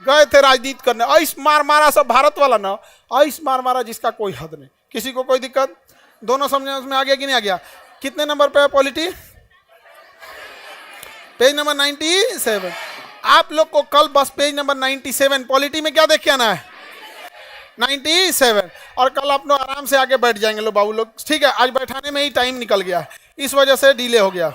गए थे राजनीति करने। ऐस मार मारा सब भारत वाला ना, ऐस मार मारा जिसका कोई हद नहीं, किसी को कोई दिक्कत। दोनों समझने में आ गया कि नहीं आ गया? कितने नंबर पे है पॉलिटी? Page number 97। आप लोग को कल बस पेज नंबर 97 पॉलिटी में क्या देख के आना है? 97। और कल आप लोग आराम से आगे बैठ जाएंगे लो बाबू लोग, ठीक है? आज बैठाने में ही टाइम निकल गया, इस वजह से डिले हो गया।